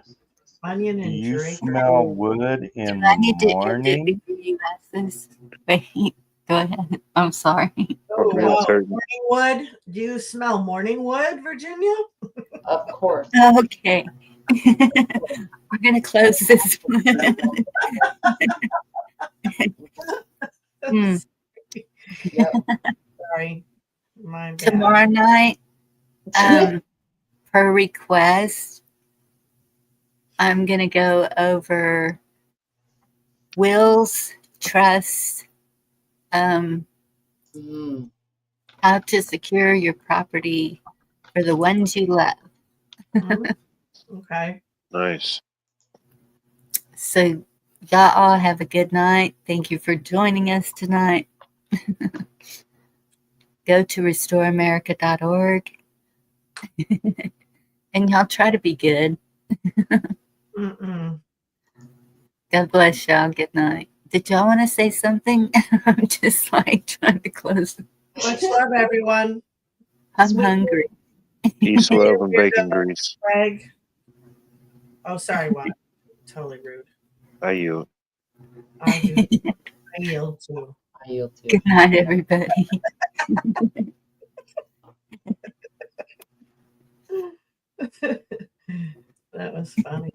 Onion Do and you Drake. smell wood in Do I the need to morning? grievances? Wait, go ahead. I'm sorry. Oh, Real wow. certain. Morning wood. Do you smell morning wood, Virginia? Of course. Okay. We're going to close this one. Hmm. Yep. Sorry. My bad. Tomorrow night, per request, I'm going to go over wills, trusts, Mm, how to secure your property for the ones you love. Mhm. Okay. Nice. So y'all all have a good night. Thank you for joining us tonight. Go to restoreamerica.org and y'all try to be good. Mm-mm. God bless y'all. Good night. Did y'all want to say something? I'm just like trying to close. Much love, everyone. I'm Sweet hungry. Peace, love, and bacon grease. Greg. Oh, sorry, Juan. Totally rude. I yield. I do. I yield too. I yield to. Good night, everybody. That was funny.